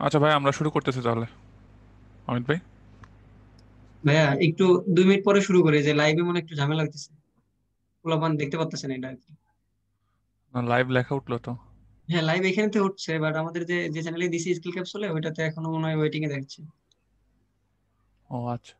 আচ্ছা ভাই, আমরা শুরু করতেছি তাহলে। অমিত ভাই। ভাইয়া একটু 2 মিনিট পরে শুরু করি, যে লাইভে মনে হয় একটু ঝামেলা হইতেছে। পোলাপান দেখতে পাচ্ছেন এটা আর কি। লাইভ লেখা উঠলো তো। হ্যাঁ, লাইভ এখানে তো হচ্ছে, বাট আমাদের যে যে চ্যানেলে দিছি স্কিল ক্যাপসুলে, ওইটাতে এখনো মনে হয় ওয়েটিং এ দেখছে। ও আচ্ছা।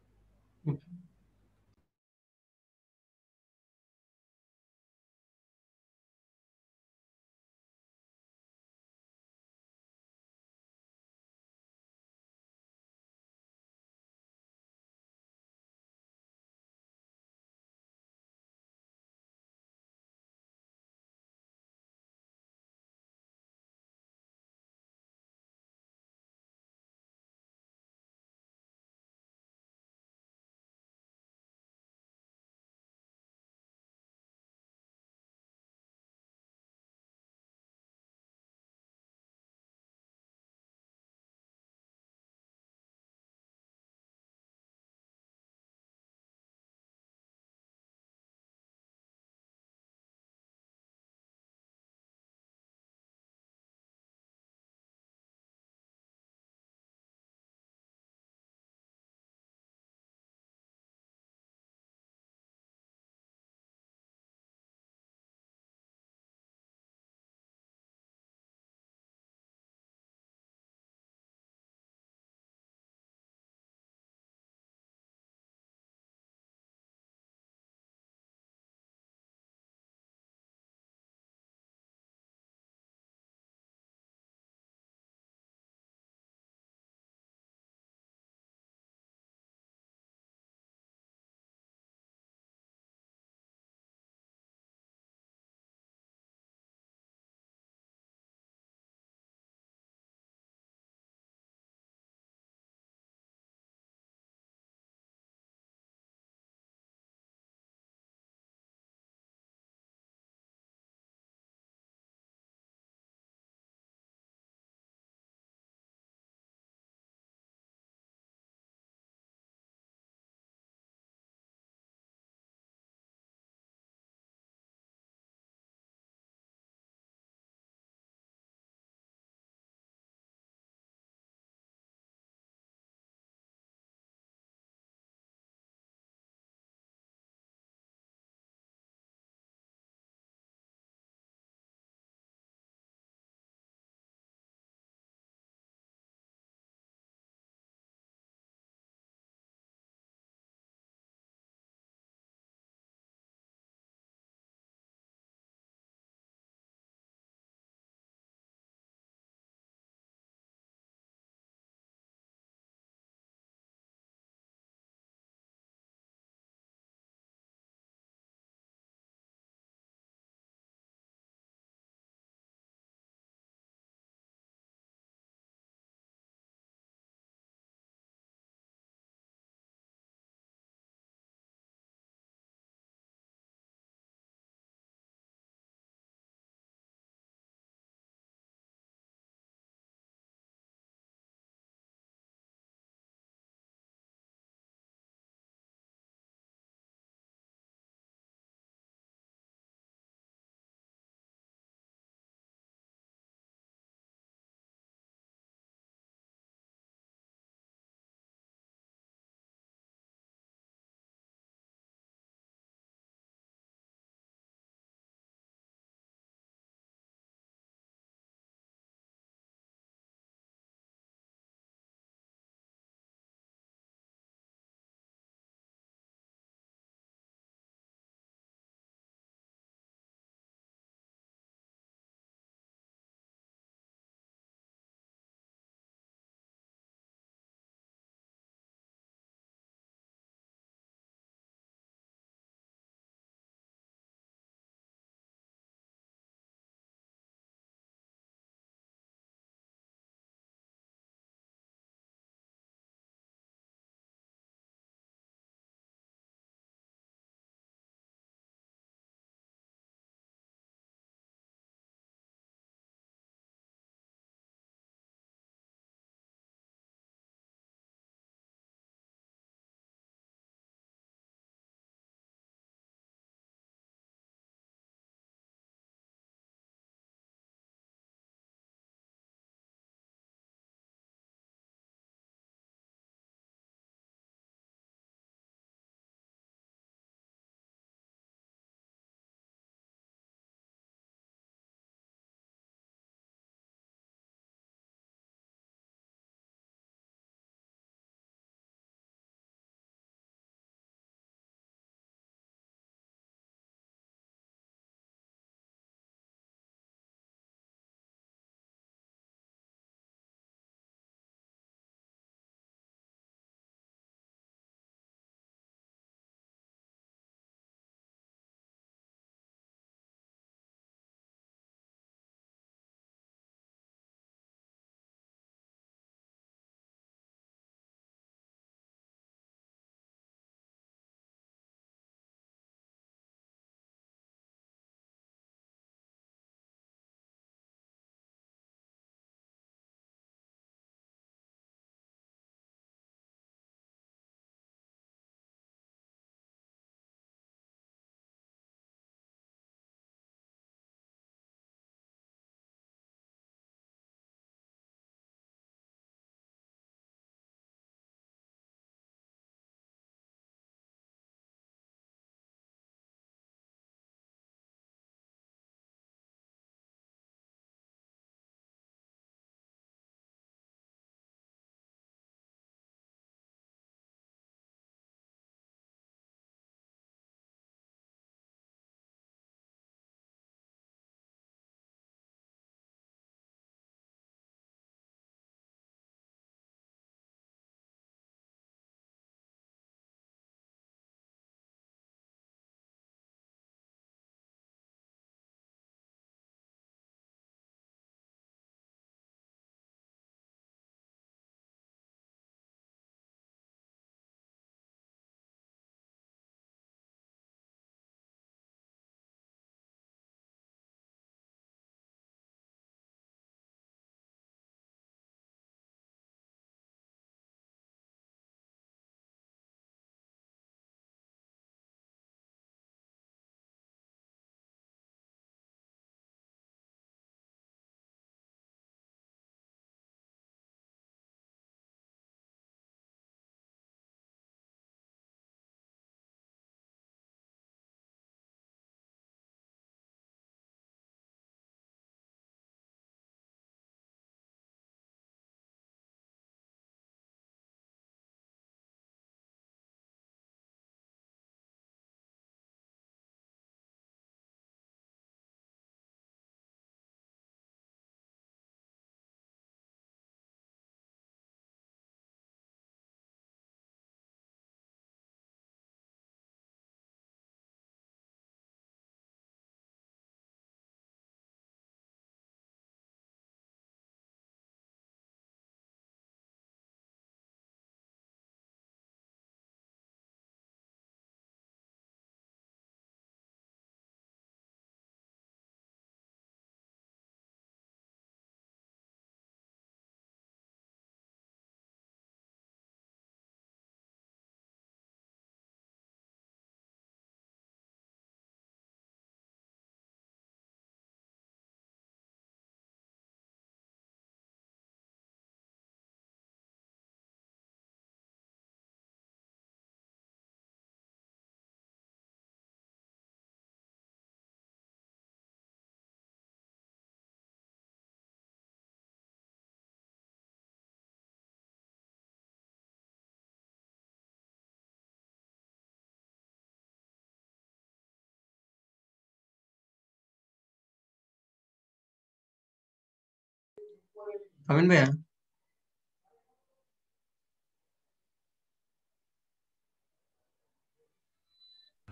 আমিন ভাইয়া।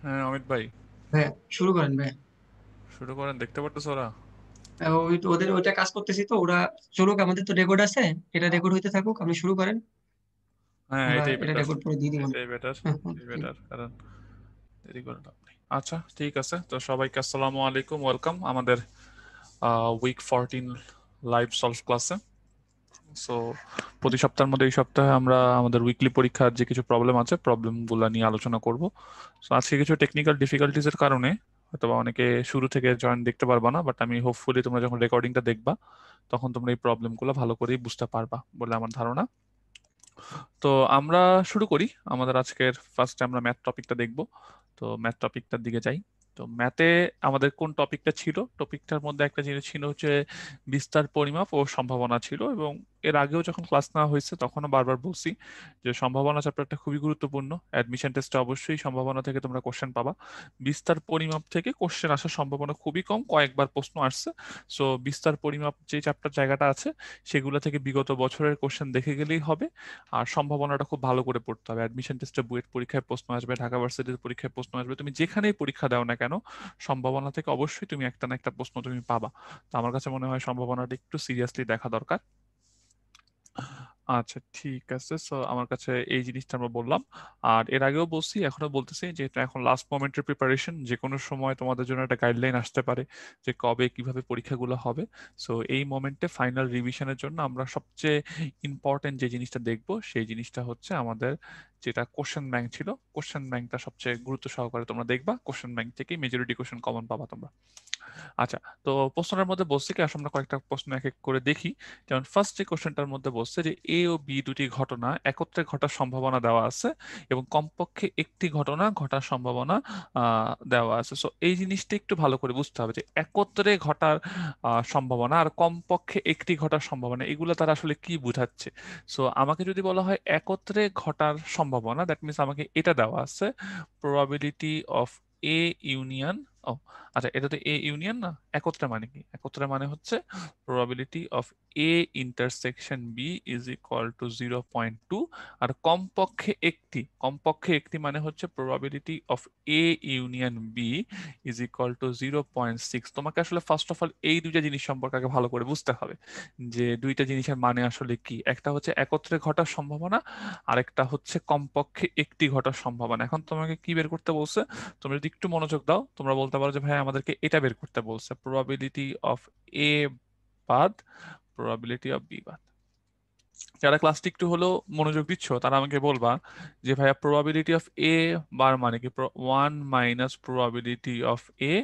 হ্যাঁ অমিত ভাই, ভাইয়া শুরু করেন ভাইয়া। শুরু করেন। দেখতে পারতেছো ওরা? ওদের ওইটা কাজ করতেছি তো, ওরা চলুক, আমাদের তো রেকর্ড আছে, এটা রেকর্ড হইতে থাকুক, আপনি শুরু করেন, হ্যাঁ আমরা এটাই এটা বেটার, রেকর্ড করে দিয়ে দিব। এটাই বেটার, হ্যাঁ, হ্যাঁ, এটাই ঠিক। বেটার, কারণ দেরি করে লাভ নেই। আচ্ছা ঠিক আছে, তো সবাইকে আসসালামু আলাইকুম, ওয়েলকাম আমাদের উইক 14 লাইভ সলভ ক্লাসে। সো প্রতি সপ্তাহের মধ্যে এই সপ্তাহে আমরা আমাদের উইকলি পরীক্ষার যে কিছু প্রবলেম আছে প্রবলেমগুলো নিয়ে আলোচনা করব। সো আজকে কিছু টেকনিক্যাল ডিফিকাল্টিজের কারণে অথবা অনেকে শুরু থেকে জয়েন দেখতে পারবা না, বাট আমি হোপফুলি তোমরা যখন রেকর্ডিংটা দেখবা তখন তোমরা এই প্রবলেমগুলো ভালো করেই বুঝতে পারবা বলে আমার ধারণা। তো আমরা শুরু করি। আমাদের আজকের ফার্স্টে আমরা ম্যাথ টপিকটা দেখব। তো ম্যাথ টপিকটার দিকে যাই। তো ম্যাথে আমাদের কোন টপিকটা ছিল, টপিকটার মধ্যে একটা জিনিস ছিল হচ্ছে বিস্তার, পরিমাপ ও সম্ভাবনা ছিল। এবং এর আগেও যখন ক্লাস নেওয়া হয়েছে তখনও বারবার বলছি যে সম্ভাবনা চ্যাপ্টারটা খুবই গুরুত্বপূর্ণ। অ্যাডমিশন টেস্টে অবশ্যই সম্ভাবনা থেকে তোমরা কোশ্চেন পাবা। বিস্তার পরিমাপ থেকে কোশ্চেন আসার সম্ভাবনা খুবই কম, কয়েকবার প্রশ্ন আসছে। সো বিস্তার পরিমাপ যে চ্যাপ্টার জায়গাটা আছে সেগুলো থেকে বিগত বছরের কোশ্চেন দেখে গেলেই হবে। আর সম্ভাবনাটা খুব ভালো করে পড়তে হবে। অ্যাডমিশন টেস্টে, বুয়েট পরীক্ষায় প্রশ্ন আসবে, ঢাকা ভার্সিটির পরীক্ষায় প্রশ্ন আসবে, তুমি যেখানেই পরীক্ষা দাও না কেন সম্ভাবনা থেকে অবশ্যই তুমি একটা না একটা প্রশ্ন তুমি পাবা। তো আমার কাছে মনে হয় সম্ভাবনাটা একটু সিরিয়াসলি দেখা দরকার। আচ্ছা ঠিক আছে, সো আমার কাছে এই জিনিসটা আমরা বললাম। আর এর আগেও বলছি, এখনো বলতেছি যে এটা এখন লাস্ট মোমেন্টের প্রিপারেশন, যে কোনো সময় তোমাদের জন্য একটা গাইডলাইন আসতে পারে যে কবে কিভাবে পরীক্ষাগুলো হবে। সো এই মোমেন্টে ফাইনাল রিভিশনের জন্য আমরা সবচেয়ে ইম্পর্টেন্ট যে জিনিসটা দেখব সেই জিনিসটা হচ্ছে আমাদের যেটা কোশ্চেন ব্যাংক ছিল। কোশ্চেন ব্যাংকটা সবচেয়ে গুরুত্ব সহকারে তোমরা দেখবা, কোশ্চেন ব্যাংক থেকেই মেজরিটি কোশ্চেন কমন পাবা তোমরা। আচ্ছা, তো প্রশ্নের মধ্যে বলছে কি, আসলে আমরা কয়েকটা প্রশ্ন এক এক করে দেখি। যেমন ফার্স্ট যে কোশ্চেনটার মধ্যে বলছে যে এ ও বি দুটি ঘটনা একত্রে ঘটার সম্ভাবনা দেওয়া আছে এবং কমপক্ষে একটি ঘটনা ঘটার সম্ভাবনা দেওয়া আছে। সো এই জিনিসটা একটু ভালো করে বুঝতে হবে যে একত্রে ঘটার সম্ভাবনা আর কমপক্ষে একটি ঘটার সম্ভাবনা, এগুলো তারা আসলে কি বোঝাচ্ছে। সো আমাকে যদি বলা হয় একত্রে ঘটার সম্ভাবনা, দ্যাট মিনস আমাকে এটা দেওয়া আছে প্রবাবিলিটি অফ এ ইউনিয়ন। আচ্ছা, এটা তো এ ইউনিয়ন না, একত্রে মানে কি? একত্রে মানে হচ্ছে probability of A intersection B is equal to 0.2। আর কমপক্ষে একটি, কমপক্ষে একটি মানে হচ্ছে probability of A union B is equal to 0.6। তোমাকে আসলে ফার্স্ট অফ অল এই দুইটা জিনিস সম্পর্কে আগে ভালো করে বুঝতে হবে যে দুইটা জিনিসের মানে আসলে কি। একটা হচ্ছে একত্রে ঘটার সম্ভাবনা, আরেকটা হচ্ছে কমপক্ষে একটি ঘটার সম্ভাবনা। এখন তোমাকে কি বের করতে বলছে? তোমরা যদি একটু মনোযোগ দাও তোমরা বলতে পারো যে ভাই আমাদেরকে এটা বের করতে বলছে, প্রবাবিলিটি অফ এ বাদ প্রবাবিলিটি অফ বি বাদ। যারা ক্লাসটি একটু হলেও মনোযোগ দিচ্ছ তারা আমাকে বলবা যে ভাইয়া প্রবাবিলিটি অফ এ বার মানে কি? 1 - প্রবাবিলিটি অফ এ।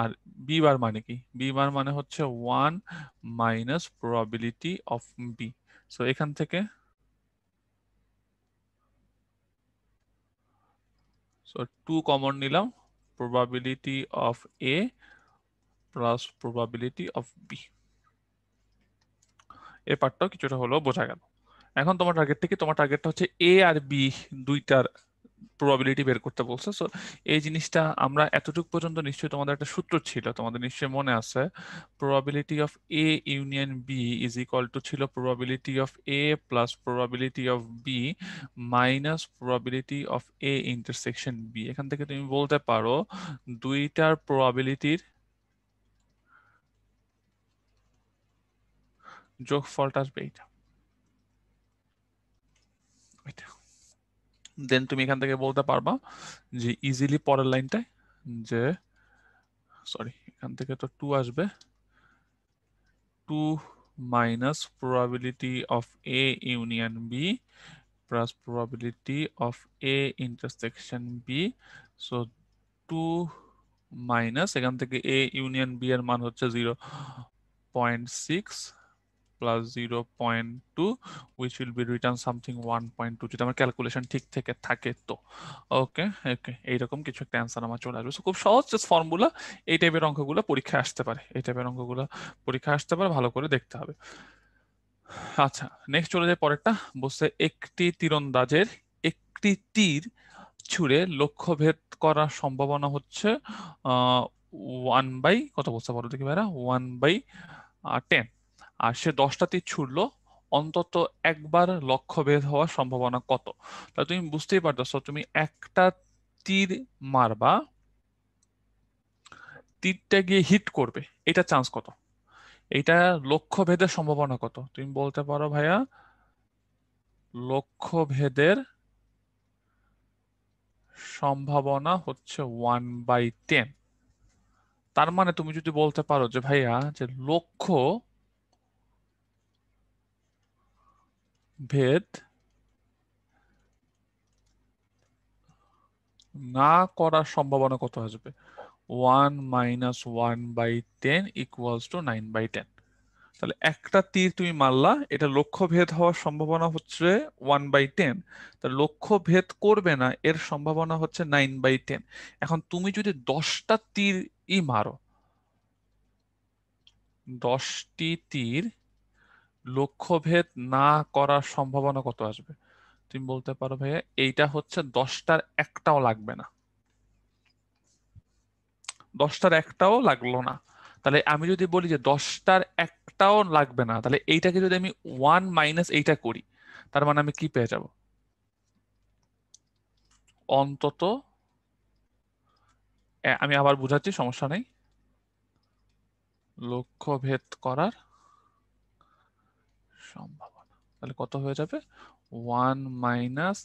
আর বি বার মানে কি? বি বার মানে হচ্ছে 1 - প্রবাবিলিটি অফ বি। সো এখান থেকে সো 2 কমন নিলাম, probability of A plus probability of B. এই পার্টটাও কিছুটা হলেও বোঝা গেল। এখন তোমার টার্গেটটা কি? তোমার টার্গেটটা হচ্ছে এ আর বি দুইটার প্রবাবিলিটি বের করতে বলছে। সো এই জিনিসটা আমরা এতটুকু পর্যন্ত নিশ্চয়ই তোমাদের একটা সূত্র ছিল, তোমাদের নিশ্চয়ই মনে আছে। Probability of A union B is equal to ছিল probability of A plus probability of B minus probability of A intersection B. এখান থেকে তুমি বলতে পারো দুইটার প্রবাবিলিটির যোগফলটা আসবে এইটা, এটা। দেন তুমি এখান থেকে বলতে পারবা যে ইজিলি পরের লাইনটায় যে, সরি এখান থেকে তো 2 আসবে, 2 minus probability of A union B plus probability of A intersection B. So 2 minus এখান থেকে এ ইউনিয়ন বি এর মান হচ্ছে 0.6 plus 0.2, which will be return something 1.2, যদি আমার ক্যালকুলেশন ঠিক থেকে থাকে তো। ওকে ওকে, এইরকম কিছু একটা অ্যান্সার আমার চলে আসবে। So, খুব সহজ জাস্ট ফর্মুলা। এই টাইপের অঙ্কগুলো পরীক্ষায় আসতে পারে, এই টাইপের অঙ্কগুলো পরীক্ষায় আসতে পারে, ভালো করে দেখতে হবে। আচ্ছা, নেক্সট চলে যায় পরেরটা। বলছে একটি তীরন্দাজের একটি তীর ছুঁড়ে লক্ষ্যভেদ করার সম্ভাবনা হচ্ছে 1/, কত বলছে বলো দেখি ভাইরা, 1/10। আর সে 10টা তীর ছুড়লো, অন্তত একবার লক্ষ্যভেদ হওয়ার সম্ভাবনা কত? তাহলে তুমি বুঝতেই পারতেছো, তুমি একটা তীর মারবা, তীরটা গিয়ে হিট করবে, এটা চান্স কত? এটা লক্ষ্যভেদের সম্ভাবনা কত? তুমি বলতে পারো ভাইয়া লক্ষ্যভেদের সম্ভাবনা হচ্ছে 1/10। তার মানে তুমি যদি বলতে পারো যে ভাইয়া যে লক্ষ্য ভেদ না করার সম্ভাবনা কত আসবে? 1 - 1/10 = 9/10। তাহলে একটা তীর তুমি মারলা, এটা লক্ষ্য ভেদ হওয়ার সম্ভাবনা হচ্ছে 1/10। তাহলে লক্ষ্য ভেদ করবে না, এর সম্ভাবনা হচ্ছে 9/10। এখন তুমি যদি 10টা তীর মারো, 10টি তীর লক্ষ্যভেদ না করার সম্ভাবনা কত আসবে? তুমি বলতে পারো ভাইয়া এইটা হচ্ছে 10টার একটাও লাগবে না, 10টার একটাও লাগলো না। তাহলে আমি যদি বলি যে 10টার একটাও লাগবে না, তাহলে এইটাকে যদি আমি 1 - এইটা করি, তার মানে আমি কি পেয়ে যাব? অন্তত আমি আবার বুঝাচ্ছি, সমস্যা নেই। লক্ষ্যভেদ করার সম্ভাবনা তাহলে কত হয়ে যাবে? 1 - 9/10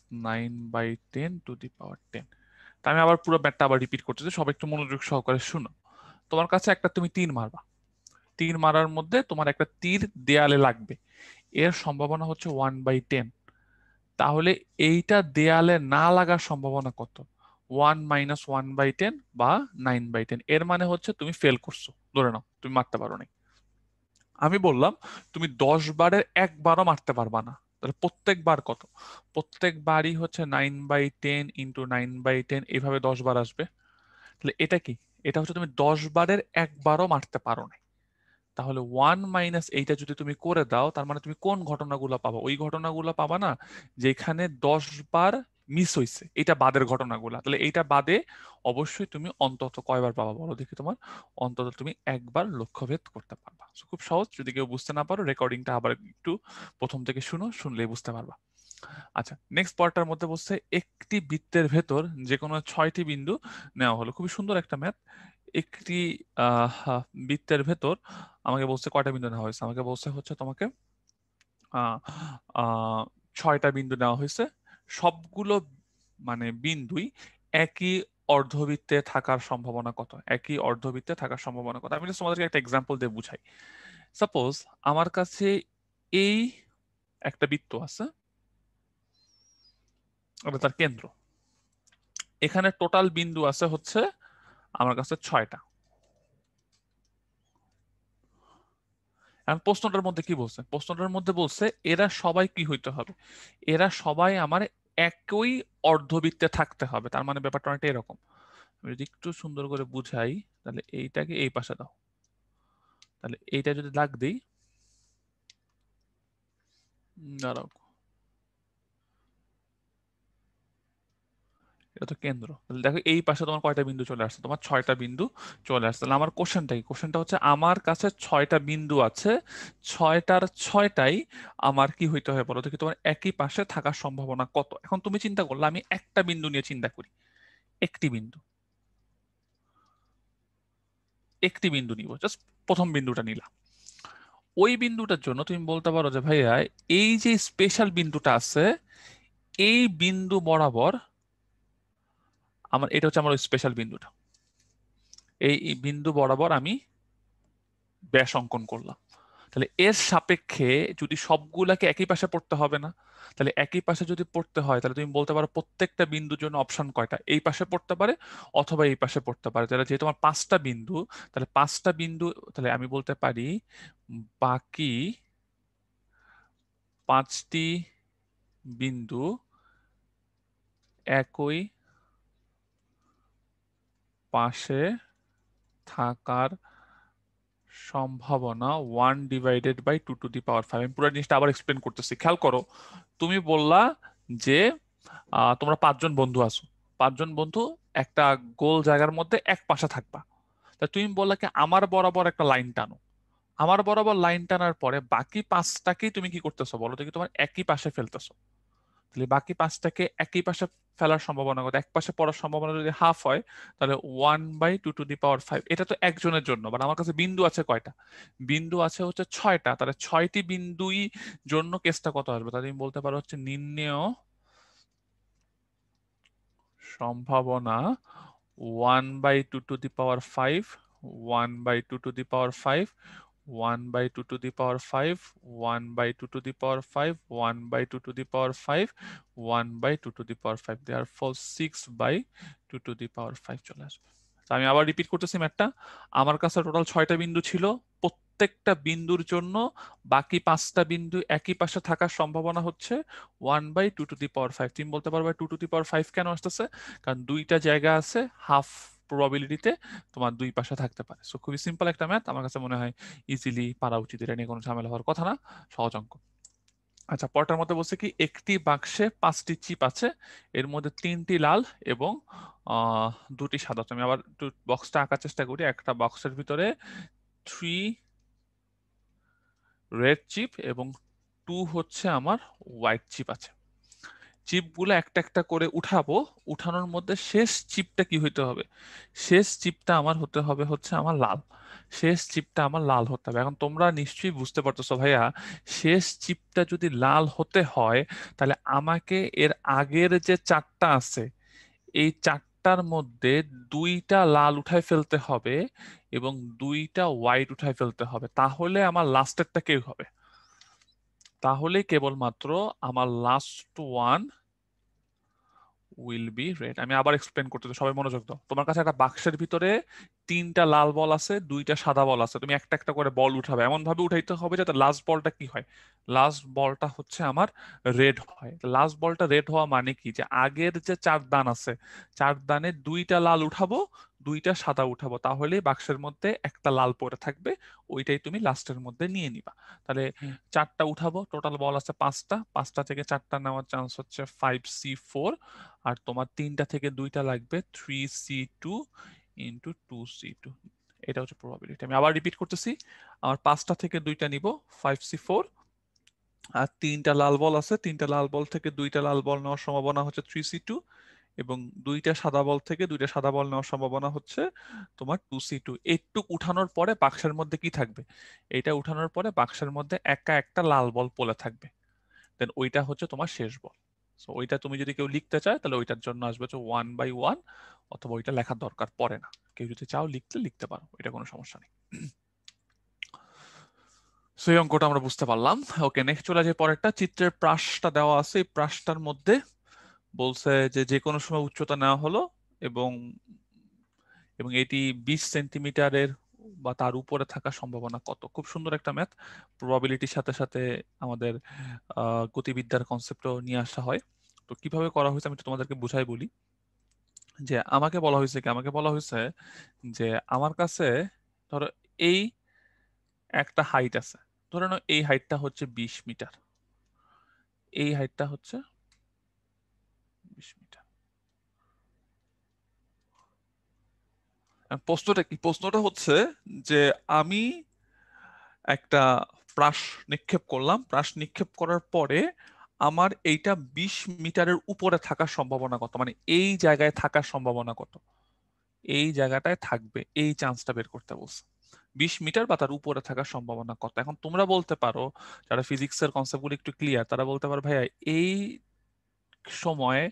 তা আমি আবার পুরো ব্যাটটা আবার রিপিট করতেছি, সবাই একটু মনোযোগ সহকারে শুনো। তোমার কাছে একটা তুমি তীর মারবা, তীর মারার মধ্যে তোমার একটা তীর দেয়ালে লাগবে, এর সম্ভাবনা হচ্ছে 1/10। তাহলে এইটা দেয়ালে না লাগার সম্ভাবনা কত? 1 - 1/10 বা 9/10। এর মানে হচ্ছে তুমি ফেল করছো, ধরে নাও তুমি মারতে পারো নাই। আমি বললাম তুমি 10 বারের একবারও মারতে পারবা না, তাহলে প্রত্যেকবার কত? প্রত্যেকবারই হচ্ছে 9/10 × 9/10, এইভাবে 10 বার আসবে। তাহলে এটা কি? এটা হচ্ছে তুমি 10 বারের একবারও মারতে পারো না। তাহলে 1 - এইটা যদি তুমি করে দাও, তার মানে তুমি কোন ঘটনাগুলো পাবা? ওই ঘটনাগুলো পাবা না যেখানে 10 বার মিস হয়েছে, এটা বাদের ঘটনাগুলা। তাহলে এইটা বাদে অবশ্যই তুমি অন্তত কয়বার পাবা বলো দেখি? তোমার অন্তত তুমি একবার লক্ষ্যভেদ করতে পারবা। So, খুব সহজ। যদি কেউ বুঝতে না পারো, রেকর্ডিংটা আবার একটু প্রথম থেকে শুনো, শুনলেই বুঝতে পারবা। আচ্ছা, নেক্সট পার্টটার মধ্যে বলছে একটি বৃত্তের ভেতর যে কোনো 6টি বিন্দু নেওয়া হলো। খুবই সুন্দর একটা ম্যাথ। একটি বৃত্তের ভেতর আমাকে বলছে কয়টা বিন্দু নেওয়া হয়েছে? আমাকে বলছে হচ্ছে তোমাকে আহ, আহ, 6টা বিন্দু নেওয়া হয়েছে। সবগুলো মানে বিন্দুই একই অর্ধবৃত্তে থাকার সম্ভাবনা কত? একই অর্ধবৃত্তে থাকার সম্ভাবনা কত? আমি just তোমাদেরকে একটা এক্সাম্পল দিয়ে বুঝাই। সাপোজ আমার কাছে এই একটা বৃত্ত আছে, এটা তার কেন্দ্র। এখানে টোটাল বিন্দু আছে হচ্ছে আমার কাছে 6টা। এখন প্রশ্নটার মধ্যে কি বলছে? প্রশ্নটার মধ্যে বলছে এরা সবাই কি হইতে হবে? এরা সবাই আমার একই অর্ধবৃত্তে থাকতে হবে। তার মানে ব্যাপারটা অনেকটা এরকম। আমি যদি একটু সুন্দর করে বুঝাই, তাহলে এইটাকে এই পাশে দাও, তাহলে এইটা যদি দাগ দিই, দাঁড়াও, এটা তো কেন্দ্র। তাহলে দেখো এই পাশে তোমার কয়টা বিন্দু চলে আসছে? তোমার 6টা বিন্দু চলে আসছে। তাহলে আমার কোশ্চেনটা কি? কোশ্চেনটা হচ্ছে আমার কাছে 6টা বিন্দু আছে, 6টার 6টাই আমার কি হইতে হবে বলো দেখি? তোমার একই পাশে থাকার সম্ভাবনা কত? এখন তুমি চিন্তা করলে, আমি একটা বিন্দু নিয়ে চিন্তা করি, একটি বিন্দু, একটি বিন্দু নিব, জাস্ট প্রথম বিন্দুটা নিলাম। ওই বিন্দুটার জন্য তুমি বলতে পারো যে ভাইয়া এই যে স্পেশাল বিন্দুটা আছে, এই বিন্দু বরাবর আমার, এটা হচ্ছে আমার স্পেশাল বিন্দুটা, এই বিন্দু বরাবর আমি ব্যাস অঙ্কন করলাম। তাহলে এর সাপেক্ষে যদি সবগুলাকে একই পাশে পড়তে হবে না? তাহলে একই পাশে যদি পড়তে হয়, তাহলে তুমি বলতে পারো প্রত্যেকটা বিন্দুর জন্য অপশন কয়টা? এই পাশে পড়তে পারে অথবা এই পাশে পড়তে পারে। তাহলে যেহেতু আমার 5টা বিন্দু, তাহলে 5টা বিন্দু, তাহলে আমি বলতে পারি বাকি 5টি বিন্দু একই পাশে থাকার সম্ভাবনা 1/2/2^5। আমি পুরো জিনিসটা আবার এক্সপ্লেন করতেছি, খেয়াল করো। তুমি বললা যে তোমরা 5জন বন্ধু আছো, 5জন বন্ধু একটা গোল জায়গার মধ্যে এক পাশে থাকবা। তা তুমি বললা কি আমার বরাবর একটা লাইন টানো। আমার বরাবর লাইন টানার পরে বাকি পাঁচটাকেই তুমি কি করতেছো বলো তো, কি তোমার একই পাশে ফেলতেছো। তাহলে বাকি পাঁচটাকে একই পাশে ফেলার সম্ভাবনা কত, এক পাশে পড়ার সম্ভাবনা যদি হাফ হয়, তাহলে 1/2 টু দি পাওয়ার 5। এটা তো একজনের জন্য, বাট আমার কাছে বিন্দু আছে কয়টা, বিন্দু আছে হচ্ছে 6টা, তাহলে 6টি বিন্দুই জন্য কেসটা কত আসবে, তাহলে তুমি বলতে পারো হচ্ছে নির্ণেয় সম্ভাবনা 1/2 to the power 5, 1/2 to the power 5, 1/2 to the power 5, 1/2 to the power 5, 1/2 to the power 5, 1/2 to the power 5, therefore 6/2 to the power 5 চলে আসবে। তো আমি আবার রিপিট করতেছি ম্যাথটা। আমার কাছে টোটাল 6টা বিন্দু ছিল, প্রত্যেকটা বিন্দুর জন্য বাকি পাঁচটা বিন্দু একই পাশে থাকার সম্ভাবনা হচ্ছে 1/2 টু দি পাওয়ার 5। তুমি বলতে পারবে 2 টু দি পাওয়ার 5 কেন আসতেছে, কারণ দুইটা জায়গা আছে, হাফ প্রবাবিলিটিতে তোমার দুই পাশে থাকতে পারে। সো খুবই সিম্পল একটা ম্যাথ, আমার কাছে মনে হয় ইজিলি পারা উচিত, এটা নিয়ে কোনো ঝামেলা হওয়ার কথা না, সহজ অঙ্ক। আচ্ছা, পরটার মধ্যে বলছে কি একটি বাক্সে 5টি চিপ আছে, এর মধ্যে 3টি লাল এবং আহ 2টি সাদা। তো আমি আবার একটু বক্সটা আঁকার চেষ্টা করি। একটা বক্সের ভিতরে 3 রেড চিপ এবং 2 হচ্ছে আমার হোয়াইট চিপ আছে। চিপগুলো একটা একটা করে উঠাবো, উঠানোর মধ্যে শেষ চিপটা কি হইতে হবে, শেষ চিপটা আমার হতে হবে হচ্ছে আমার লাল, শেষ চিপটা আমার লাল হতে হবে। এখন তোমরা নিশ্চয়ই বুঝতে পারতেছো ভাইয়া, শেষ চিপটা যদি লাল হতে হয়, তাহলে আমাকে এর আগের যে চারটা আছে এই চারটার মধ্যে দুইটা লাল উঠায় ফেলতে হবে এবং দুইটা হোয়াইট উঠায় ফেলতে হবে, তাহলে আমার লাস্টেরটা কে হবে, তাহলে কেবলমাত্র আমার last one will be red. আমি আবার এক্সপ্লেন করতে, সবাই মনোযোগ দাও। তোমার কাছে একটা বাক্সের ভিতরে 3টা লাল বল আছে, 2টা সাদা বল আছে, তুমি একটা একটা করে বল উঠাবে, এমন ভাবে উঠাইতে হবে যাতে লাস্ট বলটা কি হয়, লাস্ট বলটা হচ্ছে আমার রেড হয়। লাস্ট বলটা রেড হওয়া মানে কি, যে আগের যে 4 দান আছে, 4 দানে 2টা লাল উঠাবো, 2টা সাদা উঠাবো, তাহলে বাক্সের মধ্যে একটা লাল পড়ে থাকবে, ওইটাই তুমি লাস্টের মধ্যে নিয়ে নিবা। তাহলে 4টা উঠাবো, টোটাল বল আছে 5টা, 5টা থেকে 4টা নেওয়ার চান্স হচ্ছে 5C4, আর তোমার 3টা থেকে 2টা লাগবে 3C2 ইন্টু 2C2। এটা হচ্ছে প্রবাবিলিটি। আমি আবার রিপিট করতেছি, আমার 5টা থেকে 2টা নিব 5C4, আর 3টা লাল বল আছে, 3টা লাল বল থেকে 2টা লাল বল নেওয়ার সম্ভাবনা হচ্ছে 3C2, এবং 2টা সাদা বল থেকে 2টা সাদা বল নেওয়ার সম্ভাবনা হচ্ছে তোমার 2C2। এইটুক উঠানোর পরে বাক্সের মধ্যে কি থাকবে, এটা উঠানোর পরে বাক্সের মধ্যে একা একটা লাল বল পড়ে থাকবে, দেন ওইটা হচ্ছে তোমার শেষ বল। সো ওইটা তুমি যদি কেউ লিখতে চায় তাহলে ওইটার জন্য আসবে হচ্ছে 1/1, অথবা ওইটা লেখার দরকার পড়ে না, কেউ যদি চাও লিখতে লিখতে পারো, এটা কোনো সমস্যা নেই। সো এই অঙ্কটা আমরা বুঝতে পারলাম। ওকে, নেক্সট চলে যায় পরেরটা। চিত্রের প্রাসটা দেওয়া আছে, এই প্রাসটার মধ্যে বলছে যে যে কোনো সময় উচ্চতা নেওয়া হলো এবং এবং এটি 20 সেন্টিমিটারের বা তার উপরে থাকার সম্ভাবনা কত। খুব সুন্দর একটা ম্যাথ, প্রবাবিলিটির সাথে সাথে আমাদের গতিবিদ্যার কনসেপ্টও নিয়ে আসা হয়। তো কিভাবে করা হয়েছে আমি একটু তোমাদেরকে বুঝাই বলি। যে আমাকে বলা হয়েছে কি, আমাকে বলা হয়েছে যে আমার কাছে ধরো এই একটা হাইট আছে, ধরে নাও এই হাইটটা হচ্ছে 20 মিটার, এই হাইটটা হচ্ছে 20 মিটার। প্রশ্নটা কি, প্রশ্নটা হচ্ছে যে আমি একটা প্রাস নিক্ষেপ করলাম, প্রাস নিক্ষেপ করার পরে আমার এইটা 20 মিটারের উপরে থাকার সম্ভাবনা কত, মানে এই জায়গায় থাকার সম্ভাবনা কত, এই জায়গাটায় থাকবে এই চান্সটা বের করতে বলছে। 20 মিটার বা তার উপরে থাকার সম্ভাবনা কত। এখন তোমরা বলতে পারো, যারা ফিজিক্সের কনসেপ্টগুলো একটু ক্লিয়ার, তারা বলতে পারো ভাইয়া এই সময়ে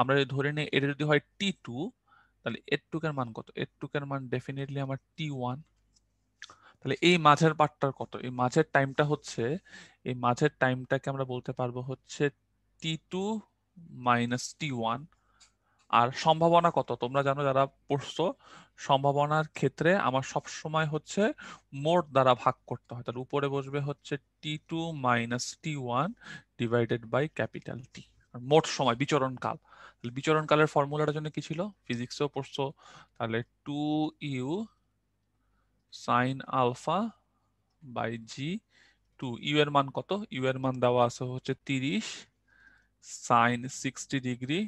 আমরা যদি ধরে নিই এটা যদি হয় T2, তাহলে এর টুকের মান কত, এর টুকের মান ডেফিনেটলি আমার T1। তাহলে এই মাঝের পার্টটার কত, এই মাঝের টাইমটা হচ্ছে, এই মাঝের টাইমটাকে আমরা বলতে পারবো হচ্ছে T2 - T1। আর সম্ভাবনা কত, তোমরা জানো যারা পড়ছো, সম্ভাবনার ক্ষেত্রে আমার সব সময় হচ্ছে মোট দ্বারা ভাগ করতে হয়, তার উপরে বসবে হচ্ছে T2 - T1 divided by capital T, মোট সময় বিচরণ কাল। তাহলে বিচরণ কালের ফর্মুলাটার জন্য কি ছিল, ফিজিক্সেও পড়ছো, তাহলে 2U sine alpha by g. U এর মান কত, ইউ এর মান দেওয়া আছে হচ্ছে 30 সাইন 60 ডিগ্রি,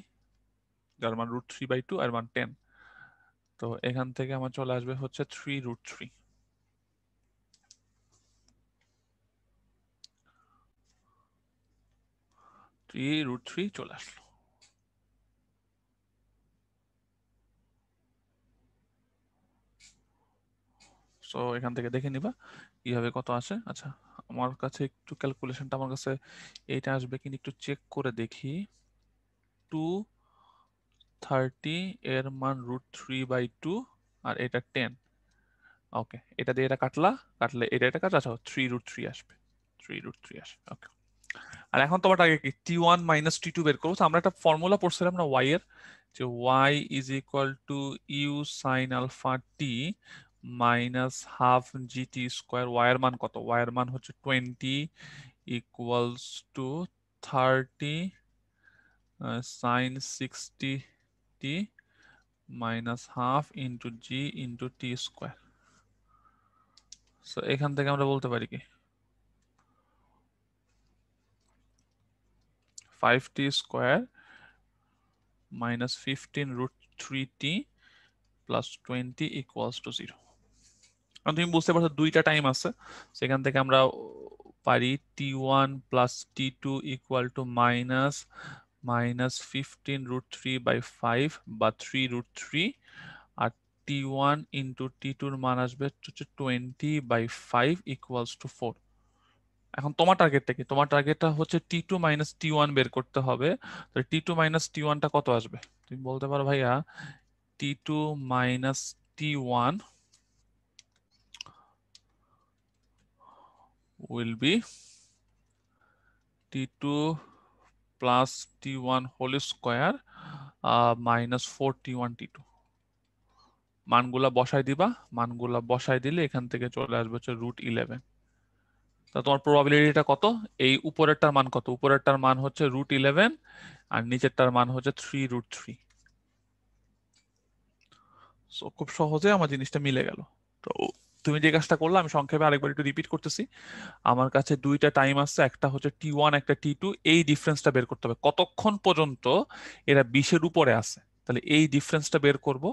যার মান √3/2, আর মান 10। তো এখান থেকে আমার চলে আসবে হচ্ছে 3√3। 3√3 চলে আসলো। সো এখান থেকে দেখে নিবা কিভাবে কত আসে। আচ্ছা, আমার কাছে একটু ক্যালকুলেশনটা আমার কাছে এইটা আসবে কিনা একটু চেক করে দেখি। 230 এর মান √3/2 আর এটা 10। ওকে, এটা দিয়ে এটা কাটলে এটা কাটা, আচ্ছা 3√3 আসবে, 3√3 আসবে। ওকে, আর এখন তোমার আগে কি T1 - T2 বের করবো। তো আমরা একটা ফর্মুলা পড়ছিলাম না y এর, যে y is equal to u sine alpha t minus half g t square. y এর মান কত? y এর মান হচ্ছে 20 ইকুয়ালস টু 30 সাইন 60 টি minus half into g into t square. So এখান থেকে আমরা বলতে পারি কি 5t square minus 15√3t plus 20 equals to 0। তুমি বুঝতে পারছো দুইটা টাইম আছে, সেখান থেকে আমরা পারি T1 plus T2 equal to minus 15√3/5 বা 3√3, আর T1 ইন্টু T2 এর মান আসবে হচ্ছে 20/5 ইকুয়ালস টু 4। এখন তোমার টার্গেটটা কি? তোমার টার্গেটটা হচ্ছে T2 - T1 বের করতে হবে। তো T2 - T1টা কত আসবে? তুমি বলতে পারো ভাইয়া T2 - T1 will be T2 plus T1 whole square minus 4T1 T2। মানগুলা বসাই দিবা, মানগুলা বসাই দিলে এখান থেকে চলে আসবে হচ্ছে √11। তা তোমার প্রবাবিলিটিটা কত? এই উপরেরটার মান কত? উপরেরটার মান হচ্ছে √11 আর নিচেরটার মান হচ্ছে 3√3। সো খুব সহজে আমার জিনিসটা মিলে গেল। তো তুমি যে কাজটা করলে আমি সংক্ষেপে আরেকবার একটু রিপিট করতেছি। আমার কাছে দুইটা টাইম আছে, একটা হচ্ছে T1 একটা T2। এই ডিফারেন্সটা বের করতে হবে কতক্ষণ পর্যন্ত এরা 20-এর উপরে আছে, তাহলে এই ডিফারেন্সটা বের করব।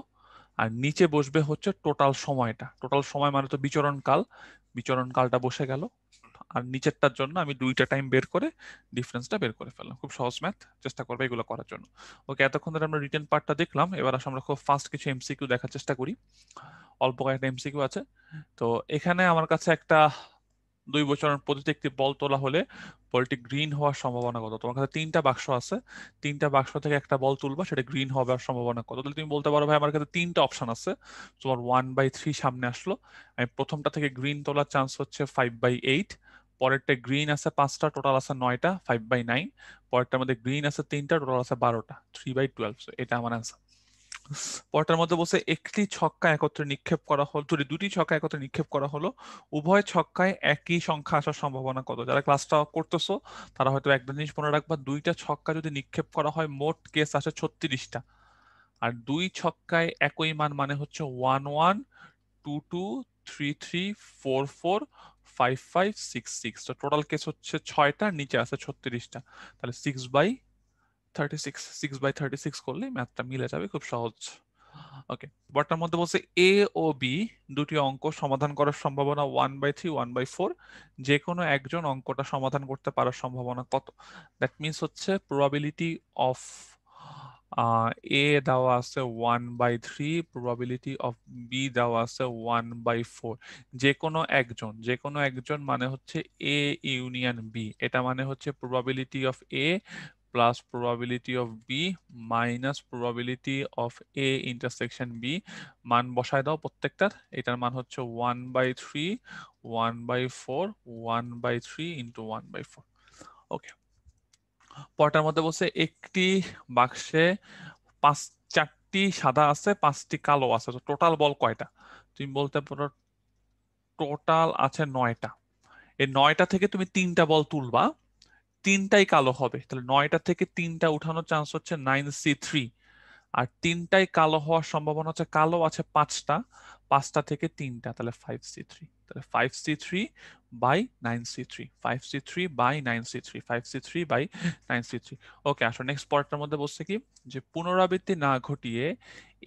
আর নিচে বসবে হচ্ছে টোটাল সময়টা, টোটাল সময় মানে তো বিচরণকাল, বিচরণকালটা বসে গেল। আর নিচেরটার জন্য আমি দুইটা টাইম বের করে ডিফারেন্সটা বের করে ফেললাম। খুব সহজ ম্যাথ, চেষ্টা করবে এগুলো করার জন্য। ওকে, এতক্ষণ ধরে আমরা রিটেন পার্টটা দেখলাম, এবার আসলে আমরা খুব ফাস্ট কিছু এমসিকিউ দেখার চেষ্টা করি। অল্প কয়েকটা এমসিকিউ আছে। তো এখানে আমার কাছে একটা 2 বছরের পদ্ধতি একটি বল তোলা হলে বলটি গ্রিন হওয়ার সম্ভাবনা কত? তোমার কাছে 3টা বাক্স আছে, 3টা বাক্স থেকে একটা বল তুলবা, সেটা গ্রিন হওয়ার সম্ভাবনা কত? তাহলে তুমি বলতে পারো ভাই আমার কাছে 3টা অপশন আছে, তোমার 1/3 সামনে আসলো, আমি প্রথমটা থেকে গ্রিন তোলার চান্স হচ্ছে 5/8, পরেরটা গ্রিন আছে 5টা, টোটাল আছে 9টা, 5/9, পরেরটার মধ্যে গ্রিন আছে 3টা, টোটাল আছে 12টা, 3/12। এটা আমার অ্যান্সার। পরেরটার মধ্যে বলছে একটি ছক্কা একত্রে নিক্ষেপ করা হলো, যদি দুটি ছক্কা একত্রে নিক্ষেপ করা হলো, উভয় ছক্কায় একই সংখ্যা আসার সম্ভাবনা কত? যারা ক্লাসটা করতেছো তারা হয়তো একটা জিনিস মনে রাখবা, দুইটা ছক্কা যদি নিক্ষেপ করা হয় মোট কেস আসে 36টা। আর দুই ছক্কায় একই মান মানে হচ্ছে 11, 22, 33, 44, 55, 66। তো টোটাল কেস হচ্ছে 6টা, নিচে আছে 36টা। তাহলে 6/36, 6/36 করলে ম্যাথটা মিলে যাবে, খুব সহজ। ওকে, বটার মধ্যে বলছে এ ও বি দুটি অঙ্ক সমাধান করার সম্ভাবনা 1/3, 1/4। যে কোনো একজন অঙ্কটা সমাধান করতে পারার সম্ভাবনা কত? দ্যাট মিনস হচ্ছে প্রবাবিলিটি অফ এ দেওয়া আছে 1/3, প্রবাবিলিটি অফ বি দেওয়া আছে 1/4। যে কোনো একজন মানে হচ্ছে এ ইউনিয়ন বি, এটা মানে হচ্ছে probability of A plus probability of B minus probability of A intersection B. মান বসায় দাও প্রত্যেকটার, এটার মান হচ্ছে 1/3, 1/4, 1/3 ইন্টু 1/4। ওকে, পরটার মধ্যে বলছে একটি বাক্সে 4টি সাদা আছে 5টি কালো আছে, তো টোটাল বল কয়টা? তুমি বলতে পারো টোটাল আছে 9টা। এই 9টা থেকে তুমি 3টা বল তুলবা, 3টাই কালো হবে, তাহলে 9টা থেকে 3টা উঠানোর চান্স হচ্ছে 9C3। আর 3টাই কালো হওয়ার সম্ভাবনা হচ্ছে, কালো আছে 5টা, 5টা থেকে 3টা, তাহলে 5C3। তাহলে 5C3/9C3, 5C3/9C3, 5C3/9C3। ওকে, আসো নেক্সট পয়েন্টটার মধ্যে বলছে কি, যে পুনরাবৃত্তি না ঘটিয়ে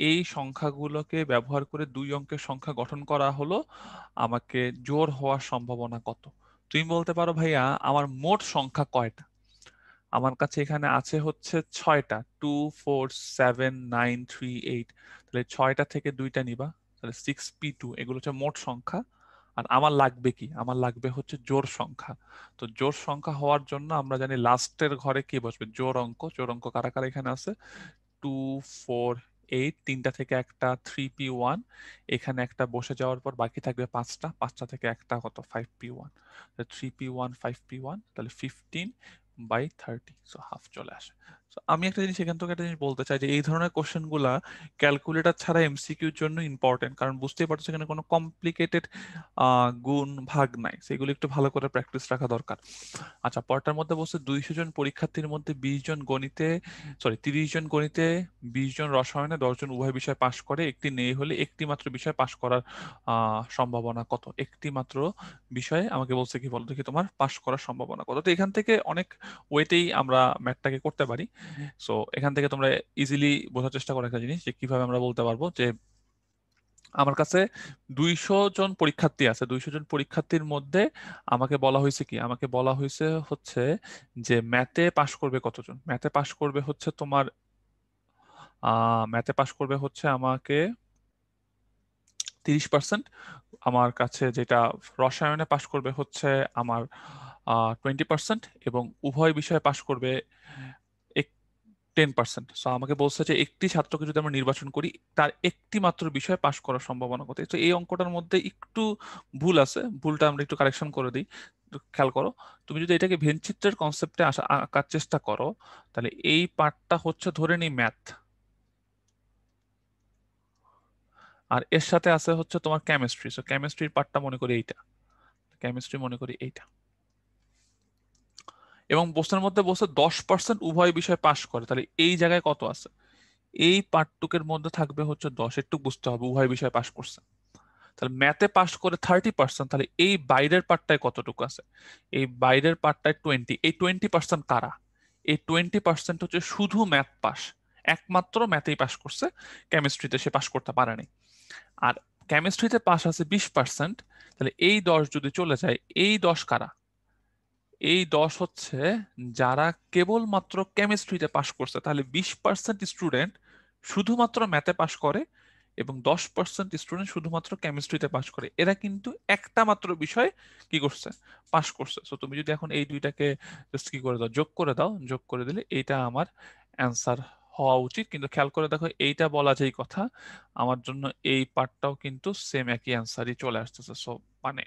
এই সংখ্যাগুলোকে ব্যবহার করে দুই অঙ্কের সংখ্যা গঠন করা হলো, আমাকে জোড় হওয়ার সম্ভাবনা কত? তুমি বলতে পারো ভাইয়া আমার মোট সংখ্যা কয়টা? আমার কাছে এখানে আছে হচ্ছে 6টা, 2 4 7 9 3 8। তাহলে 6টা থেকে 2টা নিবা, তাহলে 6p2, এগুলো হচ্ছে মোট সংখ্যা। আর আমার লাগবে কি, আমার লাগবে হচ্ছে জোড় সংখ্যা। তো জোড় সংখ্যা হওয়ার জন্য আমরা জানি লাস্টের ঘরে কি বসবে, জোড় অঙ্ক। জোড় অঙ্ক কারা কারা এখানে আছে, 2 4 8, তিনটা থেকে একটা 3p1, এখানে একটা বসে যাওয়ার পর বাকি থাকবে পাঁচটা, পাঁচটা থেকে একটা কত, 5p1। 3p1 5p1, তাহলে 15/30, সো হাফ চলে আসে। So, আমি একটা জিনিস এখান থেকে একটা জিনিস বলতে চাই যে এই ধরনের কোশ্চেন গুলা ক্যালকুলেটর ছাড়া এমসিকিউর জন্য ইম্পর্টেন্ট, কারণ বুঝতেই পারছো এখানে কোনো কমপ্লিকেটেড গুণ ভাগ নাই, সেগুলো একটু ভালো করে প্র্যাকটিস রাখা দরকার। আচ্ছা, পরটার মধ্যে বলছে 200 জন পরীক্ষার্থীর মধ্যে 20 জন গণিতে, 30 জন গণিতে, 20 জন রসায়নে, 10 জন উভয় বিষয় পাশ করে, একটি নেই হলে একটি মাত্র বিষয় পাশ করার সম্ভাবনা কত? একটি মাত্র বিষয়ে আমাকে বলছে কি, বলো দেখি তোমার পাশ করার সম্ভাবনা কত। তো এখান থেকে অনেক ওয়েতেই আমরা ম্যাথটাকে করতে পারি। সো এখান থেকে তোমরা ইজিলি বোঝার চেষ্টা করো একটা জিনিস, যে কিভাবে আমরা বলতে পারবো যে আমার কাছে 200 জন পরীক্ষার্থী আছে, 200 জন পরীক্ষার্থীর মধ্যে আমাকে বলা হয়েছে কি, আমাকে বলা হয়েছে হচ্ছে যে ম্যাথে পাশ করবে কতজন। ম্যাথে পাশ করবে হচ্ছে তোমার ম্যাথে পাশ করবে হচ্ছে আমাকে 30%। আমার কাছে যেটা রসায়নে পাশ করবে হচ্ছে আমার 20%, এবং উভয় বিষয়ে পাশ করবে 10%। সো আমাকে বলছে যে একটি ছাত্রকে যদি আমরা নির্বাচন করি, তার একটি মাত্র বিষয়ে পাশ করার সম্ভাবনা কত। তো এই অঙ্কটার মধ্যে একটু ভুল আছে, ভুলটা আমরা একটু কারেকশন করে দিই। একটু খেয়াল করো, তুমি যদি এটাকে ভেনচিত্রের কনসেপ্টে আঁকার চেষ্টা করো, তাহলে এই পার্টটা হচ্ছে ধরে নিই ম্যাথ, আর এর সাথে আছে হচ্ছে তোমার কেমিস্ট্রি। সো কেমিস্ট্রির পার্টটা মনে করি এইটা, কেমিস্ট্রি মনে করি এইটা। এবং প্রশ্নের মধ্যে বলছে 10% উভয় বিষয় পাশ করে, তাহলে এই জায়গায় কত আছে, এই পার্টটুকের মধ্যে থাকবে হচ্ছে 10, একটু বুঝতে হবে উভয় বিষয় পাশ করছে। তাহলে ম্যাথে পাশ করে 30%, তাহলে এই বাইরের পার্টটায় কতটুকু আছে, এই বাইরের পার্টটায় 20। এই 20% কারা, এই 20% হচ্ছে শুধু ম্যাথ পাস, একমাত্র ম্যাথেই পাশ করছে, কেমিস্ট্রিতে সে পাশ করতে পারেনি। আর কেমিস্ট্রিতে পাস আছে 20%, তাহলে এই 10 যদি চলে যায়, এই 10 কারা, এই 10 হচ্ছে যারা কেবলমাত্র কেমিস্ট্রিতে পাশ করছে। তাহলে 20% স্টুডেন্ট শুধুমাত্র ম্যাথে পাশ করে, এবং 10% স্টুডেন্ট শুধুমাত্র কেমিস্ট্রিতে পাশ করে। এরা কিন্তু একটা মাত্র বিষয় কি করছে, পাশ করছে। সো তুমি যদি এখন এই দুইটাকে জাস্ট কি করে দাও, যোগ করে দাও, যোগ করে দিলে এইটা আমার অ্যান্সার হওয়া উচিত। কিন্তু খেয়াল করে দেখো, এইটা বলা যেই কথা, আমার জন্য এই পার্টটাও কিন্তু সেম একই অ্যান্সারই চলে আসতেছে। সো মানে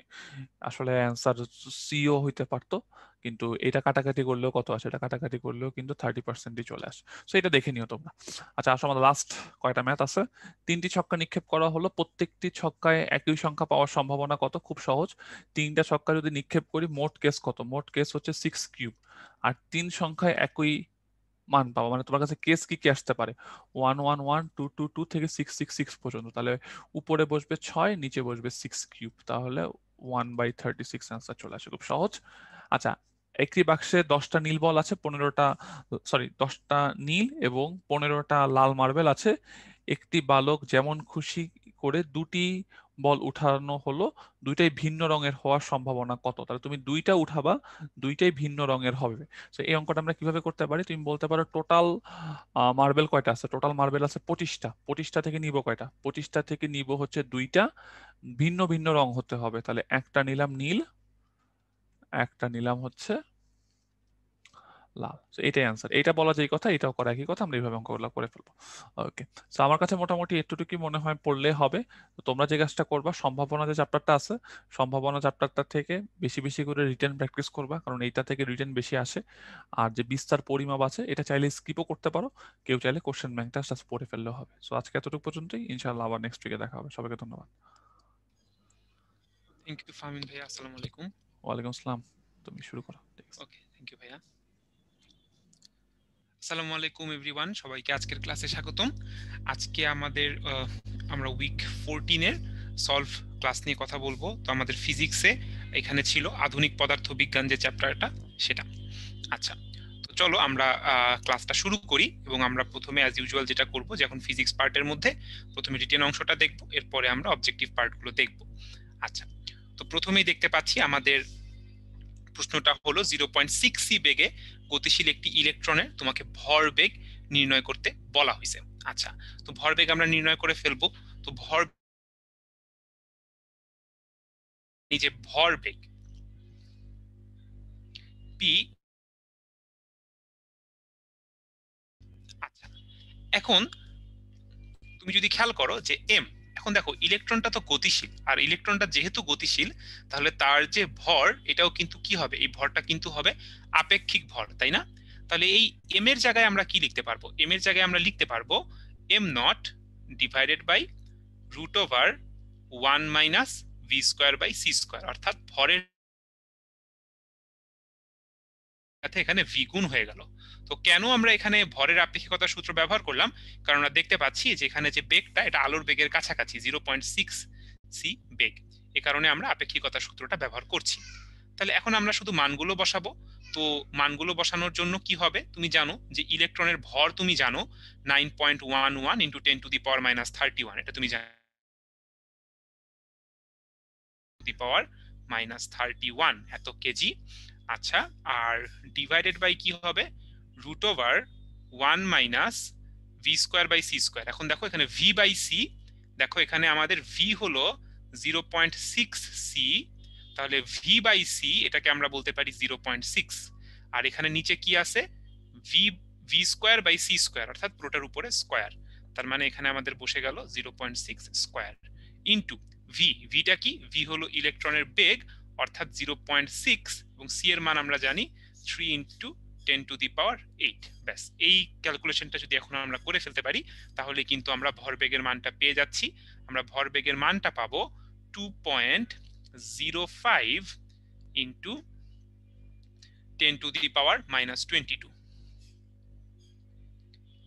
আসলে অ্যান্সার সিও হইতে পারতো, কিন্তু এটা কাটাকাটি করলেও কত আসে, এটা কাটাকাটি করলেও কিন্তু 30%ই চলে আসে। সো এটা দেখে নিও তোমরা। আচ্ছা, আসলে আমাদের লাস্ট কয়টা ম্যাথ আছে। 3টি ছক্কা নিক্ষেপ করা হলো, প্রত্যেকটি ছক্কায় একই সংখ্যা পাওয়ার সম্ভাবনা কত? খুব সহজ, 3টা ছক্কা যদি নিক্ষেপ করি, মোট কেস কত? মোট কেস হচ্ছে 6 কিউব। আর 3 সংখ্যায় একই মান পাবো, মানে তোমার কাছে কেস কি কি আসতে পারে, 1 1 1 2 2 2 থেকে 6 6 6 পর্যন্ত। তাহলে উপরে বসবে 6, নিচে বসবে 6 কিউব, তাহলে 1/36 আনসার চলে আসে, খুব সহজ। আচ্ছা, একটি বাক্সে 10টা নীল বল আছে, 15টা, 10টা নীল এবং 15টা লাল মার্বেল আছে। একটি বালক যেমন খুশি করে দুটি বল উঠানো হলো, দুইটাই ভিন্ন রঙের হওয়ার সম্ভাবনা কত? তাহলে তুমি দুইটা উঠাবা, দুইটাই ভিন্ন রঙের হবে। তো এই অঙ্কটা আমরা কিভাবে করতে পারি, তুমি বলতে পারো টোটাল মার্বেল কয়টা আছে, টোটাল মার্বেল আছে 25টা, 25টা থেকে নিব কয়টা, 25টা থেকে নিব হচ্ছে দুইটা, ভিন্ন ভিন্ন রং হতে হবে। তাহলে একটা নিলাম নীল, একটা নিলাম হচ্ছে লাল। তো এটাই অ্যান্সার, এটা বলা যেই কথা, এটাও করা একই কথা, আমরা এইভাবে অঙ্কগুলো করে ফেলবো। ওকে, তো আমার কাছে মোটামুটি এতটুকুই মনে হয় পড়লে হবে। তো তোমরা যে কাজটা করবা, সম্ভাবনা যে চ্যাপ্টারটা আছে, সম্ভাবনা চ্যাপ্টারটা থেকে বেশি বেশি করে রিটেন প্র্যাকটিস করবা, কারণ এইটা থেকে রিটেন বেশি আসে। আর যে বিস্তার পরিমাপ আছে, এটা চাইলে স্কিপও করতে পারো, কেউ চাইলে কোশ্চেন ব্যাংকটা জাস্ট পড়ে ফেললেও হবে। সো আজকে এতটুকু পর্যন্তই, ইনশাআল্লাহ আবার নেক্সট উইকে দেখা হবে। সবাইকে ধন্যবাদ। থ্যাংক ইউ ফাহমিদ ভাইয়া, আসসালামু আলাইকুম। ওয়ালাইকুম আসসালাম, তুমি শুরু করো। ওকে, থ্যাংক ইউ ভাইয়া। আসসালামু আলাইকুম এভরিওয়ান, সবাইকে আজকের ক্লাসে স্বাগতম। আজকে আমরা উইক 14 এর সলভ ক্লাস নিয়ে কথা বলবো। তো আমাদের ফিজিক্সে এখানে ছিল আধুনিক পদার্থবিজ্ঞান যে চ্যাপ্টারটা, সেটা। আচ্ছা, তো চলো আমরা ক্লাসটা শুরু করি, এবং আমরা প্রথমে অ্যাজ ইউজুয়াল যেটা করব, যে এখন ফিজিক্স পার্টের মধ্যে প্রথমে রিটেন অংশটা দেখব, এরপরে আমরা অবজেক্টিভ পার্টগুলো দেখব। আচ্ছা, তো প্রথমেই দেখতে পাচ্ছি আমাদের প্রশ্নটা হলো 0.6 সি বেগে গতিশীল একটি ইলেকট্রনের তোমাকে ভরবেগ নির্ণয় করতে বলা হয়েছে। আচ্ছা, তো ভরবেগ আমরা নির্ণয় করে ফেলবো। তো এই যে ভরবেগ পি, আচ্ছা এখন তুমি যদি খেয়াল করো যে এম, এখন দেখো ইলেকট্রনটা তো গতিশীল, আর ইলেকট্রনটা যেহেতু গতিশীল তাহলে তার যে ভর এটাও কিন্তু কি হবে, এই ভরটা কিন্তু হবে আপেক্ষিক ভর, তাই না? তাহলে এই এম এর জায়গায় আমরা কি লিখতে পারবো? এম এর জায়গায় আমরা লিখতে পারবো m not divided by root over 1 minus V square by C square, অর্থাৎ ভরের সাথে এখানে ভি গুণ হয়ে গেল। তো কেন আমরা এখানে ভরের আপেক্ষিকতার সূত্র ব্যবহার করলাম? কারণ আমরা দেখতে পাচ্ছি যে এখানে যে বেগটা এটা আলোর বেগের কাছাকাছি 0.6 সি বেগ, এ কারণে আমরা আপেক্ষিকতার সূত্রটা ব্যবহার করছি। তাহলে এখন আমরা শুধু মানগুলো বসাবো। তো মানগুলো বসানোর জন্য কি হবে, তুমি জানো যে ইলেকট্রনের ভর তুমি জানো 9.11 into 10 to the power minus 31, এটা তুমি জানো, দি পাওয়ার মাইনাস 31 এত কেজি। আচ্ছা, আর ডিভাইডেড বাই কি হবে, root over 1 minus V square by C square. এখন দেখো এখানে ভি বাই সি, দেখো এখানে আমাদের ভি হলো 0.6 সি, তাহলে ভি বাই সি এটাকে আমরা বলতে পারি 0.6, আর এখানে নিচে কি আছে, v v square by C square, অর্থাৎ পুরোটার উপরে স্কোয়ার, তার মানে এখানে আমাদের বসে গেল 0.6 স্কোয়ার ইন্টু ভি, ভিটা কি, ভি হলো ইলেকট্রনের বেগ অর্থাৎ 0.6, এবং সি এর মান আমরা জানি 3 ইন্টু 10 টু দি পাওয়ার 8। ব্যাস, এই ক্যালকুলেশনটা যদি এখন আমরা করে ফেলতে পারি তাহলে কিন্তু আমরা ভরবেগের মানটা পেয়ে যাচ্ছি। আমরা ভরবেগের মানটা পাবো 2.05 into 10 to the power minus 22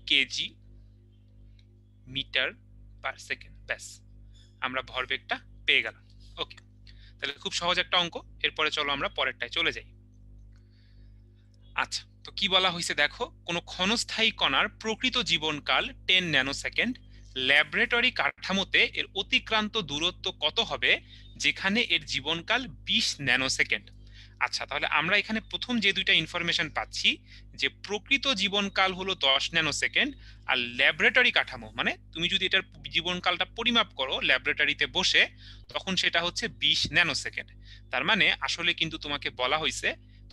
KG metre per second. ব্যাস, আমরা ভরবেগটা পেয়ে গেলাম। ওকে, তাহলে খুব সহজ একটা অঙ্ক। এরপরে চলো আমরা পরেরটায় চলে যাই। আচ্ছা, তো কি বলা হয়েছে দেখো, কোনো ক্ষণস্থায়ী কণার প্রকৃত জীবনকাল 10 ন্যানোসেকেন্ড, ল্যাবরেটরি কাঠামোতে এর অতিক্রান্ত দূরত্ব কত হবে যেখানে এর জীবনকাল 20 ন্যানোসেকেন্ড। আচ্ছা, তাহলে আমরা এখানে প্রথম যে দুইটা ইনফরমেশন পাচ্ছি যে প্রকৃত জীবনকাল হলো 10 ন্যানোসেকেন্ড, আর ল্যাবরেটরি কাঠামো মানে তুমি যদি এটার জীবনকালটা পরিমাপ করো ল্যাবরেটরিতে বসে তখন সেটা হচ্ছে 20 ন্যানোসেকেন্ড। তার মানে আসলে কিন্তু তোমাকে বলা হয়েছে,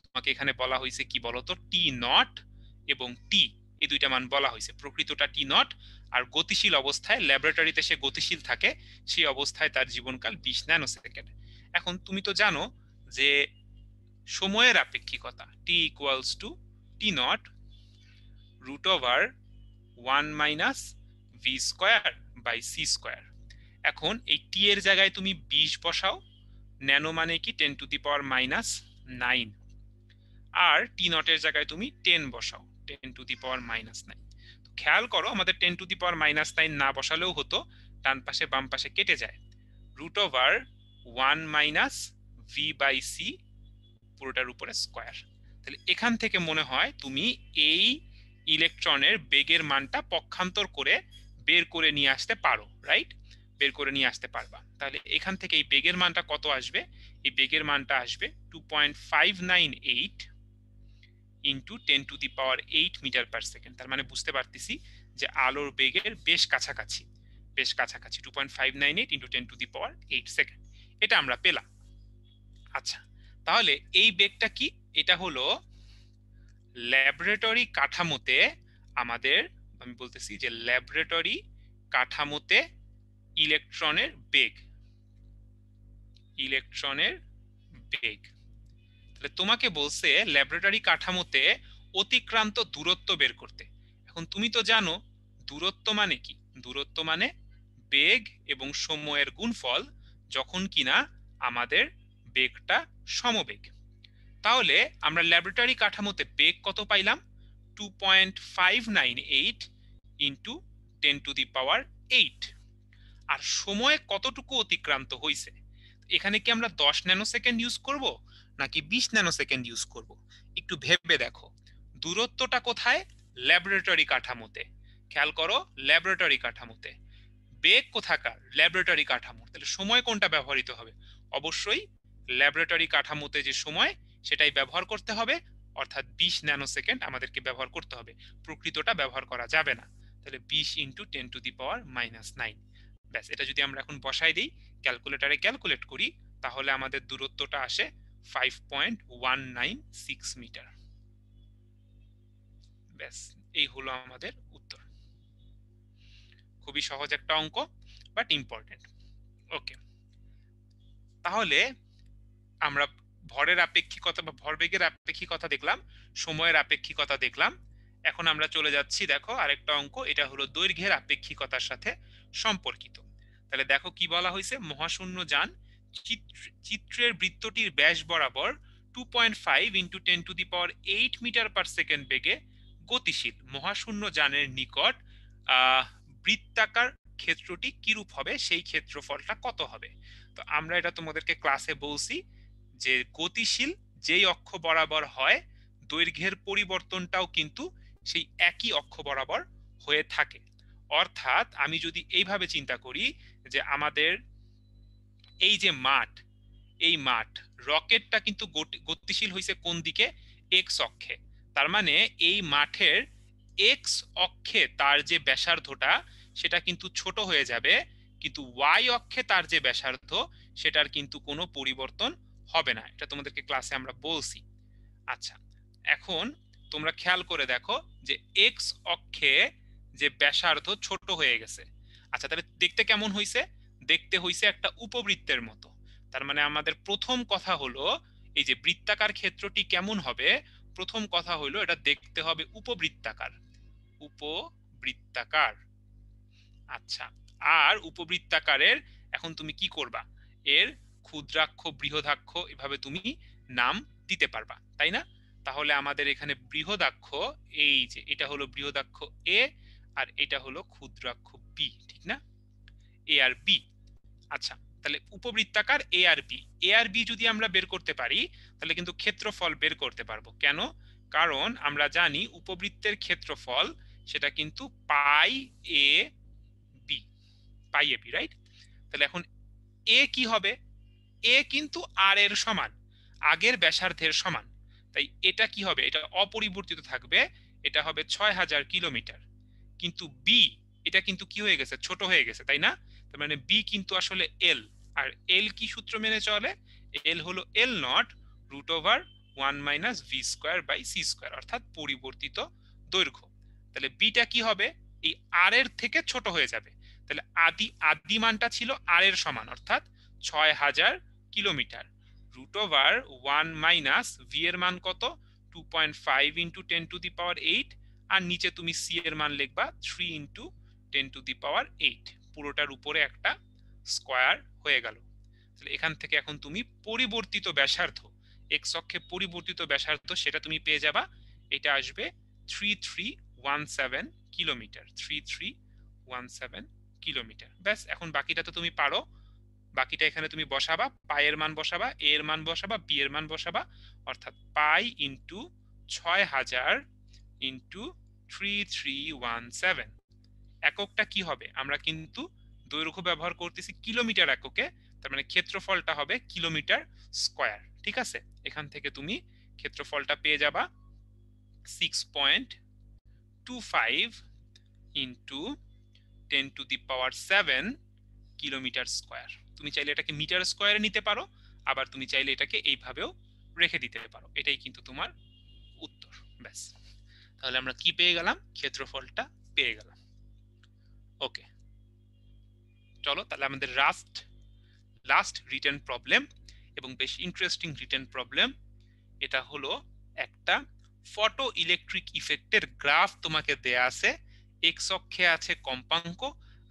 তোমাকে এখানে বলা হয়েছে কি বলতো, টি নট এবং টি, এই দুইটা মান বলা হয়েছে। প্রকৃতটা টি নট, আর গতিশীল অবস্থায় ল্যাবরেটরিতে সে গতিশীল থাকে, সেই অবস্থায় তার জীবনকাল 20 ন্যানোসেকেন্ড। এখন তুমি তো জানো যে সময়ের আপেক্ষিকতা T equals to T naught root over 1 minus V square by C square. এখন এই টি এর জায়গায় তুমি 20 বসাও, ন্যানো মানে কি 10 টু দি পাওয়ার মাইনাস 9, আর টি নটের জায়গায় তুমি 10 বসাও, 10 টু দি পাওয়ার মাইনাস 9। খেয়াল করো আমাদের 10 টু দি পাওয়ার মাইনাস 9 না বসালেও হতো, ডান পাশে বাম পাশে কেটে যায়, root over 1 minus V by C পুরোটার উপরে স্কোয়ার। তাহলে এখান থেকে মনে হয় তুমি এই ইলেকট্রনের বেগের মানটা পক্ষান্তর করে বের করে নিয়ে আসতে পারো, রাইট? বের করে নিয়ে আসতে পারবা। তাহলে এখান থেকে এই বেগের মানটা কত আসবে, এই বেগের মানটা আসবে 2.598 into 10 to the power 8 metre per second. তার মানে বুঝতে পারতেছি যে আলোর বেগের বেশ কাছাকাছি, বেশ কাছাকাছি 2.598 into 10 to the power 8 second, এটা আমরা পেলাম। আচ্ছা, তাহলে এই বেগটা কি, এটা হলো ল্যাবরেটরি কাঠামোতে আমাদের, আমি বলতেছি যে ল্যাবরেটরি কাঠামোতে ইলেকট্রনের বেগ, ইলেকট্রনের বেগ। তাহলে তোমাকে বলছে ল্যাবরেটরি কাঠামোতে অতিক্রান্ত দূরত্ব বের করতে। এখন তুমি তো জানো দূরত্ব মানে কি, দূরত্ব মানে বেগ এবং সময়ের গুণফল যখন কিনা আমাদের বেগটা সমবেগ। তাহলে আমরা ল্যাবরেটরি কাঠামোতে বেগ কত পাইলাম, 2.598 ইন্টু 10 টু দি পাওয়ার 8, আর সময় কতটুকু অতিক্রান্ত হয়েছে, এখানে কি আমরা 10 ন্যানোসেকেন্ড ইউজ করব নাকি 20 ন্যানোসেকেন্ড ইউজ করব? একটু ভেবে দেখো, দূরত্বটা কোথায়, ল্যাবরেটরি কাঠামোতে। খেয়াল করো, ল্যাবরেটরি কাঠামোতে। বেগ কোথাকার, ল্যাবরেটরি কাঠামো। তাহলে সময় কোনটা ব্যবহৃত হবে, অবশ্যই ল্যাবরেটরি কাঠামোতে যে সময় সেটাই ব্যবহার করতে হবে, অর্থাৎ 20 ন্যানোসেকেন্ড আমাদেরকে ব্যবহার করতে হবে, প্রকৃতটা ব্যবহার করা যাবে না। তাহলে 20 ইন্টু 10⁻⁹। ব্যাস, এটা যদি আমরা এখন বসাই দিই, ক্যালকুলেটরে ক্যালকুলেট করি, তাহলে আমাদের দূরত্বটা আসে 5.196 মিটার। ব্যাস, এই হলো আমাদের উত্তর। খুবই সহজ একটা অঙ্ক, বাট ইম্পর্টেন্ট। ওকে, তাহলে আমরা ভরের আপেক্ষিকতা বা ভরবেগের আপেক্ষিকতা দেখলাম, সময়ের আপেক্ষিকতা দেখলাম। এখন আমরা চলে যাচ্ছি, দেখো আরেকটা অঙ্ক, এটা হলো দৈর্ঘ্যের আপেক্ষিকতার সাথে সম্পর্কিত। তাহলে দেখো কি বলা হয়েছে, মহাশূন্য যান চিত্রের বৃত্তটির ব্যাস বরাবর 2.5 ইন্টু 10⁸ মিটার পার সেকেন্ড বেগে গতিশীল মহাশূন্য যানের নিকট বৃত্তাকার ক্ষেত্রটি কিরূপ হবে, সেই ক্ষেত্রফলটা কত হবে। তো আমরা এটা তোমাদেরকে ক্লাসে বলছি যে গতিশীল যেই অক্ষ বরাবর হয়, দৈর্ঘ্যের পরিবর্তনটাও কিন্তু সেই একই অক্ষ বরাবর হয়ে থাকে। অর্থাৎ আমি যদি এইভাবে চিন্তা করি যে আমাদের এই যে মাঠ, এই মাঠ রকেটটা কিন্তু গতিশীল হয়েছে কোন দিকে, এক্স অক্ষে। তার মানে এই মাঠের এক্স অক্ষে তার যে ব্যাসার্ধটা সেটা কিন্তু ছোট হয়ে যাবে, কিন্তু ওয়াই অক্ষে তার যে ব্যাসার্ধ সেটার কিন্তু কোনো পরিবর্তন হবে না। এটা তোমাদেরকে ক্লাসে আমরা বলছি। আচ্ছা, এখন তোমরা খেয়াল করে দেখো যে এক্স অক্ষে যে ব্যাসার্ধ ছোট হয়ে গেছে। আচ্ছা, তাহলে দেখতে কেমন হইছে, দেখতে হইছে একটা উপবৃত্তের মতো। তার মানে আমাদের প্রথম কথা হলো এই যে বৃত্তাকার ক্ষেত্রটি কেমন হবে, প্রথম কথা হলো এটা দেখতে হবে উপবৃত্তাকার, উপবৃত্তাকার। আচ্ছা, আর উপবৃত্তাকারের এখন তুমি কি করবা, এর ক্ষুদ্রাক্ষ বৃহদাক্ষ এভাবে তুমি নাম দিতে পারবা, তাই না? তাহলে আমাদের এখানে বৃহদাক্ষ, এই যে এটা হলো বৃহদাক্ষ এ, আর এটা হলো ক্ষুদ্রাক্ষ বি, ঠিক না? এ আর বি। আচ্ছা, তাহলে উপবৃত্তাকার এ আর বি, এ আর বি যদি আমরা বের করতে পারি তাহলে কিন্তু ক্ষেত্রফল বের করতে পারবো। কেন? কারণ আমরা জানি উপবৃত্তের ক্ষেত্রফল সেটা কিন্তু পাই A B, pi A B, right? তাহলে এখন এ কি হবে, এ কিন্তু আর এর সমান, আগের ব্যাসার্ধের সমান, তাই এটা কি হবে, এটা অপরিবর্তিত থাকবে, এটা হবে 6000 কিলোমিটার। কিন্তু বি, এটা কিন্তু কি হয়ে গেছে, ছোট হয়ে গেছে, তাই না? তার মানে বি কিন্তু আসলে এল, আর এল কি সূত্র মেনে চলে, এল হলো এল নট √1 - v²/c², অর্থাৎ পরিবর্তিত দৈর্ঘ্য। তাহলে বিটা কি হবে, এই আর এর থেকে ছোট হয়ে যাবে। তাহলে আদি মানটা ছিল আর এর সমান, অর্থাৎ 6000 কিলোমিটার, √1 - ভি এর মান কত, 2.5 ইন্টু 10⁸, আর নিচে তুমি সি এর মান লিখবা 3 ইন্টু 10⁸, পুরোটার উপরে একটা স্কয়ার হয়ে গেল। তাহলে এখান থেকে এখন তুমি পরিবর্তিত ব্যাসার্ধ, এক্স অক্ষে পরিবর্তিত ব্যাসার্ধ সেটা তুমি পেয়ে যাবা, এটা আসবে 3317 কিলোমিটার, 3317 কিলোমিটার। ব্যাস, এখন বাকিটা তো তুমি পারো, বাকিটা এখানে তুমি বসাবা, পায়ের মান বসাবা, এ এর মান বসাবা, বি এর মান বসাবা, অর্থাৎ পাই ইন্টু 6000 ইন্টু 3317। এককটা কি হবে, আমরা কিন্তু দৈর্ঘ্য ব্যবহার করতেছি কিলোমিটার এককে, তার মানে ক্ষেত্রফলটা হবে কিলোমিটার স্কয়ার, ঠিক আছে? এখান থেকে তুমি ক্ষেত্রফলটা পেয়ে যাবা 6.25 ইন্টু 10⁷ কিলোমিটার স্কয়ার। তুমি চাইলে এটাকে মিটার স্কয়ারে নিতে পারো, আবার তুমি চাইলে এটাকে এইভাবেও রেখে দিতে পারো, এটাই কিন্তু তোমার উত্তর। ব্যাস, তাহলে আমরা কি পেয়ে গেলাম, ক্ষেত্রফলটা পেয়ে গেলাম। ওকে, চলো তাহলে আমাদের লাস্ট রিটেন প্রবলেম, এবং বেশ ইন্টারেস্টিং রিটেন প্রবলেম। এটা হলো একটা ফটো ইলেকট্রিক ইফেক্টের গ্রাফ তোমাকে দেয়া আছে, এক্স অক্ষে আছে কম্পাঙ্ক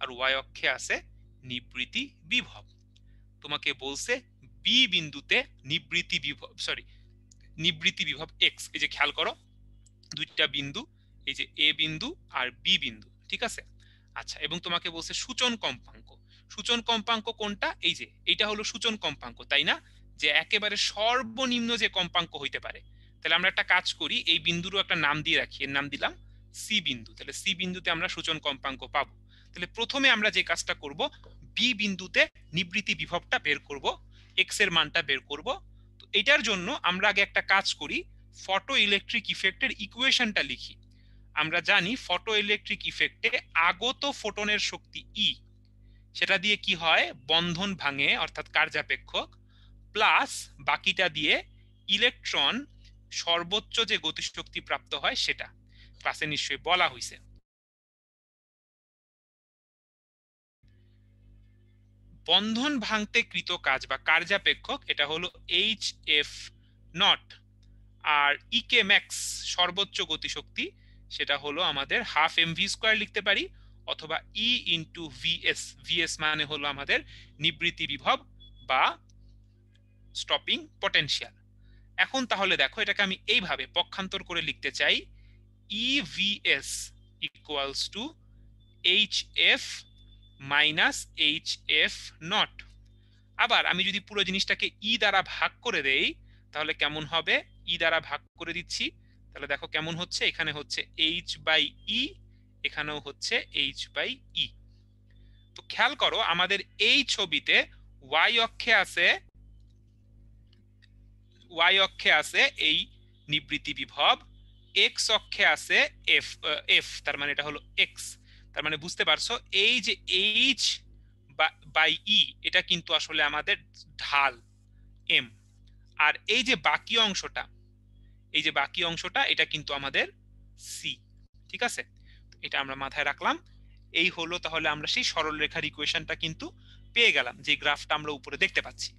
আর ওয়াই অক্ষে আছে নিবৃত্তি বিভব। তোমাকে বলছে বি বিন্দুতে নিবৃত্তি বিভব এক্স, এই যে খেয়াল করো দুইটা বিন্দু, এই যে এ বিন্দু আর বি বিন্দু, ঠিক আছে? আচ্ছা, এবং তোমাকে বলছে সূচন কম্পাঙ্ক, সূচন কম্পাঙ্ক কোনটা, এই যে এইটা হলো সূচন কম্পাঙ্ক, তাই না? যে একেবারে সর্বনিম্ন যে কম্পাঙ্ক হইতে পারে। তাহলে আমরা একটা কাজ করি, এই বিন্দুরও একটা নাম দিয়ে রাখি, এর নাম দিলাম সি বিন্দু। তাহলে সি বিন্দুতে আমরা সূচন কম্পাঙ্ক পাবো। তাহলে প্রথমে আমরা যে কাজটা করব, বি বিন্দুতে নিবৃত্তি বিভবটা বের করব, এক্স এর মানটা বের করব। তো এটার জন্য আমরা আগে একটা কাজ করি, ফটো ইলেকট্রিক ইফেক্টের ইকুয়েশনটা লিখি। আমরা জানি ফটো ইলেকট্রিক ইফেক্টে আগত ফোটনের শক্তি ই, সেটা দিয়ে কি হয়, বন্ধন ভাঙে অর্থাৎ কার্যাপেক্ষক, প্লাস বাকিটা দিয়ে ইলেকট্রন সর্বোচ্চ যে গতিশক্তি প্রাপ্ত হয় সেটা ক্লাসে নিশ্চয়ই বলা হয়েছে। বন্ধন ভাঙতে কৃত কাজ বা কার্যাপেক্ষক এটা হলো এইচ এফ নট, আর ইকে ম্যাক্স সর্বোচ্চ গতিশক্তি সেটা হলো আমাদের হাফ এমভি স্কোয়ার লিখতে পারি, অথবা ই ইন্টু ভিএস। ভিএস মানে হলো আমাদের নিবৃত্তি বিভব বা স্টপিং পটেনশিয়াল। এখন তাহলে দেখো এটাকে আমি এইভাবে পক্ষান্তর করে লিখতে চাই, EVS equals to H F minus H F not. আবার আমি যদি পুরো জিনিসটাকে ই দ্বারা ভাগ করে দেই তাহলে কেমন হবে, ই দ্বারা ভাগ করে দিচ্ছি, তাহলে দেখো কেমন হচ্ছে, এখানে হচ্ছে এইচ বাই ই, এখানেও হচ্ছে এইচ বাই ই। তো খেয়াল করো আমাদের এই ছবিতে ওয়াই অক্ষে আছে এই নিবৃত্তি বিভব, এক্স অক্ষে আছে এফ এফ, তার মানে এটা হলো এক্স। তার মানে বুঝতে পারছো এই যে এইচ বাই ই এটা কিন্তু আসলে আমাদের ঢাল এম, আর এই যে বাকি অংশটা, এই যে বাকি অংশটা এটা কিন্তু আমাদের সি। ঠিক আছে, এটা আমরা মাথায় রাখলাম। এই হলো তাহলে আমরা সেই সরল রেখার ইকুয়েশনটা কিন্তু পেয়ে গেলাম, যে গ্রাফটা আমরা উপরে দেখতে পাচ্ছি।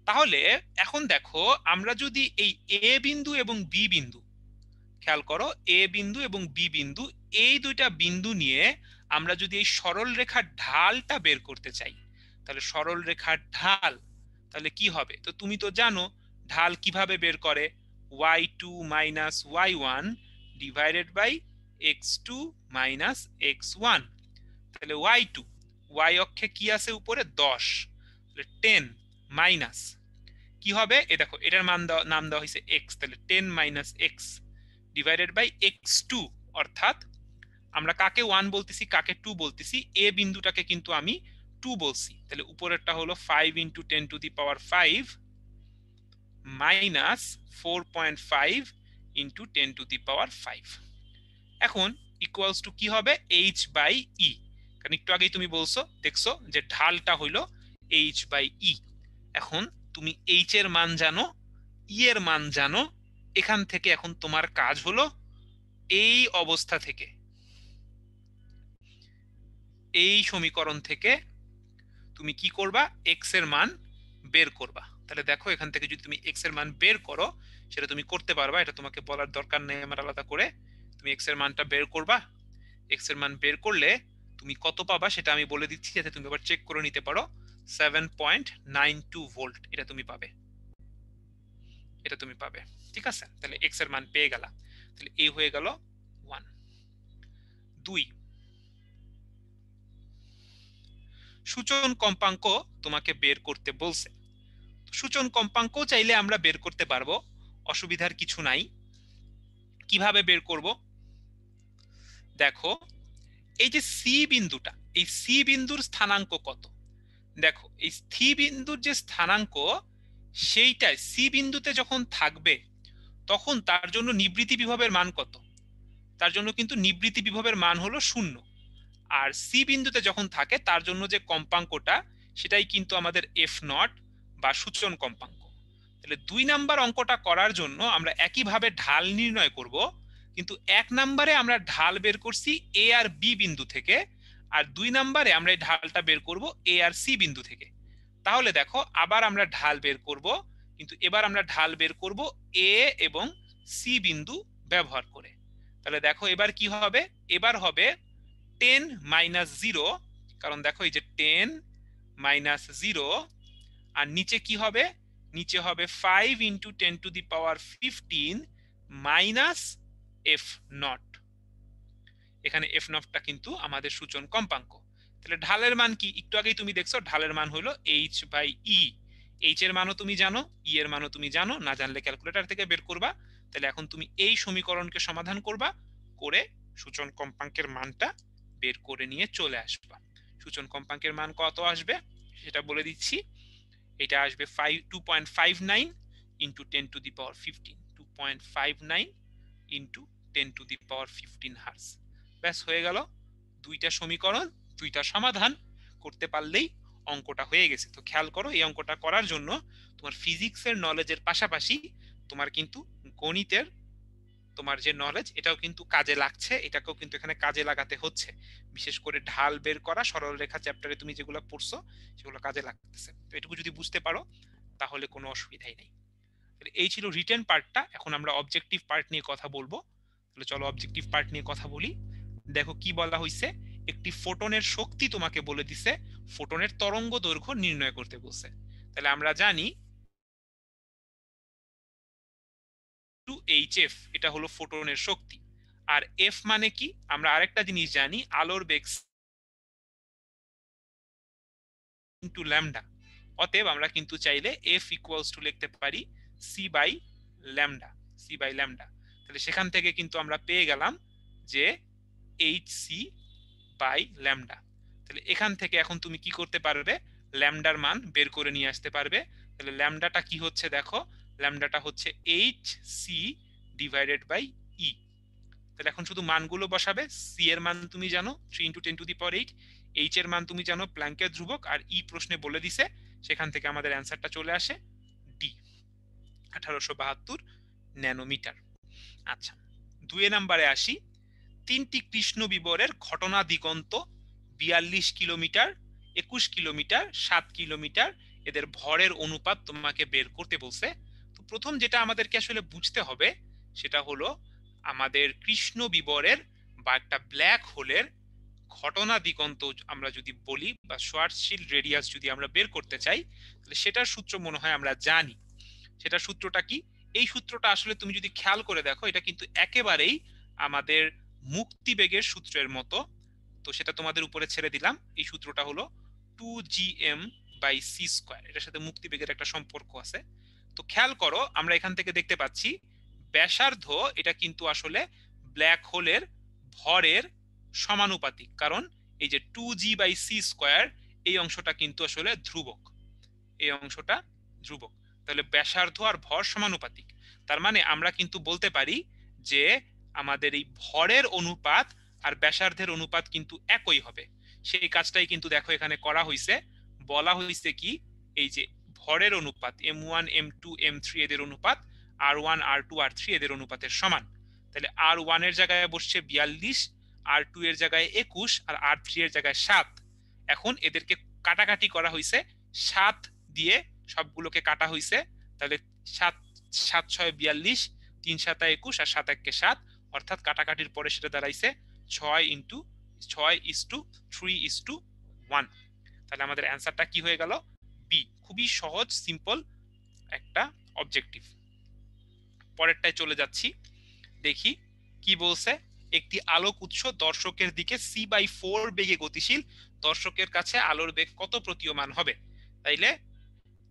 তাহলে এখন দেখো আমরা যদি এই এ বিন্দু এবং বি বিন্দু, খেয়াল করো এ বিন্দু এবং বি বিন্দু, এই দুইটা বিন্দু নিয়ে আমরা যদি এই সরল রেখার ঢালটা বের করতে চাই, তাহলে সরল রেখার ঢাল তাহলে কি হবে, তো তুমি তো জানো ঢাল কিভাবে বের করে, y2 minus y1 divided by x2 minus x1। তাহলে y2, y অক্ষে কি আছে উপরে 10, তাহলে 10 মাইনাস কি হবে, এ দেখো এটার নাম দেওয়া হয়েছে x, তাহলে 10 minus x divided by x2, অর্থাৎ আমরা কাকে 1 বলতেছি কাকে 2 বলতেছি, এ বিন্দুটাকে কিন্তু আমি 2 বলছি, তাহলে উপরেরটা হলো 5 into 10 to the power 5 minus 4.5 into 10 to the power 5। এখন ইকুয়ালস টু কি হবে, এইচ বাই ই, কারণ একটু আগেই তুমি বলছো দেখছো যে ঢালটা হইলো এইচ বাই ই। এখন তুমি এইচ এর মান জানো, ই এর মান জানো, এখান থেকে এখন তোমার কাজ হলো এই অবস্থা থেকে, এই সমীকরণ থেকে তুমি কি করবা, এক্স এর মান বের করবা। তাহলে দেখো এখান থেকে যদি তুমি এক্স এর মান বের করো, সেটা তুমি করতে পারবা, এটা তোমাকে বলার দরকার নেই আমার আলাদা করে। তুমি এক্স এর মানটা বের করবা, এক্স এর মান বের করলে তুমি কত পাবা সেটা আমি বলে দিচ্ছি, যাতে তুমি আবার চেক করে নিতে পারো। 7.92 ভোল্ট এটা তুমি পাবে, এটা তুমি পাবে। ঠিক আছে, তাহলে এক্স এর মান পেয়ে গেলা। তাহলে এই হয়ে গেল 1। 2, সূচন কম্পাঙ্ক তোমাকে বের করতে বলছে। সূচন কম্পাঙ্ক চাইলে আমরা বের করতে পারবো, অসুবিধার কিছু নাই। কিভাবে বের করব, দেখো এই যে সি বিন্দুটা, এই সি বিন্দুর স্থানাঙ্ক কত, দেখো এই সি বিন্দুর যে স্থানাঙ্ক সেইটাই সি বিন্দুতে যখন থাকবে তখন তার জন্য নিবৃত্তি বিভবের মান কত, তার জন্য কিন্তু নিবৃত্তি বিভবের মান হলো 0। আর সি বিন্দুতে যখন থাকে তার জন্য যে কম্পাঙ্কটা সেটাই কিন্তু আমাদের এফ নট বা সূচন কম্পাঙ্ক। তাহলে 2 নাম্বার অঙ্কটা করার জন্য আমরা একইভাবে ঢাল নির্ণয় করব, কিন্তু 1 নম্বরে আমরা ঢাল বের করছি এ আর বি বিন্দু থেকে, আর 2 নম্বরে আমরা এই ঢালটা বের করব এ আর সি বিন্দু থেকে। তাহলে দেখো আবার আমরা ঢাল বের করব, কিন্তু এবার আমরা ঢাল বের করব এ এবং সি বিন্দু ব্যবহার করে। তাহলে দেখো এবার কি হবে, এবার হবে 10 মাইনাস 0, কারণ দেখো এই যে 10 মাইনাস 0, আর নিচে কি হবে, নিচে হবে 5 into 10 to the power 15 minus F not. এখানে এফ নটটা কিন্তু আমাদের সূচন কম্পাঙ্ক। তাহলে ঢালের মান কি, একটু আগেই তুমি দেখছো ঢালের মান হলো এইচ বাই ই। এইচ এর মানও তুমি জানো, ই এর মানও তুমি জানো, না জানলে ক্যালকুলেটর থেকে বের করবা। তাহলে এখন তুমি এই সমীকরণকে সমাধান করবা, করে সূচন কম্পাঙ্কের মানটা বের করে নিয়ে চলে আসবা। সূচন কম্পাঙ্কের মান কত আসবে সেটা বলে দিচ্ছি, এটা আসবে 2.59 ইন্টু 10⁻15, 2.59 ইন্টু 10⁻15 হার্জ। ব্যাস হয়ে গেল, দুইটা সমীকরণ, দুইটা সমাধান করতে পারলেই অঙ্কটা হয়ে গেছে। তো খেয়াল করো, এই অঙ্কটা করার জন্য তোমার ফিজিক্সের নলেজের পাশাপাশি তোমার কিন্তু গণিতের তোমার যে নলেজ এটাও কিন্তু কাজে লাগছে, এটাকেও কিন্তু এখানে কাজে লাগাতে হচ্ছে। বিশেষ করে ঢাল বের করা, সরল রেখা চ্যাপ্টারে তুমি যেগুলো পড়ছো সেগুলো কাজে লাগতেছে। তো এটুকু যদি বুঝতে পারো তাহলে কোনো অসুবিধাই নেই। এই ছিল রিটেন পার্টটা। এখন আমরা অবজেক্টিভ পার্ট নিয়ে কথা বলবো। তাহলে চলো অবজেক্টিভ পার্ট নিয়ে কথা বলি। দেখো কি বলা হয়েছে, একটি ফোটনের শক্তি তোমাকে বলে দিছে, ফোটনের তরঙ্গ দৈর্ঘ্য নির্ণয় করতে বলছে। তাহলে আমরা জানি hf, এটা হলো ফোটনের শক্তি। আর f মানে কি, আমরা আরেকটা জিনিস জানি, আলোর বেগ ইনটু ল্যামডা। অতএব আমরা কিন্তু চাইলে f ইকুয়ালস টু লিখতে পারি c by lambda, c by lambda. তাহলে সেখান থেকে কিন্তু আমরা পেয়ে গেলাম যে hc বাই ল্যামডা। তাহলে এখান থেকে এখন তুমি কি করতে পারবে, ল্যামডার মান বের করে নিয়ে আসতে পারবে। তাহলে ল্যামডাটা কি হচ্ছে দেখো, ল্যামডাটা হচ্ছে hc ডিভাইডেড বাই e। তাহলে এখন শুধু মানগুলো বসাবে, c এর মান তুমি জানো 3 × 10⁸, h এর মান তুমি জানো প্ল্যাঙ্কের ধ্রুবক, আর e প্রশ্নে বলে দিছে, সেখান থেকে আমাদের অ্যান্সারটা চলে আসে ডি, 1872 ন্যানোমিটার। আচ্ছা, 2 নম্বরে আসি। তিনটি কৃষ্ণ বিবরের ঘটনা দিগন্ত 42 কিলোমিটার, 21 কিলোমিটার, 7 কিলোমিটার, এদের ভরের অনুপাত তোমাকে বের করতে বলছে। তো প্রথম যেটা আমাদেরকে আসলে বুঝতে হবে সেটা হলো আমাদের কৃষ্ণ বিবরের বা একটা ব্ল্যাক হোলের ঘটনা দিগন্ত আমরা যদি বলি বা শর্টশিল্ড রেডিয়াস যদি আমরা বের করতে চাই, তাহলে সেটার সূত্র মনে হয় আমরা জানি। সেটার সূত্রটা কি, এই সূত্রটা আসলে তুমি যদি খেয়াল করে দেখো এটা কিন্তু একেবারেই আমাদের মুক্তিবেগের সূত্রের মতো। তো সেটা তোমাদের উপরে ছেড়ে দিলাম। এই সূত্রটা হলো 2gm/c², এটার সাথে মুক্তিবেগের একটা সম্পর্ক আছে। তো খেয়াল করো, আমরা এখান থেকে দেখতে পাচ্ছি ব্যাসার্ধ এটা কিন্তু আসলে ব্ল্যাক হোলের ভরের সমানুপাতিক, কারণ এই যে 2g/c², এই অংশটা কিন্তু আসলে ধ্রুবক, এই অংশটা ধ্রুবক। তাহলে ব্যাসার্ধ আর ভর সমানুপাতিক, তার মানে আমরা কিন্তু বলতে পারি যে আমাদের এই ভরের অনুপাত আর ব্যাসার্ধের অনুপাত কিন্তু একই হবে। সেই কাজটাই কিন্তু দেখো এখানে করা হয়েছে। বলা হয়েছে কি, এই যে ভরের অনুপাত m1 m2 m3 এদের অনুপাত r1 r2 r3 এদের অনুপাতের সমান। তাহলে r1 এর জায়গায় বসছে 42, r2 এর জায়গায় 21, আর r3 এর জায়গায় 7। এখন এদেরকে কাটাকাটি করা হয়েছে, 7 দিয়ে সবগুলোকে কাটা হয়েছে। তাহলে 7 7 6 42, 3 7 21, আর 7 1 7, অর্থাৎ কাটাকাটির পরে সেটা দাঁড়াইছে 6:6:3:1। তাহলে আমাদের অ্যান্সারটা কি হয়ে গেল, বি। খুবই সহজ, সিম্পল একটা অবজেক্টিভ। পরেরটায় চলে যাচ্ছি, দেখি কি বলছে। একটি আলোক উৎস দর্শকের দিকে c/4 বেগে গতিশীল, দর্শকের কাছে আলোর বেগ কত প্রতীয়মান হবে? তাইলে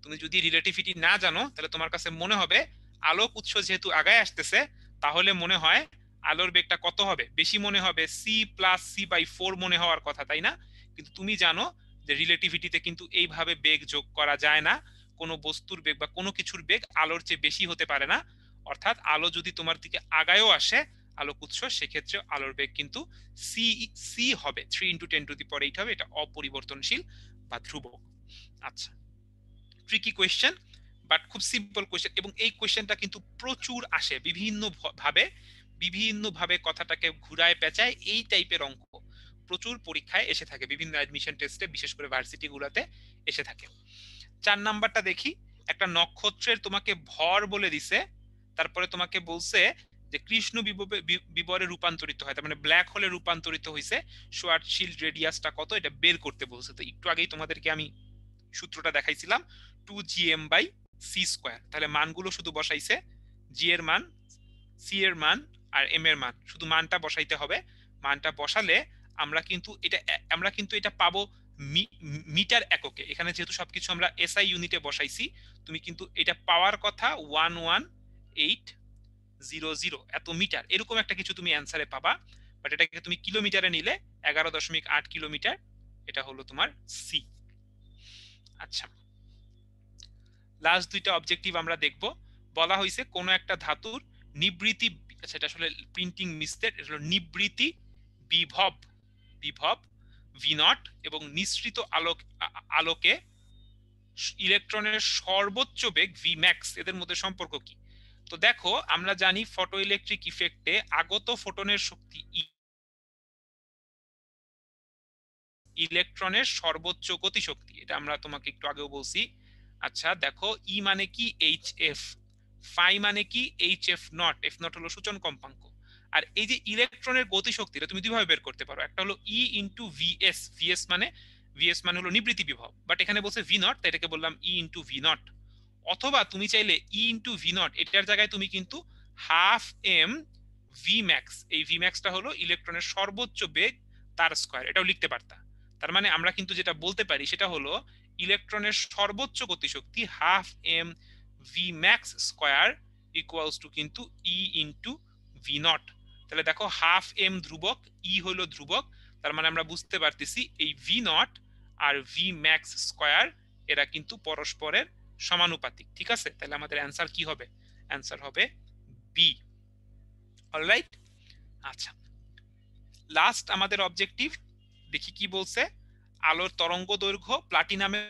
তুমি যদি রিলেটিভিটি না জানো তাহলে তোমার কাছে মনে হবে আলোক উৎস যেহেতু আগায় আসতেছে, তাহলে মনে হয় আলোর বেগটা কত হবে, বেশি মনে হবে c+c/4 মনে হওয়ার কথা, তাই না? কিন্তু তুমি জানো যে রিলেটিভিটিতে কিন্তু এইভাবে বেগ যোগ করা যায় না। কোনো বস্তুর বেগ বা কোনো কিছুর বেগ আলোর চেয়ে বেশি হতে পারে না। অর্থাৎ আলো যদি তোমার দিকে আগায়ও আসে আলোক উৎস, সেক্ষেত্রে আলোর বেগ কিন্তু সি হবে, 3 × 10⁸ হবে, এটা অপরিবর্তনশীল বা ধ্রুবক। আচ্ছা, ট্রিকি কোয়েশ্চেন, বাট খুব সিম্পল কোয়েশ্চেন, এবং এই কোয়েশ্চেনটা কিন্তু প্রচুর আসে বিভিন্ন ভাবে কথাটাকে ঘুরায় পেঁচায়, এই টাইপের অঙ্ক প্রচুর পরীক্ষায় এসে থাকে, বিভিন্ন অ্যাডমিশন টেস্টে, বিশেষ করে ভার্সিটি গুলাতে এসে থাকে। 4 নাম্বারটা দেখি, একটা নক্ষত্রের তোমাকে ভর বলে দিছে, তারপরে তোমাকে বলছে যে কৃষ্ণ বিবরে রূপান্তরিত হয়, তার মানে ব্ল্যাক হোলে রূপান্তরিত হয়েছে, শর্টশিল্ড রেডিয়াসটা কত এটা বের করতে বলছে। তো একটু আগেই তোমাদেরকে আমি সূত্রটা দেখাইছিলাম, 2gm/c²। তাহলে মানগুলো শুধু বসাইছে, জি এর মান, সি এর মান আর এম এর মান, শুধু মানটা বসাইতে হবে। মানটা বসালে আমরা কিন্তু এটা পাবো মিটার এককে। এখানে যেহেতু সবকিছু আমরা এসআই ইউনিটে বসাইছি, তুমি কিন্তু এটা পাওয়ার কথা 11800 এত মিটার, এরকম একটা কিছু তুমি অ্যান্সারে পাবা। বাট এটাকে তুমি কিলোমিটারে নিলে 11.8 কিলোমিটার, এটা হলো তোমার সি। আচ্ছা, লাস্ট দুইটা অবজেক্টিভ আমরা দেখব। বলা হয়েছে কোন একটা ধাতুর নিবৃত্তি, আচ্ছা এটা আসলে প্রিন্টিং মিস্টেক, এটা হলো নিবৃত্তি বিভব, বিভব ভি নট এবং নিঃসৃত আলোকে ইলেকট্রনের সর্বোচ্চ বেগ ভি ম্যাক্স, এদের মধ্যে সম্পর্ক কি? তো দেখো আমরা জানি ফটো ইলেকট্রিক ইফেক্টে আগত ফোটনের শক্তি ইলেকট্রনের সর্বোচ্চ গতিশক্তি, এটা আমরা তোমাকে একটু আগেও বলছি। আচ্ছা দেখো ই মানে কি এইচ এফ, ফাই মানে কি H F not, F not হলো সূচন কম্পাঙ্ক। আর এই যে ইলেকট্রনের গতিশক্তি এটা তুমি দুইভাবে বের করতে পারো, একটা হলো ই ইন্টু ভিএস, ভিএস মানে হলো নিবৃত্তি বিভব, বাট এখানে বলছে ভি নট তাই এটাকে বললাম ই ইন্টু ভি নট। অথবা তুমি চাইলে ই ইন্টু ভি নট এটার জায়গায় তুমি কিন্তু হাফ এম ভি ম্যাক্স, এই ভি ম্যাক্সটা হলো ইলেকট্রনের সর্বোচ্চ বেগ তার স্কয়ার, এটাও লিখতে পারতা। তার মানে আমরা কিন্তু যেটা বলতে পারি সেটা হলো ইলেকট্রনের সর্বোচ্চ গতিশক্তি half m v max square equals to কিন্তু ই ইন্টু ভি নট। তাহলে দেখো হাফ এম ধ্রুবক, ই হলো ধ্রুবক, তার মানে আমরা বুঝতে পারতেছি এই ভি নট আর ভি ম্যাক্স স্কয়ার এরা কিন্তু পরস্পরের সমানুপাতিক। ঠিক আছে, তাহলে আমাদের অ্যান্সার কি হবে? অ্যান্সার হবে বি। অলরাইট, আচ্ছা লাস্ট আমাদের অবজেক্টিভ, দেখি কি বলছে। আলোর তরঙ্গ দৈর্ঘ্য প্লাটিনামের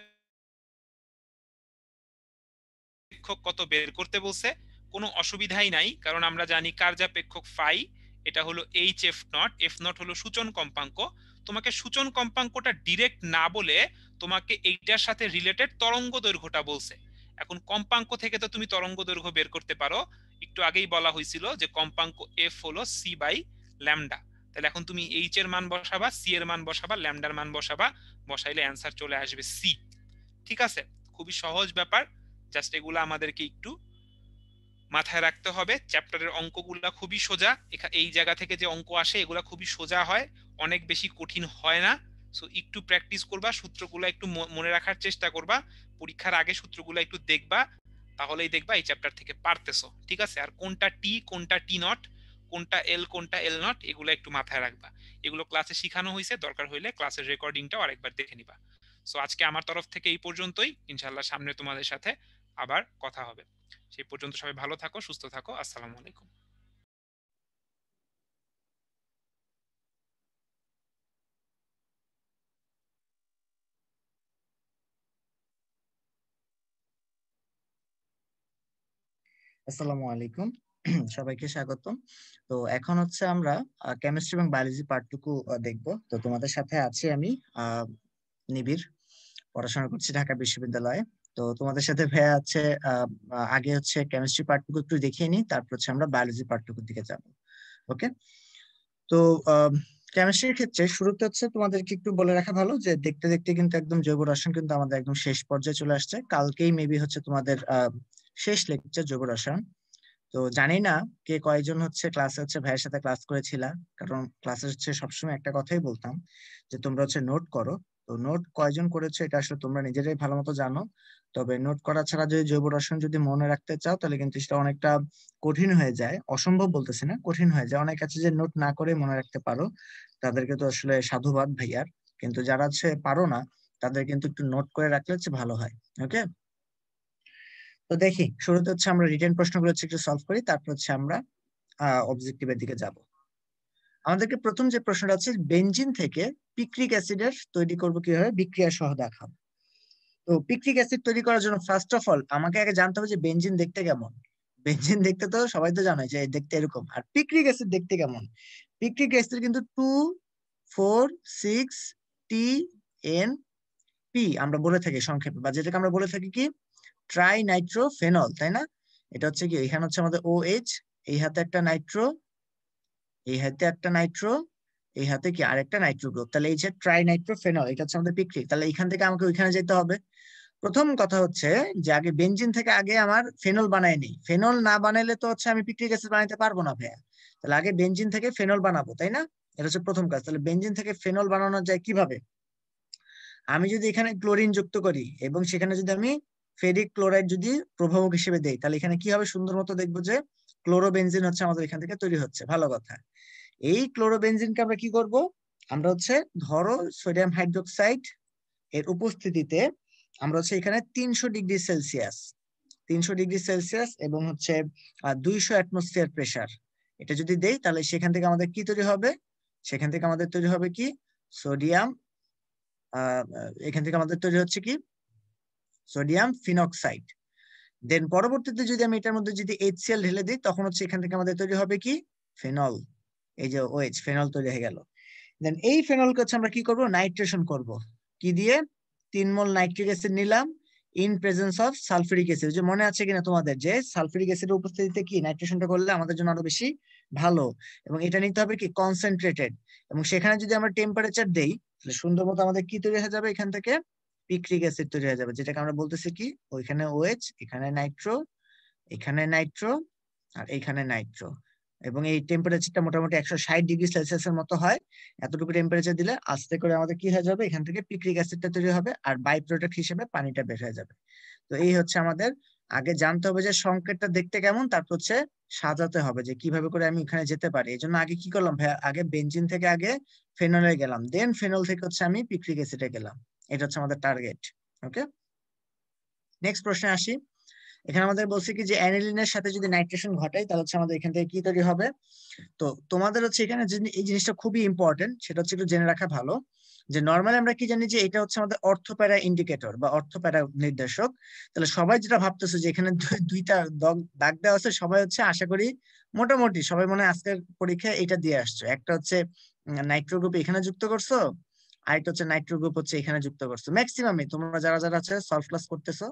কত বের করতে বলছে। কোনো অসুবিধাই নাই, কারণ আমরা জানি কার্যাপেক্ষক ফাই এটা হলো H F not, F not হলো সূচন কম্পাঙ্ক। তোমাকে সূচন কম্পাঙ্কটা ডিরেক্ট না বলে তোমাকে এইটার সাথে রিলেটেড তরঙ্গ দৈর্ঘ্যটা বলছে। এখন কম্পাঙ্ক থেকে তো তুমি তরঙ্গ দৈর্ঘ্য বের করতে পারো, একটু আগেই বলা হয়েছিল যে কম্পাঙ্ক এফ হলো সি বাই ল্যামডা। তাহলে এখন তুমি এইচ এর মান বসাবা, সি এর মান বসাবা, ল্যামডার মান বসাবা, বসাইলে অ্যান্সার চলে আসবে সি। ঠিক আছে, খুবই সহজ ব্যাপার, জাস্ট এগুলো আমাদেরকে একটু মাথায় রাখতে হবে। চ্যাপ্টারের অঙ্কগুলা খুবই সোজা, এই জায়গা থেকে যে অঙ্ক আসে এগুলা খুবই সোজা হয়, অনেক বেশি কঠিন হয় না। সো একটু প্র্যাকটিস করবা, সূত্রগুলো একটু মনে রাখার চেষ্টা করবা, পরীক্ষার আগে সূত্রগুলো একটু দেখবা, তাহলেই দেখবা এই চ্যাপ্টার থেকে পারতেছো। ঠিক আছে, আর কোনটা টি কোনটা টি নট, কোনটা এল কোনটা এল নট, এগুলো একটু মাথায় রাখবা। এগুলো ক্লাসে শেখানো হয়েছে, দরকার হইলে ক্লাসের রেকর্ডিংটাও আরেকবার দেখে নিবা। সো আজকে আমার তরফ থেকে এই পর্যন্তই, ইনশাআল্লাহ সামনে তোমাদের সাথে আবার কথা হবে। সেই পর্যন্ত সবাই ভালো থাকো, সুস্থ থাকো, আসসালামু আলাইকুম। আসসালামু আলাইকুম, সবাইকে স্বাগতম। তো এখন হচ্ছে আমরা কেমিস্ট্রি এবং বায়োলজি পার্টটুকু দেখব। তো তোমাদের সাথে আছি আমি নিবিড়, পড়াশোনা করছি ঢাকা বিশ্ববিদ্যালয়ে। তো তোমাদের সাথে ভাইয়া আছে, আগে হচ্ছে কেমিস্ট্রি পার্টটুকু একটু দেখিয়ে নিই, তারপর হচ্ছে আমরা বায়োলজি পার্টটুকুর দিকে যাব। ওকে, তো কেমিস্ট্রির ক্ষেত্রে শুরুতে হচ্ছে তোমাদেরকে একটু বলে রাখা ভালো যে দেখতে দেখতে কিন্তু একদম জৈব রসায়ন কিন্তু আমাদের একদম শেষ পর্যায়ে চলে আসছে। কালকেই মেবি হচ্ছে তোমাদের শেষ লেকচার জৈব রসায়ন। তো জানি না কে কয়জন হচ্ছে ক্লাসে হচ্ছে ভাইয়ের সাথে ক্লাস করেছিলা, কারণ ক্লাসে হচ্ছে সবসময় একটা কথাই বলতাম যে তোমরা হচ্ছে নোট করো। তো নোট কয়জন করেছো এটা আসলে তোমরা নিজেরাই ভালো মতো জানো। তবে নোট করা ছাড়া যদি জৈব রসায়ন যদি মনে রাখতে চাও তাহলে কিন্তু সেটা অনেকটা কঠিন হয়ে যায়, অসম্ভব বলতেছি না, কঠিন হয়ে যায়। অনেক আছে যে নোট না করে মনে রাখতে পারো, তাদেরকে তো আসলে সাধুবাদ ভাইয়ার। কিন্তু যারা হচ্ছে পারো না তাদের কিন্তু একটু নোট করে রাখলে হচ্ছে ভালো হয়। ওকে, তো দেখি শুরুতে হচ্ছে আমরা রিটেন প্রশ্নগুলো হচ্ছে একটু সলভ করি, তারপর হচ্ছে আমরা অবজেক্টিভের দিকে যাব। আমাদেরকে প্রথম যে প্রশ্নটা আছে, বেনজিন থেকে পিক্রিক অ্যাসিডের তৈরি করব কিভাবে, বিক্রিয়া সহ দেখাবো। তো পিক্রিক অ্যাসিড তৈরি করার জন্য ফার্স্ট অফ অল আমাকে আগে জানতে হবে যে বেনজিন দেখতে কেমন। বেনজিন দেখতে তো সবাই তো জানে যে দেখতে এরকম, আর পিক্রিক অ্যাসিড দেখতে কেমন। পিক্রিক অ্যাসিড কিন্তু 2,4,6-TN-P আমরা বলে থাকি সংক্ষেপে, বা যেটাকে আমরা বলে থাকি কি ট্রাই নাইট্রোফেনল, তাই না? এটা হচ্ছে কি, এখানে হচ্ছে আমাদের OH, এই হাতে একটা নাইট্রো, এই হাতে একটা নাইট্রো, এই হাতে কি আরেকটা নাইট্রো গ্রুপ, তাহলে এই যে ট্রাই নাইট্রোফেনল, এটা হচ্ছে আমাদের পিক্রিক। তাহলে এখান থেকে আমাকে ওইখানে যেতে হবে। প্রথম কথা হচ্ছে যে আগে বেনজিন থেকে আগে আমার ফেনল বানাই নেই, ফেনল না বানাইলে তো হচ্ছে আমি পিক্রিক অ্যাসিড বানাইতে পারবো না ভাইয়া। তাহলে আগে বেনজিন থেকে ফেনল বানাবো, তাই না? এটা হচ্ছে প্রথম কাজ। তাহলে বেনজিন থেকে ফেনল বানানো যায় কিভাবে? আমি যদি এখানে ক্লোরিন যুক্ত করি এবং সেখানে যদি আমি ফেরিক ক্লোরাইড যদি প্রভাবক হিসেবে দেই, তাহলে এখানে কি হবে? সুন্দর মতো দেখবো যে ক্লোরোবেনজিন হচ্ছে আমাদের এখান থেকে তৈরি হচ্ছে। ভালো কথা। এই ক্লোরোবেনজিনকে আমরা কি করব? আমরা হচ্ছে ধরো সোডিয়াম হাইড্রোক্সাইড এর উপস্থিতিতে আমরা হচ্ছে এখানে 300 ডিগ্রি সেলসিয়াস 300 ডিগ্রি সেলসিয়াস এবং হচ্ছে 200 অ্যাটমসফিয়ার প্রেসার, এটা যদি দেই তাহলে সেখান থেকে আমাদের কি তৈরি হবে, সেখান থেকে আমাদের তৈরি হবে কি সোডিয়াম, এখান থেকে আমাদের তৈরি হচ্ছে কি সোডিয়াম ফিনক্সাইড। দেন পরবর্তীতে যদি আমি এটার মধ্যে যদি HCl ঢেলে দিই তখন হচ্ছে এখান থেকে আমাদের তৈরি হবে কি ফেনল, এই যে OH ফেনল তৈরি হয়ে গেল। দেন এই ফেনলকে হচ্ছে আমরা কি করব, নাইট্রেশন করব, কি দিয়ে 3 মোল নাইট্রিক অ্যাসিড নিলাম in presence of sulphuric acid. যে মনে আছে কিনা তোমাদের যে সালফিউরিক অ্যাসিডের উপস্থিতিতে কি নাইট্রেশনটা করলে আমাদের জন্য আরো বেশি ভালো, এবং এটা নিতে হবে কি কনসেন্ট্রেটেড, এবং সেখানে যদি আমরা টেম্পারেচার দেই তাহলে সুন্দর মতো আমাদের কি তৈরি হয়ে যাবে, এখান থেকে পিক্রিক অ্যাসিড তৈরি হয়ে যাবে, যেটাকে আমরা বলতেছি কি ওইখানে OH, এখানে নাইট্রো, এখানে নাইট্রো, আর এখানে নাইট্রো। এবং এই টেম্পারেচারটা মোটামুটি 160 ডিগ্রি সেলসিয়াসের মতো হয়। এতটুকু টেম্পারেচার দিলে আস্তে করে আমাদের কি হয়ে যাবে, এখান থেকে পিক্রিক অ্যাসিডটা তৈরি হবে আর বাই প্রোডাক্ট হিসেবে পানিটা বের হয়ে যাবে। তো এই হচ্ছে আমাদের, আগে জানতে হবে যে সংকেতটা দেখতে কেমন, তারপর হচ্ছে সাজাতে হবে যে কিভাবে করে আমি এখানে যেতে পারি। এই জন্য আগে কি করলাম ভাইয়া, আগে বেনজিন থেকে আগে ফেনলে গেলাম, দেন ফেনল থেকে হচ্ছে আমি পিক্রিক অ্যাসিডে গেলাম। এটা হচ্ছে আমাদের টার্গেট। ওকে, নেক্সট প্রশ্নে আসি। এখানে আমাদের বলছে কি যে অ্যানিলিনের সাথে যদি নাইট্রেশন ঘটাই তাহলে হচ্ছে আমাদের এখান থেকে কি তৈরি হবে। তো তোমাদের হচ্ছে এখানে এই জিনিসটা খুবই ইম্পর্টেন্ট, সেটা হচ্ছে একটু জেনে রাখা ভালো যে নর্মালি আমরা কি জানি যে এটা হচ্ছে আমাদের অর্থপ্যারা ইন্ডিকেটর বা অর্থপ্যারা নির্দেশক। তাহলে সবাই যেটা ভাবতেছে যে এখানে দুইটা দাগ দেওয়া আছে, সবাই হচ্ছে আশা করি মোটামুটি সবাই মনে হয় আজকের পরীক্ষায় এটা দিয়ে আসছো। একটা হচ্ছে নাইট্রো গ্রুপ এখানে যুক্ত করছো, আরেকটা হচ্ছে নাইট্রো গ্রুপ হচ্ছে এখানে যুক্ত করছো। ম্যাক্সিমামই তোমরা যারা যারা আছে সলভ ক্লাস করতেছো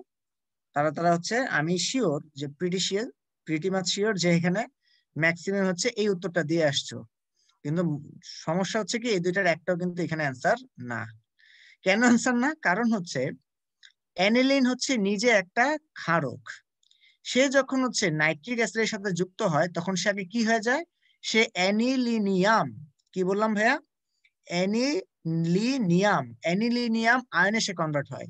তারা হচ্ছে, আমি শিওর যে প্রিটি মাচ শিওর যে এখানে ম্যাক্সিমাম হচ্ছে এই উত্তরটা দিয়ে আসছো। কিন্তু সমস্যা হচ্ছে কি এই দুইটার একটাও কিন্তু এখানে অ্যান্সার না। কেন অ্যান্সার না, কারণ হচ্ছে অ্যানিলিন হচ্ছে নিজে একটা ক্ষারক, সে যখন হচ্ছে নাইট্রিক অ্যাসিডের সাথে যুক্ত হয় তখন সে আগে কি হয়ে যায়, সে অ্যানিলিনিয়াম, কি বললাম ভাইয়া, অ্যানিলিনিয়াম আয়নে সে কনভার্ট হয়।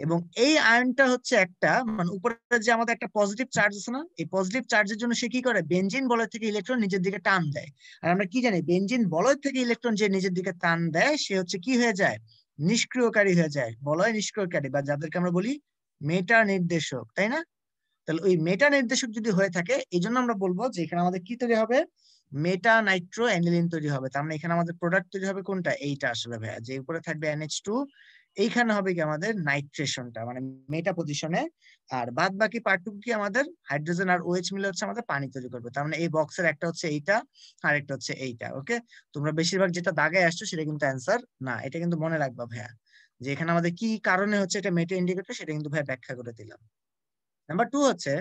এবং এই আয়নটা হচ্ছে একটা মানে উপরে যে আমাদের একটা পজিটিভ চার্জ আছে না, এই পজিটিভ চার্জের জন্য সে কি করে বেনজিন বলয় থেকে ইলেকট্রন নিজের দিকে টান দেয়। আর আমরা কি জানি বেনজিন বলয় থেকে ইলেকট্রন যে নিজের দিকে টান দেয় সে হচ্ছে কি হয়ে যায়, নিষ্ক্রিয়কারী হয়ে যায়, বলয় নিষ্ক্রিয়কারী, বা যাদেরকে আমরা বলি মেটা নির্দেশক, তাই না? তাহলে ওই মেটা নির্দেশক যদি হয়ে থাকে এই জন্য আমরা বলবো যে এখানে আমাদের কি তৈরি হবে, মেটা নাইট্রো অ্যানিলিন তৈরি হবে। তার মানে এখানে আমাদের প্রোডাক্ট তৈরি হবে কোনটা, এইটা আসলে ভাইয়া, যে উপরে থাকবে NH2, এইখানে হবে কি আমাদের নাইট্রেশনটা মানে মেটা পজিশনে, আর বাদ বাকি পার্টটুকু কি আমাদের হাইড্রোজেন আর OH মিলে হচ্ছে আমাদের পানি তৈরি করবে। তার মানে এই বক্সের একটা হচ্ছে এইটা আর একটা হচ্ছে এইটা। ওকে, তোমরা বেশিরভাগ যেটা দাগায় আসছো সেটা কিন্তু অ্যান্সার না, এটা কিন্তু মনে রাখবা ভাইয়া, যে এখানে আমাদের কি কারণে হচ্ছে এটা মেটা ইন্ডিকেটর সেটা কিন্তু ভাইয়া ব্যাখ্যা করে দিলাম। নাম্বার 2 হচ্ছে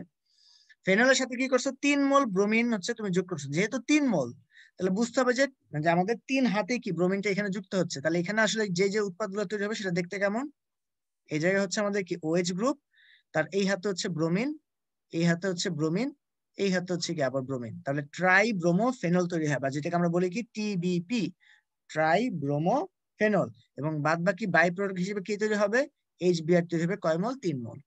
ফেনলের সাথে কি করছো, 3 মোল ব্রোমিন হচ্ছে তুমি যোগ করছো। যেহেতু 3 মোল তাহলে বুঝতে হবে যে আমাদের 3 হাতে কি ব্রোমিনটা এখানে যুক্ত হচ্ছে। তাহলে এখানে আসলে যে যে উৎপাদগুলো তৈরি হবে সেটা দেখতে কেমন, এই জায়গায় হচ্ছে আমাদের কি OH গ্রুপ, তার এই হাতে হচ্ছে ব্রোমিন, এই হাতে হচ্ছে ব্রোমিন, এই হাতে হচ্ছে কি আবার ব্রোমিন। তাহলে ট্রাই ব্রোমো ফেনল তৈরি হয়, বা যেটাকে আমরা বলি কি TBP, ট্রাই ব্রোমো ফেনল। এবং বাদ বাকি বাই প্রোডাক্ট হিসেবে কি তৈরি হবে, HBr তৈরি হবে কয় মোল, 3 মোল।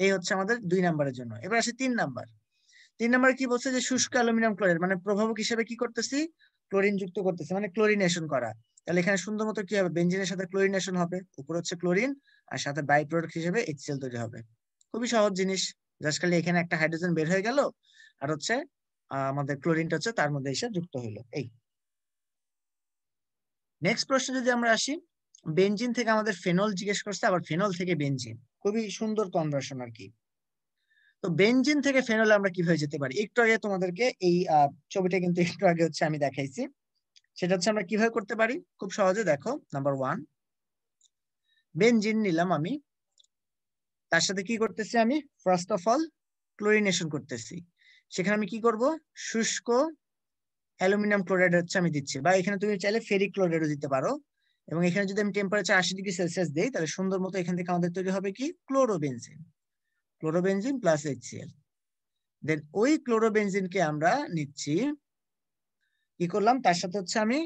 এই হচ্ছে আমাদের 2 নাম্বারের জন্য। এবার আসি 3 নাম্বার। 3 নাম্বারে কি বলছে যে শুষ্ক অ্যালুমিনিয়াম ক্লোরাইড মানে প্রভাবক হিসেবে কি করতেছি, ক্লোরিন যুক্ত করতেছি, মানে ক্লোরিনেশন করা। তাহলে এখানে সুন্দর মতো কি হবে, বেনজিনের সাথে ক্লোরিনেশন হবে, উপরে হচ্ছে ক্লোরিন আর সাথে বাই প্রোডাক্ট হিসেবে HCl তৈরি হবে। খুবই সহজ জিনিস, জাস্ট খালি এখানে একটা হাইড্রোজেন বের হয়ে গেল আর হচ্ছে আমাদের ক্লোরিনটা হচ্ছে তার মধ্যে এসে যুক্ত হইলো। এই নেক্সট প্রশ্ন যদি আমরা আসি, বেনজিন থেকে আমাদের ফেনল জিজ্ঞেস করছে, আবার ফেনল থেকে বেনজিন, খুবই সুন্দর কনভার্সন আর কি। তো বেনজিন থেকে ফেনলে আমরা কিভাবে যেতে পারি, একটু আগে তোমাদেরকে এই ছবিটা কিন্তু একটু আগে হচ্ছে আমি দেখাইছি, সেটা হচ্ছে আমরা কিভাবে করতে পারি খুব সহজে। দেখো নাম্বার 1, বেনজিন নিলাম আমি, তার সাথে কি করতেছি আমি, ফার্স্ট অফ অল ক্লোরিনেশন করতেছি। সেখানে আমি কি করব, শুষ্ক অ্যালুমিনিয়াম ক্লোরাইড হচ্ছে আমি দিচ্ছি, বা এখানে তুমি চাইলে ফেরিক ক্লোরাইডও দিতে পারো। এবং এখানে যদি আমি টেম্পারেচার 80 ডিগ্রি সেলসিয়াস দিই তাহলে সুন্দর মতো এখান থেকে আমাদের তৈরি হবে কি ক্লোরোবেনজিন প্লাস HCl। দেন ওই ক্লোরোবেনজিনকে আমরা নিচ্ছি, কি করলাম, তার সাথে হচ্ছে আমি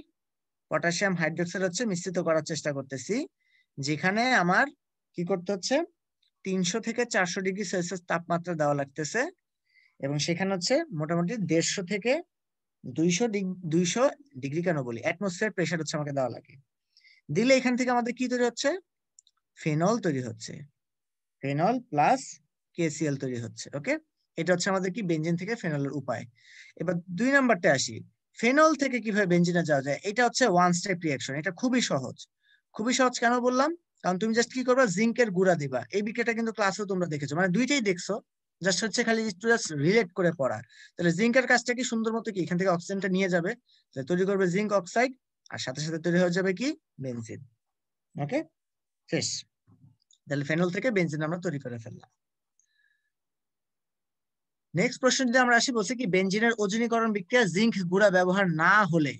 পটাশিয়াম হাইড্রোক্সাইড হচ্ছে মিশ্রিত করার চেষ্টা করতেছি, যেখানে আমার কি করতে হচ্ছে 300 থেকে 400 ডিগ্রি সেলসিয়াস তাপমাত্রা দেওয়া লাগতেছে। এবং সেখানে হচ্ছে মোটামুটি 150 থেকে 200 ডিগ্রি কেন বলি, অ্যাটমসফিয়ার প্রেসার হচ্ছে আমাকে দেওয়া লাগে। দিলে এখান থেকে আমাদের কি তৈরি হচ্ছে, ফেনল তৈরি হচ্ছে, ফেনল প্লাস KCl তৈরি হচ্ছে। ওকে, এটা হচ্ছে আমাদের কি বেনজিন থেকে ফেনলের উপায়। এবার 2 নাম্বারটা আসি, ফেনল থেকে কিভাবে বেনজিনে যাওয়া যায়। এটা হচ্ছে ওয়ান স্টেপ রিঅ্যাকশন, এটা খুবই সহজ। খুবই সহজ কেন বললাম, কারণ তুমি জাস্ট কি করবা, জিঙ্কের গুঁড়া দিবা। এই বিক্রিয়াটা কিন্তু ক্লাসেও তোমরা দেখেছো, মানে দুইটাই দেখছো, জাস্ট হচ্ছে খালি একটু জাস্ট রিলেট করে পড়া। তাহলে জিঙ্কের কাজটা কি সুন্দর মতো কি এখান থেকে অক্সিজেনটা নিয়ে যাবে, তৈরি করবে জিঙ্ক অক্সাইড, আর সাথে সাথে তৈরি হয়ে যাবে কি বেনজিন। ওকে, শেষ। তাহলে ফেনল থেকে বেনজিন আমরা তৈরি করে ফেললাম। নেক্সট প্রশ্ন যদি আমরা আসি, বলছি কি বেনজিনের ওজনীকরণ বিক্রিয়া জিঙ্ক গুঁড়া ব্যবহার না হলে,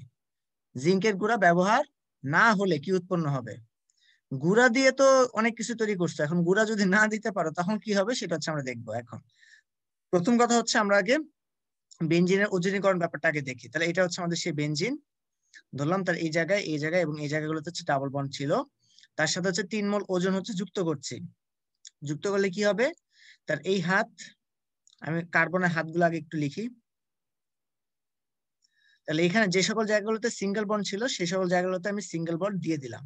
জিঙ্কের গুঁড়া ব্যবহার না হলে কি উৎপন্ন হবে। গুঁড়া দিয়ে তো অনেক কিছু তৈরি করছো, এখন গুঁড়া যদি না দিতে পারো তখন কি হবে সেটা হচ্ছে আমরা দেখবো। এখন প্রথম কথা হচ্ছে আমরা আগে বেনজিনের ওজনীকরণ ব্যাপারটা আগে দেখি। তাহলে এটা হচ্ছে আমাদের সেই বেনজিন, ধরলাম তার এই জায়গায় এবং এই জায়গাগুলোতে হচ্ছে ডাবল বন্ড ছিল, তার সাথে হচ্ছে 3 মোল ওজন হচ্ছে যুক্ত করছি। যুক্ত করলে কি হবে, তার এই হাত, আমি কার্বনের হাতগুলো আগে একটু লিখি। তাহলে এখানে যে সকল জায়গাগুলোতে সিঙ্গেল বন্ড ছিল সেই সকল জায়গাগুলোতে আমি সিঙ্গেল বন্ড দিয়ে দিলাম।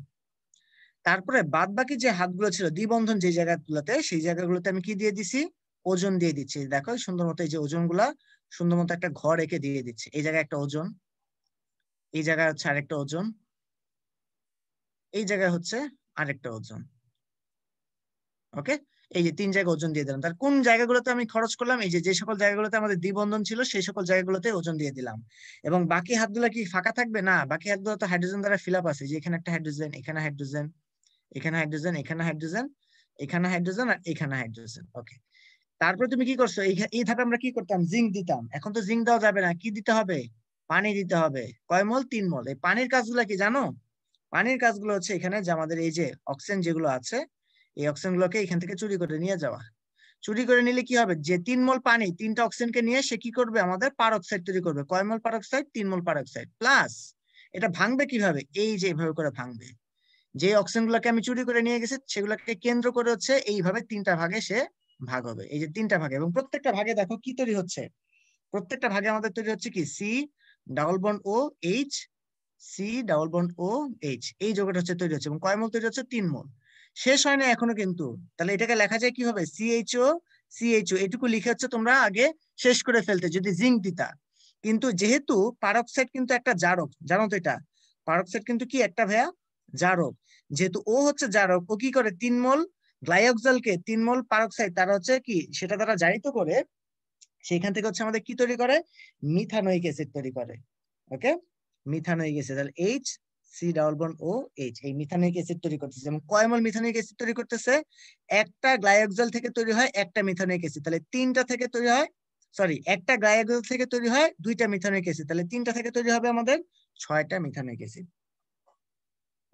তারপরে বাদ বাকি যে হাতগুলো ছিল দ্বিবন্ধন যে জায়গাগুলোতে, সেই জায়গাগুলোতে আমি কি দিয়ে দিছি, ওজন দিয়ে দিচ্ছি। দেখো সুন্দর মতো এই যে ওজনগুলা সুন্দর মতো একটা ঘর এঁকে দিয়ে দিচ্ছি। এই জায়গায় একটা ওজন, এই জায়গায় হচ্ছে আরেকটা ওজন, এই জায়গায় হচ্ছে আরেকটা ওজন। ওকে, এই যে 3 জায়গায় ওজন দিয়ে দিলাম। তার কোন জায়গাগুলোতে আমি খরচ করলাম, এই যে সকল জায়গাগুলোতে আমাদের দ্বিবন্ধন ছিল সেই সকল জায়গাগুলোতে ওজন দিয়ে দিলাম। এবং বাকি হাতগুলো কি ফাঁকা থাকবে না, বাকি হাতগুলো তো হাইড্রোজেন দ্বারা ফিল আপ আছে, যে এখানে একটা হাইড্রোজেন, এখানে হাইড্রোজেন, এখানে হাইড্রোজেন, এখানে হাইড্রোজেন, এখানে হাইড্রোজেন, আর এখানে হাইড্রোজেন। ওকে, তারপরে তুমি কি করছো, এই ধাপে আমরা কি করতাম, জিঙ্ক দিতাম। এখন তো জিঙ্ক দেওয়া যাবে না, কি দিতে হবে, পানি দিতে হবে। কয় মোল, 3 মোল। এই পানির কাজগুলো কি জানো, পানির কাজগুলো হচ্ছে এখানে যে আমাদের এই যে অক্সিজেন যেগুলো আছে, এই অক্সিজেন গুলোকে এখান থেকে চুরি করে নিয়ে যাওয়া। চুরি করে নিলে কি হবে, যে 3 মোল পানি 3টা অক্সিজেনকে নিয়ে সে কি করবে, আমাদের পারঅক্সাইড তৈরি করবে। কয় মোল পারঅক্সাইড, 3 মোল পারঅক্সাইড। প্লাস এটা ভাঙবে কিভাবে, এই যে এইভাবে করে ভাঙবে। যে অক্সিজেন গুলোকে আমি চুরি করে নিয়ে গেছি সেগুলোকে কেন্দ্র করে হচ্ছে এইভাবে 3টা ভাগে সে ভাগ হবে। এই যে 3টা ভাগে, এবং প্রত্যেকটা ভাগে দেখো কি তৈরি হচ্ছে, প্রত্যেকটা ভাগে আমাদের তৈরি হচ্ছে কি C double bond O H, C double bond O H, এই যৌগটা হচ্ছে তৈরি হচ্ছে। এবং কয় মোল তৈরি হচ্ছে, 3 মোল। শেষ হয় না এখনো কিন্তু, তাহলে এটাকে লেখা যায় কি হবে, সিএইচও, সিএইচও, এটুকু লিখে হচ্ছে তোমরা আগে শেষ করে ফেলতে যদি জিঙ্ক দিতা। কিন্তু যেহেতু পারঅক্সাইড কিন্তু একটা জারক, জানো তো এটা, পারঅক্সাইড কিন্তু কি একটা ভাইয়া জারক, যেহেতু ও হচ্ছে জারক, ও কি করে 3 মোল গ্লাইঅক্সালকে 3 মোল পারঅক্সাইড তারা হচ্ছে কি সেটা তারা জারিত করে, সেখান থেকে হচ্ছে আমাদের কি তৈরি করে, মিথানোইক অ্যাসিড তৈরি করে। ওকে, মিথানোইক অ্যাসিড, তাহলে H C double bond O H, এই মিথানোইক অ্যাসিড তৈরি করতেছে। এবং কয় মোল মিথানোইক অ্যাসিড তৈরি করতেছে, একটা গ্লাইঅক্সাল থেকে তৈরি হয় একটা মিথানোইক অ্যাসিড, তাহলে 3টা থেকে তৈরি হয়, সরি একটা গ্লাইঅক্সাল থেকে তৈরি হয় 2টা মিথানোইক অ্যাসিড, তাহলে 3টা থেকে তৈরি হবে আমাদের 6টা মিথানোইক অ্যাসিড।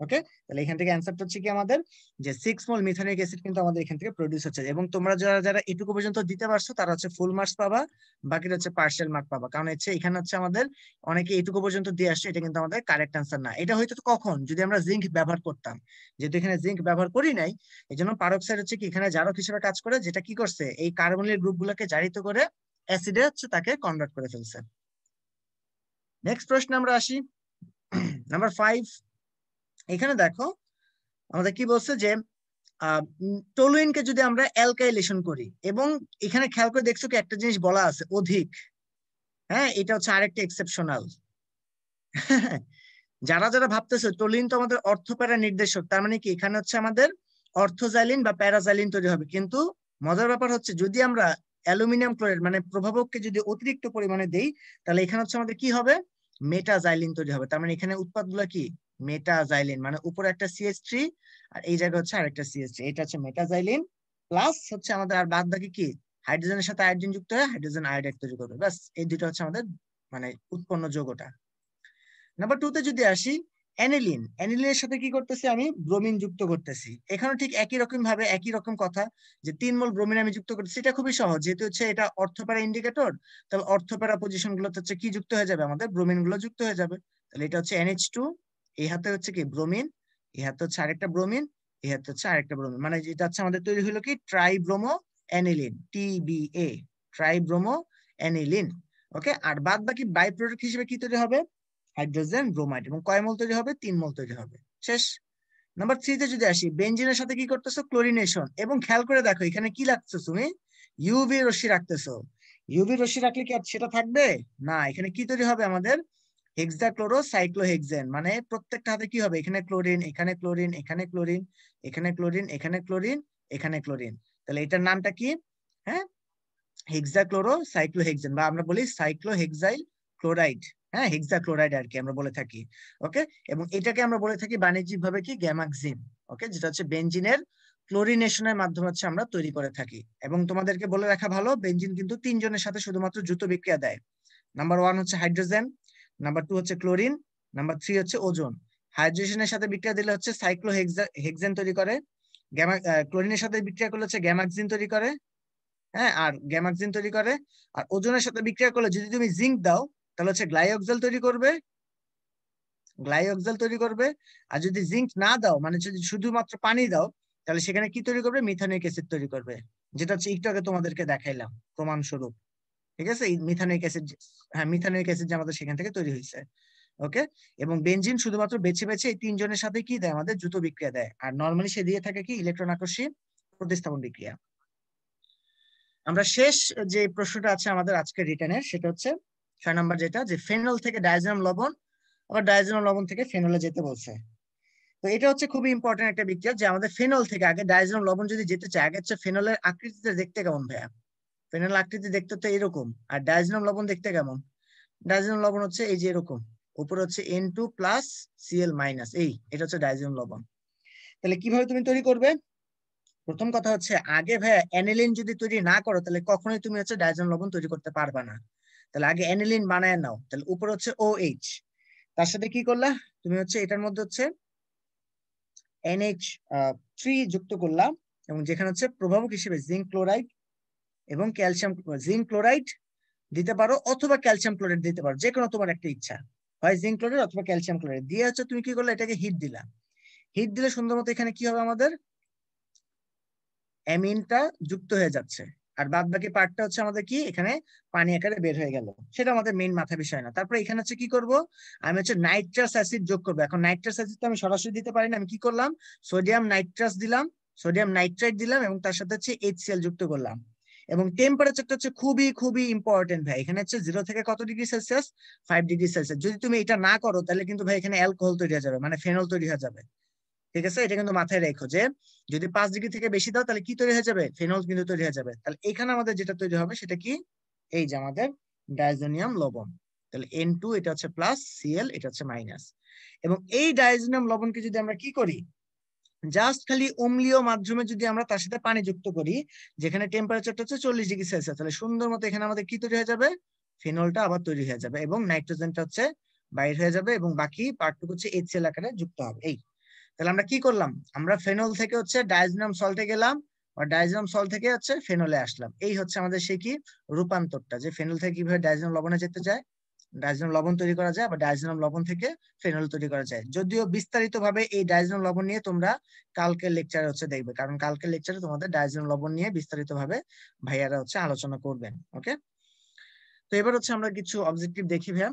ওকে, তাহলে এখান থেকে অ্যান্সারটা হচ্ছে কি আমাদের যে 6 মোল মিথানোইক অ্যাসিড কিন্তু আমাদের এখান থেকে প্রোডিউস হচ্ছে। এবং তোমরা যারা যারা এটুকু পর্যন্ত দিতে পারছো তারা হচ্ছে ফুল মার্কস পাবা, বাকিটা হচ্ছে পার্শিয়াল মার্ক পাবা। কারণ হচ্ছে এখানে হচ্ছে আমাদের অনেকে এটুকু পর্যন্ত দিয়ে আসছে, এটা কিন্তু আমাদের কারেক্ট অ্যান্সার না। এটা হয়তো কখন, যদি আমরা জিঙ্ক ব্যবহার করতাম, যেহেতু এখানে জিঙ্ক ব্যবহার করি নাই, এই জন্য পারঅক্সাইড হচ্ছে কি এখানে জারক হিসেবে কাজ করে, যেটা কি করছে এই কার্বনিল গ্রুপগুলোকে জারিত করে অ্যাসিডে হচ্ছে তাকে কনভার্ট করে ফেলছে। নেক্সট প্রশ্নে আমরা আসি, নাম্বার 5। এখানে দেখো আমাদের কি বলছে যে টলুইনকে যদি আমরা অ্যালকাইলেশন করি, এবং এখানে খেয়াল করে দেখছো কি একটা জিনিস বলা আছে অধিক, হ্যাঁ এটা হচ্ছে আরেকটা এক্সেপশনাল। যারা যারা ভাবতেছে টলুইন তো আমাদের অর্থপ্যারা নির্দেশক, তার মানে কি এখানে হচ্ছে আমাদের অর্থোজাইলিন বা প্যারাজাইলিন তৈরি হবে। কিন্তু মজার ব্যাপার হচ্ছে যদি আমরা অ্যালুমিনিয়াম ক্লোরাইড মানে প্রভাবককে যদি অতিরিক্ত পরিমাণে দেই, তাহলে এখানে হচ্ছে আমাদের কি হবে, মেটাজাইলিন তৈরি হবে। তার মানে এখানে উৎপাদগুলো কি মেটাজাইলিন, মানে উপরে একটা CH3 আর এই জায়গায় হচ্ছে আরেকটা CH3, এটা হচ্ছে মেটাজাইলিন। প্লাস হচ্ছে আমাদের আর বাদ বাকি কি হাইড্রোজেনের সাথে আয়োডিন যুক্ত হয়ে হাইড্রোজেন আয়োডাইড তৈরি করবে। ব্যাস এই দুটো হচ্ছে আমাদের মানে উৎপন্ন যৌগটা। নাম্বার 2 তে যদি আসি, অ্যানিলিন, অ্যানিলিনের সাথে কি করতেছি আমি, ব্রোমিন যুক্ত করতেছি। এখানে ঠিক একই রকম ভাবে একই রকম কথা, যে 3 মোল ব্রোমিন আমি যুক্ত করতেছি। এটা খুবই সহজ, যেহেতু হচ্ছে এটা অর্থপ্যারা ইন্ডিকেটর, তাহলে অর্থপ্যারা পজিশন গুলোতে হচ্ছে কি যুক্ত হয়ে যাবে, আমাদের ব্রোমিন গুলো যুক্ত হয়ে যাবে। তাহলে এটা হচ্ছে NH2, এই হাতে হচ্ছে কি ব্রোমিন, এই হাতে হচ্ছে আরেকটা ব্রোমিন, এই হাতে হচ্ছে আরেকটা ব্রোমিন, মানে এটা হচ্ছে আমাদের তৈরি হলো কি tribromo aniline, TBA, tribromo aniline. Okay, আর বাদ বাকি বাই প্রোডাক্ট হিসেবে কি তৈরি হবে, হাইড্রোজেন ব্রোমাইড, এবং কয় মোল তৈরি হবে, 3 মোল তৈরি হবে। শেষ। নাম্বার 3 তে যদি আসি, বেনজিনের সাথে কি করতেছো, ক্লোরিনেশন। এবং খেয়াল করে দেখো এখানে কি লাগছে তুমি, ইউভি রশ্মি রাখতেছো, ইউভি রশ্মি রাখলে কি আর সেটা থাকবে না, এখানে কি তৈরি হবে আমাদের হেক্সাক্লোরোসাইক্লোহেক্সেন, মানে প্রত্যেকটা হাতে কি হবে, এখানে ক্লোরিন, এখানে ক্লোরিন, এখানে ক্লোরিন, এখানে ক্লোরিন, এখানে ক্লোরিন, এখানে ক্লোরিন। তাহলে এটার নামটা কি? হ্যাঁ, হেক্সাক্লোরোসাইক্লোহেক্সেন, বা আমরা বলি সাইক্লোহেক্সাইল ক্লোরাইড। হ্যাঁ, হেক্সাক্লোরাইড আর কি আমরা বলে থাকি। ওকে, এবং এটাকে আমরা বলে থাকি বাণিজ্যিক ভাবে কি গ্যামাক্সিন। ওকে, যেটা হচ্ছে বেনজিনের ক্লোরিনেশনের মাধ্যমে হচ্ছে আমরা তৈরি করে থাকি। এবং তোমাদেরকে বলে রাখা ভালো, বেনজিন কিন্তু তিনজনের সাথে শুধুমাত্র দ্রুত বিক্রিয়া দেয়। নাম্বার 1 হচ্ছে হাইড্রোজেন, নাম্বার 2 হচ্ছে ক্লোরিন, নাম্বার 3 হচ্ছে ওজোন। হাইড্রোজেনের সাথে বিক্রিয়া দিলে হচ্ছে সাইক্লোহেক্সেন তৈরি করে, ক্লোরিনের সাথে বিক্রিয়া করলে হচ্ছে গ্যামাক্সিন তৈরি করে। হ্যাঁ, আর গ্যামাক্সিন তৈরি করে। আর ওজনের সাথে বিক্রিয়া করলে যদি তুমি জিঙ্ক দাও তাহলে হচ্ছে গ্লাইঅক্সাল তৈরি করবে, গ্লাইঅক্সাল তৈরি করবে। আর যদি জিঙ্ক না দাও, মানে যদি শুধুমাত্র পানি দাও, তাহলে সেখানে কি তৈরি করবে, মিথানোইক অ্যাসিড তৈরি করবে, যেটা হচ্ছে একটু আগে তোমাদেরকে দেখাইলাম প্রমাণ স্বরূপ। ঠিক আছে, এই মিথানোইক অ্যাসিড, হ্যাঁ মিথানোইক অ্যাসিড যে আমাদের সেখান থেকে তৈরি হয়েছে। ওকে, এবং বেনজিন শুধুমাত্র বেছে বেছে এই তিনজনের সাথে কি দেয়, আমাদের দ্রুত বিক্রিয়া দেয়। আর নরমালি সে দিয়ে থাকে কি ইলেকট্রন আকর্ষী প্রতিস্থাপন বিক্রিয়া। আমরা শেষ যে প্রশ্নটা আছে আমাদের আজকে রিটেনের, সেটা হচ্ছে 6 নম্বর, যেটা যে ফেনল থেকে ডায়াজোনাম লবণ, আবার ডায়াজোনাম লবণ থেকে ফেনলে যেতে বলছে। তো এটা হচ্ছে খুবই ইম্পর্টেন্ট একটা বিক্রিয়া, যে আমাদের ফেনল থেকে আগে ডায়াজোনাম লবণ যদি যেতে চায়, আগে হচ্ছে ফেনলের আকৃতিতে দেখতে কেমন ভাইয়া? ফেনল আকৃতি দেখতে তো এরকম, আর ডায়াজোনাম লবণ দেখতে কেমন? ডায়াজোনাম লবণ হচ্ছে এই যে এরকম, উপরে হচ্ছে N2+Cl-, এটা হচ্ছে ডায়াজোনাম লবণ। তাহলে কিভাবে তুমি তৈরি করবে? প্রথম কথা হচ্ছে, আগে ভাইয়া অ্যানিলিন যদি তৈরি না করো তাহলে কখনোই তুমি হচ্ছে ডায়াজোনাম লবণ তৈরি করতে পারবে না। তাহলে আগে অ্যানিলিন বানায় নাও। তাহলে উপরে হচ্ছে OH, তার সাথে কি করলা তুমি, হচ্ছে এটার মধ্যে হচ্ছে NH3 যুক্ত করলাম, এবং যেখানে হচ্ছে প্রভাবক হিসেবে জিঙ্ক ক্লোরাইড এবং ক্যালসিয়াম, জিঙ্ক ক্লোরাইড দিতে পারো অথবা ক্যালসিয়াম ক্লোরাইড দিতে পারো, যে কোনো তোমার একটা ইচ্ছা, হয় জিঙ্ক ক্লোরাইড অথবা ক্যালসিয়াম ক্লোরাইড দিয়ে হচ্ছে তুমি কি করলে, এটাকে হিট দিলা। হিট দিলে সুন্দর মতো এখানে কি হবে, আমাদের অ্যামিনটা যুক্ত হয়ে যাচ্ছে, আর বাদ বাকি পার্টটা হচ্ছে আমাদের কি এখানে পানি আকারে বের হয়ে গেল। সেটা আমাদের মেইন মাথা বিষয় না। তারপরে এখানে হচ্ছে কি করব, আমি হচ্ছে নাইট্রাস অ্যাসিড যোগ করবো। এখন নাইট্রাস অ্যাসিড তো আমি সরাসরি দিতে পারি না, আমি কি করলাম, সোডিয়াম নাইট্রাস দিলাম, সোডিয়াম নাইট্রাইট দিলাম, এবং তার সাথে হচ্ছে HCl যুক্ত করলাম। এবং টেম্পারেচারটা হচ্ছে খুবই খুবই ইম্পর্টেন্ট ভাই। এখানে হচ্ছে 0 থেকে কত ডিগ্রি সেলসিয়াস, 5 ডিগ্রি সেলসিয়াস। যদি তুমি এটা না করো তাহলে কিন্তু ভাই এখানে অ্যালকোহল তৈরি হয়ে যাবে, মানে ফেনল তৈরি হয়ে যাবে। ঠিক আছে, এটা কিন্তু মাথায় রেখো যে যদি 5 ডিগ্রি থেকে বেশি দাও তাহলে কি তৈরি হয়ে যাবে, ফেনল কিন্তু তৈরি হয়ে যাবে। তাহলে এখানে আমাদের যেটা তৈরি হবে সেটা কি, এই যে আমাদের ডাইজোনিয়াম লবণ। তাহলে N2 এটা হচ্ছে প্লাস, Cl এটা হচ্ছে মাইনাস। এবং এই ডাইজোনিয়াম লবণকে যদি আমরা কি করি, জাস্ট খালি অম্লীয় মাধ্যমে যদি আমরা তার সাথে পানি যুক্ত করি, যেখানে টেম্পারেচারটা হচ্ছে 40 ডিগ্রি সেলসিয়াস, তাহলে সুন্দর মতো এখানে আমাদের কি তৈরি হয়ে যাবে, ফেনলটা আবার তৈরি হয়ে যাবে, এবং নাইট্রোজেনটা হচ্ছে বাইর হয়ে যাবে, এবং বাকি পার্টটুকু হচ্ছে HCl আকারে যুক্ত হবে। এই তাহলে আমরা কি করলাম, আমরা ফেনল থেকে হচ্ছে ডায়াজোনিয়াম সল্টে গেলাম, আর ডায়াজোনিয়াম সল্ট থেকে হচ্ছে ফেনলে আসলাম। এই হচ্ছে আমাদের সেই কি রূপান্তরটা, যে ফেনল থেকে কিভাবে ডায়াজোনিয়াম লবণে যেতে যায়, ডায়াজোনিয়াম লবণ তৈরি করা যায়, বা ডায়াজোনিয়াম লবণ থেকে ফেনল তৈরি করা যায়। যদিও বিস্তারিত ভাবে এই ডায়াজোনিয়াম লবণ নিয়ে তোমরা কালকের লেকচারে হচ্ছে দেখবে, কারণ কালকের লেকচারে তোমাদের ডায়াজোনিয়াম লবণ নিয়ে বিস্তারিত ভাবে ভাইয়ারা হচ্ছে আলোচনা করবেন। ওকে, তো এবার হচ্ছে আমরা কিছু অবজেক্টিভ দেখি ভাইয়া।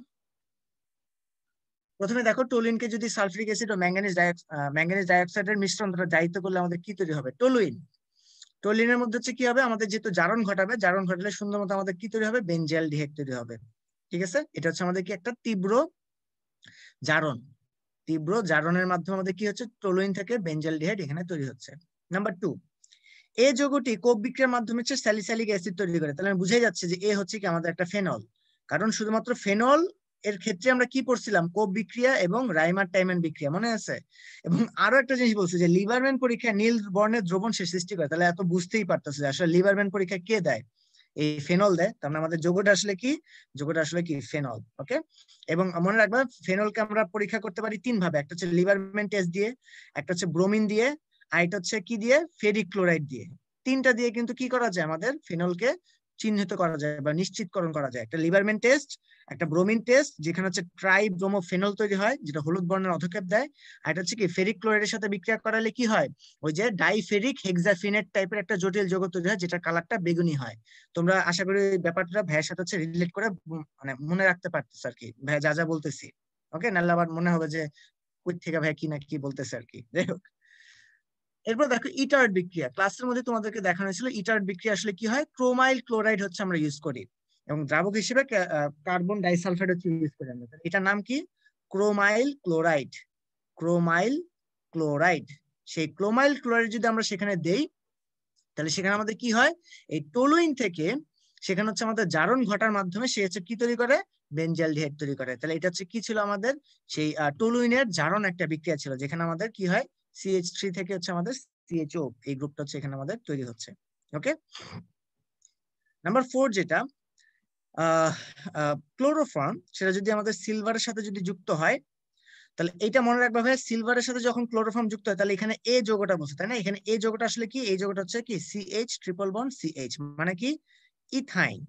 প্রথমে দেখো, টলুইনকে যদি সালফিউরিক অ্যাসিড ও ম্যাঙ্গানিজ ডাইঅক্সাইডের মিশ্রণ দ্বারা জারিত করলে আমাদের কি তৈরি হবে, টলুইন। টলুইনের মধ্যে হচ্ছে কি হবে, আমাদের যেহেতু জারণ ঘটাবে, জারণ ঘটালে সুন্দর মতো আমাদের কি তৈরি হবে, বেনজিয়ালডিহাইড তৈরি হবে। ঠিক আছে, এটা হচ্ছে আমাদের কি একটা তীব্র জারণ, তীব্র জারণের মাধ্যমে আমাদের কি হচ্ছে, টলুইন থেকে বেনজিয়ালডিহাইড এখানে তৈরি হচ্ছে। নাম্বার 2, এই যৌগটি কোপ বিক্রিয়ার মাধ্যমে হচ্ছে স্যালিসাইলিক অ্যাসিড তৈরি করে। তাহলে বুঝাই যাচ্ছে যে এ হচ্ছে কি আমাদের একটা ফেনল, কারণ শুধুমাত্র ফেনল এর ক্ষেত্রে আমরা কি পড়ছিলাম, কোপ বিক্রিয়া এবং রাইমার টাইম্যান বিক্রিয়া, মনে আছে? এবং আরো একটা জিনিস বলছে যে লিবারম্যান পরীক্ষায় নীল বর্ণের দ্রবণ সে সৃষ্টি করে। তাহলে এত বুঝতেই পারতেছে যে আসলে লিবারম্যান পরীক্ষা কে দেয়, এই ফেনল দেয়। তার মানে আমাদের যৌগটা আসলে কি, যৌগটা আসলে কি ফেনল। ওকে, এবং মনে রাখবা ফেনলকে আমরা পরীক্ষা করতে পারি 3 ভাবে, একটা হচ্ছে লিবারম্যান টেস্ট দিয়ে, একটা হচ্ছে ব্রোমিন দিয়ে, আর এটা হচ্ছে কি দিয়ে, ফেরিক ক্লোরাইড দিয়ে। 3টা দিয়ে কিন্তু কি করা যায়, আমাদের ফেনলকে চিহ্নিত করা যায় বা নিশ্চিতকরণ করা যায়। একটা লিবারম্যান টেস্ট, একটা ব্রোমিন টেস্ট, যেখানে হচ্ছে ট্রাইব্রোমোফেনল তৈরি হয়, যেটা হলুদ বর্ণের অধক্ষেপ দেয়। আর এটা হচ্ছে কি ফেরিক ক্লোরাইডের সাথে বিক্রিয়া করালে কি হয়, ওই যে ডাইফেরিক হেক্সাফিনেট টাইপের একটা জটিল যৌগ তৈরি হয়, যেটা কালারটা বেগুনি হয়। তোমরা আশা করি ব্যাপারটা ভাইয়ের সাথে হচ্ছে রিলেট করে মানে মনে রাখতে পারতেছ আর কি, ভাই যা যা বলতেছি। ওকে, নাহলে আবার মনে হবে যে কই থেকে ভাই কি না কি বলতেছে আর কি। যাই হোক, এরপর দেখো ইটার্ড বিক্রিয়া, ক্লাসের মধ্যে তোমাদেরকে দেখানো হয়েছিল ইটার্ড বিক্রিয়া আসলে কি হয়, ক্রোমাইল ক্লোরাইড হচ্ছে আমরা ইউজ করি এবং দ্রাবক হিসেবে কার্বন ডাইসালফাইড হচ্ছে ইউজ করি আমরা। এটার নাম কি? ক্রোমাইল ক্লোরাইড। ক্রোমাইল ক্লোরাইড। সেই ক্রোমাইল ক্লোরাইড যদি আমরা সেখানে দেই তাহলে সেখানে আমাদের কি হয়, এই টলুইন থেকে সেখানে হচ্ছে আমাদের জারণ ঘটার মাধ্যমে সে হচ্ছে কি তৈরি করে, বেনজালডিহাইড তৈরি করে। তাহলে এটা হচ্ছে কি ছিল আমাদের, সেই টলুইনের জারণ একটা বিক্রিয়া ছিল যেখানে আমাদের কি হয়, CH3 থেকে হচ্ছে আমাদের CHO, এই গ্রুপটা হচ্ছে এখানে আমাদের তৈরি হচ্ছে। ওকে, নাম্বার 4 যেটা ক্লোরোফর্ম, সেটা যদি আমাদের সিলভারের সাথে যদি যুক্ত হয় তাহলে এটা মনে রাখবা ভাই, সিলভারের সাথে যখন ক্লোরোফর্ম যুক্ত হয় তাহলে এখানে এ যৌগটা বসে, তাই না? এখানে এ যৌগটা আসলে কি, এই যৌগটা হচ্ছে কি CH ট্রিপল বন্ড CH, মানে কি ইথাইন।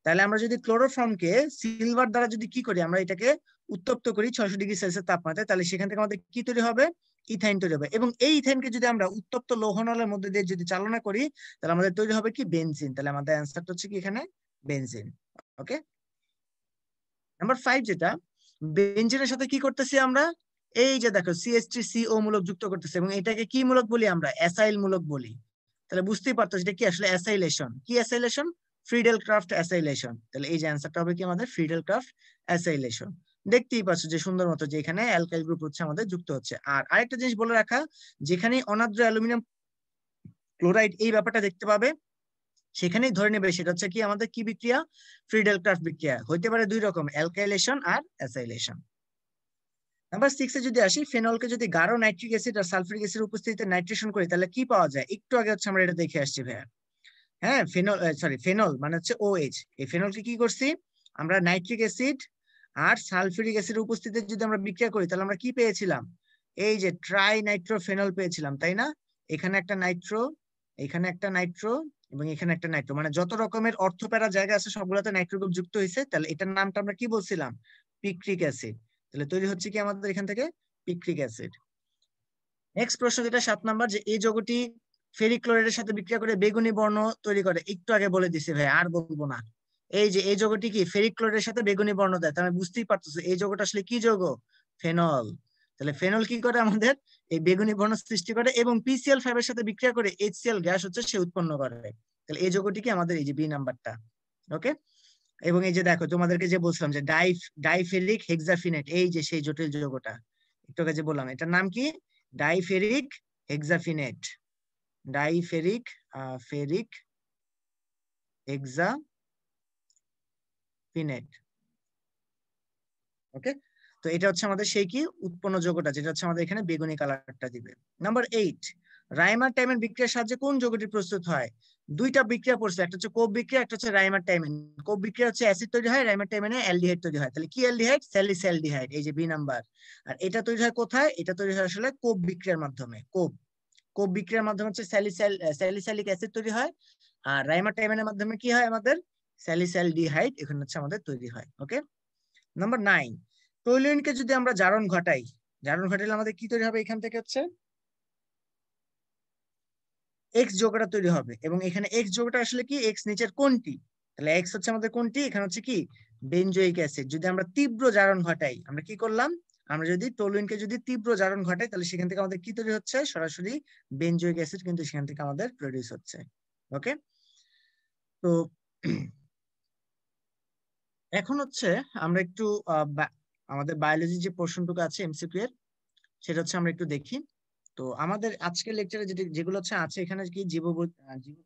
তাহলে আমরা যদি ক্লোরোফর্মকে সিলভার দ্বারা যদি কি করি, আমরা এটাকে উত্তপ্ত করি 600°C তাপমাত্রায়, তাহলে সেখান থেকে আমাদের কি তৈরি হবে, ইথাইন তৈরি হবে। এবং এই ইথাইনকে যদি আমরা উত্তপ্ত লৌহনলের মধ্যে দিয়ে যদি চালনা করি তাহলে আমাদের তৈরি হবে কি, বেনজিন। তাহলে আমাদের অ্যান্সারটা হচ্ছে কি এখানে বেনজিন। ওকে, নাম্বার 5 যেটা, বেনজিনের সাথে কি করতেছি আমরা, এই যে দেখো CH3CO মূলক যুক্ত করতেছে এবং এটাকে কি মূলক বলি আমরা, অ্যাসাইল মূলক বলি। তাহলে বুঝতেই পারতো এটা কি আসলে অ্যাসাইলেশন। কি অ্যাসাইলেশন? Friedel craft acylation. তাহলে এই যে অ্যান্সারটা হবে কি আমাদের ফ্রিডেল ক্রাফট অ্যাসাইলেশন। দেখতেই পাচ্ছ যে সুন্দর মতো যে এখানে অ্যালকাইল গ্রুপ হচ্ছে আমাদের যুক্ত হচ্ছে। আর আরেকটা জিনিস বলে রাখা, যেখানে অনাদ্র অ্যালুমিনিয়াম ক্লোরাইড এই ব্যাপারটা দেখতে পাবে সেখানেই ধরে নেবে সেটা হচ্ছে কি আমাদের কি বিক্রিয়া, ফ্রিডেল ক্রাফট বিক্রিয়া। হইতে পারে দুই রকম, অ্যালকাইলেশন আর অ্যাসাইলেশন। নাম্বার 6 এ যদি আসি, ফেনলকে যদি গাঢ় নাইট্রিক অ্যাসিড আর সালফিউরিক অ্যাসিডের উপস্থিতিতে নাইট্রেশন করি তাহলে কি পাওয়া যায়, একটু আগে হচ্ছে আমরা এটা দেখে আসছি ভাইয়া। হ্যাঁ, ফেনল মানে হচ্ছে OH। এই ফেনলকে কি করছি আমরা, নাইট্রিক অ্যাসিড আর সালফিউরিক অ্যাসিডের উপস্থিতিতে যদি আমরা বিক্রিয়া করি তাহলে আমরা কি পেয়েছিলাম, এই যে ট্রাই নাইট্রোফেনল পেয়েছিলাম, তাই না? এখানে একটা নাইট্রো, এখানে একটা নাইট্রো এবং এখানে একটা নাইট্রো, মানে যত রকমের অর্থপ্যারা জায়গা আছে সবগুলোতে নাইট্রো গ্রুপ যুক্ত হয়েছে। তাহলে এটার নামটা আমরা কি বলছিলাম, পিক্রিক অ্যাসিড। তাহলে তৈরি হচ্ছে কি আমাদের এখান থেকে পিক্রিক অ্যাসিড। নেক্সট প্রশ্ন যেটা 7 নাম্বার, যে এই যৌগটি ফেরিক ক্লোরাইডের সাথে বিক্রিয়া করে বেগুনি বর্ণ তৈরি করে। একটু আগে বলে দিছি ভাই, আর বলবো না। এই যে এই যৌগটি কি ফেরিক ক্লোরাইডের সাথে বেগুনি বর্ণ দেয়, তাহলে বুঝতেই পারতেছো এই যৌগটা আসলে কি যৌগ, ফেনল। তাহলে ফেনল কি করে আমাদের এই বেগুনি বর্ণ সৃষ্টি করে এবং PCl5 এর সাথে বিক্রিয়া করে HCl গ্যাস হচ্ছে সে উৎপন্ন করে। তাহলে এই যৌগটি কি আমাদের এই যে বি নাম্বারটা। ওকে, এবং এই যে দেখো তোমাদেরকে যে বলছিলাম যে ডাইফেরিক হেক্সাফিনেট, এই যে সেই জটিল যৌগটা একটু আগে যে বললাম, এটার নাম কি, ডাইফেরিক হেক্সাফিনেট। ডাইফেরিক ফেরিক হেক্সাফিনেট। ওকে, তো এটা হচ্ছে আমাদের সেই কি উৎপন্ন যৌগটা যেটা হচ্ছে আমাদের এখানে বেগুনি কালারটা দিবে। নাম্বার 8, রাইমার টাইমের বিক্রিয়ার সাহায্যে কোন যৌগটি প্রস্তুত হয়? দুইটা বিক্রিয়া পড়ছে, একটা হচ্ছে কোব বিক্রিয়া, একটা হচ্ছে রাইমার টাইমেন। কোব বিক্রিয়া হচ্ছে অ্যাসিড তৈরি হয়, রাইমার টাইমেনে অ্যালডিহাইড তৈরি হয়। তাহলে কি অ্যালডিহাইড, স্যালিসালডিহাইড, এই যে বি নাম্বার। আর এটা তৈরি হয় কোথায়, এটা তৈরি হয় আসলে কোব বিক্রিয়ার মাধ্যমে। কোব বিক্রিয়ার মাধ্যমে হচ্ছে স্যালিসালিক অ্যাসিড তৈরি হয়। আর রাইমার টাইমেনের মাধ্যমে কি হয় আমাদের, স্যালিসালডিহাইড এখানে হচ্ছে আমাদের তৈরি হয়। ওকে, নাম্বার 9, টলুইনকে যদি আমরা জারণ ঘটাই, জারণ ঘটাইলে আমাদের কি তৈরি হবে, এখান থেকে হচ্ছে এক্স যৌগটা তৈরি হবে। এবং এখানে এক্স যৌগটা আসলে কি, এক্স নিচের কোনটি, তাহলে এক্স হচ্ছে আমাদের কোনটি, এখানে হচ্ছে কি বেনজোইক অ্যাসিড। যদি আমরা তীব্র জারণ ঘটাই, আমরা কি করলাম, আমরা যদি টলুইনকে যদি তীব্র জারণ ঘটাই তাহলে সেখান থেকে আমাদের কি তৈরি হচ্ছে, সরাসরি বেনজোইক অ্যাসিড কিন্তু সেখান থেকে আমাদের প্রডিউস হচ্ছে। ওকে, তো এখন হচ্ছে আমরা একটু আমাদের বায়োলজি যে পোর্শনটুকু আছে MCQ এর, সেটা হচ্ছে আমরা একটু দেখি। তো আমাদের আজকের লেকচারে যেগুলো হচ্ছে আছে এখানে কি জীব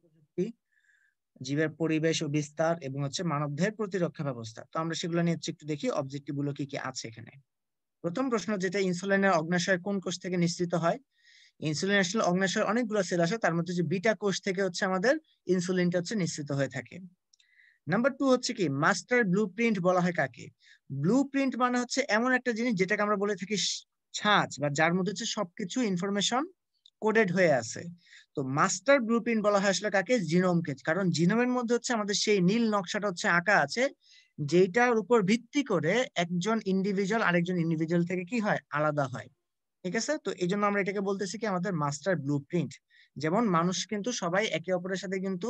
প্রযুক্তি, জীবের পরিবেশ ও বিস্তার এবং হচ্ছে মানবদেহের প্রতিরক্ষা ব্যবস্থা। তো আমরা সেগুলো নিয়ে একটু দেখি অবজেক্টিভ গুলো কি কি আছে এখানে। প্রথম প্রশ্ন যেটা, ইনসুলিনের অগ্নাশয় কোন কোষ থেকে নিঃসৃত হয়? ইনসুলিন আসলে অগ্নাশয়ের অনেকগুলো সেল আছে, তার মধ্যে যে বিটা কোষ থেকে হচ্ছে আমাদের ইনসুলিনটা হচ্ছে নিঃসৃত হয়ে থাকে। নাম্বার 2 হচ্ছে কি মাস্টার ব্লুপ্রিন্ট বলা হয় কাকে? ব্লুপ্রিন্ট মানে হচ্ছে এমন একটা জিনিস যেটাকে আমরা বলে থাকি ছাঁচ, বা যার মধ্যে হচ্ছে সবকিছু ইনফরমেশন কোডেড হয়ে আছে। তো মাস্টার ব্লুপ্রিন্ট বলা হয় আসলে কাকে, জিনোমকে। কারণ জিনোমের মধ্যে হচ্ছে আমাদের সেই নীল নকশাটা হচ্ছে আঁকা আছে, যেটার উপর ভিত্তি করে একজন ইন্ডিভিজুয়াল আরেকজন ইন্ডিভিজুয়াল থেকে কি হয়, আলাদা হয়। ঠিক আছে, তো এই জন্য আমরা এটাকে বলতেছি কি আমাদের মাস্টার ব্লুপ্রিন্ট। যেমন মানুষ কিন্তু সবাই একে অপরের সাথে কিন্তু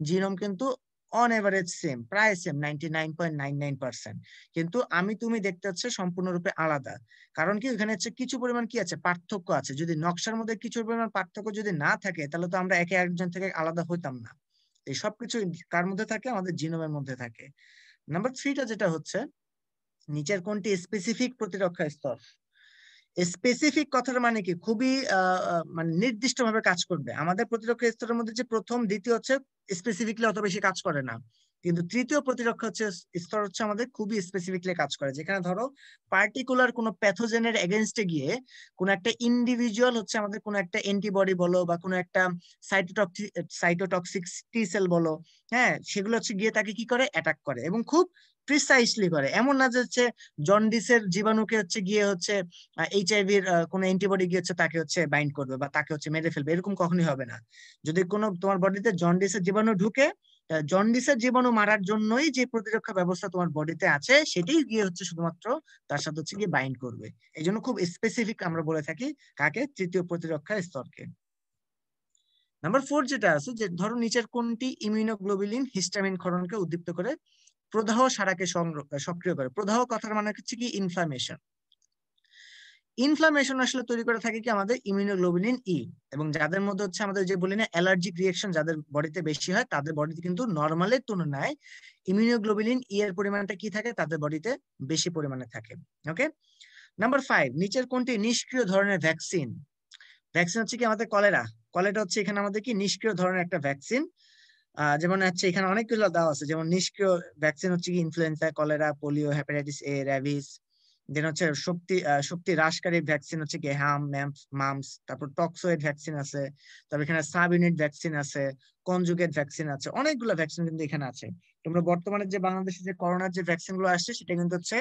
জিনোম কিন্তু অন এভারেজ সেম, প্রায় সেম 99.99%। কিন্তু আমি তুমি দেখতে হচ্ছে সম্পূর্ণরূপে আলাদা। কারণ কি ওখানে হচ্ছে কিছু পরিমাণ কি আছে, পার্থক্য আছে। যদি নকশার মধ্যে কিছু পরিমাণ পার্থক্য যদি না থাকে তাহলে তো আমরা একে একজন থেকে আলাদা হইতাম না। এই সবকিছু কার মধ্যে থাকে, আমাদের জিনোমের মধ্যে থাকে। নাম্বার 3টা যেটা হচ্ছে নিচের কোনটি স্পেসিফিক প্রতিরক্ষা স্তর। স্পেসিফিক কথার মানে কি, খুবই মানে নির্দিষ্টভাবে কাজ করবে। আমাদের প্রতিরক্ষা স্তরের মধ্যে যে প্রথম দ্বিতীয় হচ্ছে স্পেসিফিকলি অত বেশি কাজ করে না, কিন্তু তৃতীয় প্রতিরক্ষা হচ্ছে স্তর হচ্ছে আমাদের খুবই স্পেসিফিকলি কাজ করে। যেখানে ধরো পার্টিকুলার কোনো প্যাথোজেনের এগেনস্টে গিয়ে কোনো একটা ইন্ডিভিজুয়াল হচ্ছে আমাদের কোনো একটা অ্যান্টিবডি বলো বা কোনো একটা সাইটোটক্সিক টি সেল বলো, হ্যাঁ, সেগুলো হচ্ছে গিয়ে তাকে কি করে, অ্যাটাক করে এবং খুব প্রিসাইসলি করে। এমন না যে হচ্ছে জন্ডিসের জীবাণুকে হচ্ছে গিয়ে হচ্ছে এইচআইভির কোনো অ্যান্টিবডি গিয়ে হচ্ছে তাকে হচ্ছে বাইন্ড করবে বা তাকে হচ্ছে মেরে ফেলবে, এরকম কখনোই হবে না। যদি কোনো তোমার বডিতে জন্ডিসের জীবাণু ঢুকে, জন্ডিসের জীবাণু মারার জন্যই যে প্রতিরক্ষা ব্যবস্থা তোমার বডিতে আছে সেটাই গিয়ে হচ্ছে শুধুমাত্র তার সাথে হচ্ছে গিয়ে বাইন্ড করবে। এই জন্য খুব স্পেসিফিক আমরা বলে থাকি কাকে, তৃতীয় প্রতিরক্ষা স্তরকে। নাম্বার 4 যেটা আছে, যে ধরো নিচের কোনটি ইমিউনোগ্লোবুলিন হিস্টামিন ক্ষরণকে উদ্দীপ্ত করে প্রদাহ সারাকে সক্রিয় করে। প্রদাহ কথার মানে হচ্ছে কি, ইনফ্লামেশন। ইনফ্লামেশন আসলে তৈরি করে থাকে কি আমাদের ইমিউনোগ্লোবুলিন ই, এবং যাদের মধ্যে হচ্ছে আমাদের যে বলি না অ্যালার্জিক রিঅ্যাকশন যাদের বডিতে বেশি হয়, তাদের বডিতে কিন্তু নরমালের তুলনায় ইমিউনোগ্লোবুলিন ই এর পরিমাণটা কি থাকে, তাদের বডিতে বেশি পরিমাণে থাকে। ওকে, নাম্বার 5, নিচের কোনটি নিষ্ক্রিয় ধরনের ভ্যাকসিন। ভ্যাকসিন হচ্ছে কি আমাদের কলেরা। কলেরা হচ্ছে এখানে আমাদের কি নিষ্ক্রিয় ধরনের একটা ভ্যাকসিন। যেমন হচ্ছে এখানে অনেকগুলো দেওয়া আছে, যেমন নিষ্ক্রিয় ভ্যাকসিন হচ্ছে কি influenza, cholera, polio, hepatitis A, rabies. Then হচ্ছে শক্তি হ্রাসকারী ভ্যাকসিন হচ্ছে কি হ্যাম, মামস। তারপর টক্সয়েড ভ্যাকসিন আছে, তারপর এখানে সাব ইউনিট ভ্যাকসিন আছে, কনজুগেট ভ্যাকসিন আছে, অনেকগুলো ভ্যাকসিন কিন্তু এখানে আছে। তোমরা বর্তমানে যে বাংলাদেশে যে করোনার যে ভ্যাকসিন গুলো আসছে সেটা কিন্তু হচ্ছে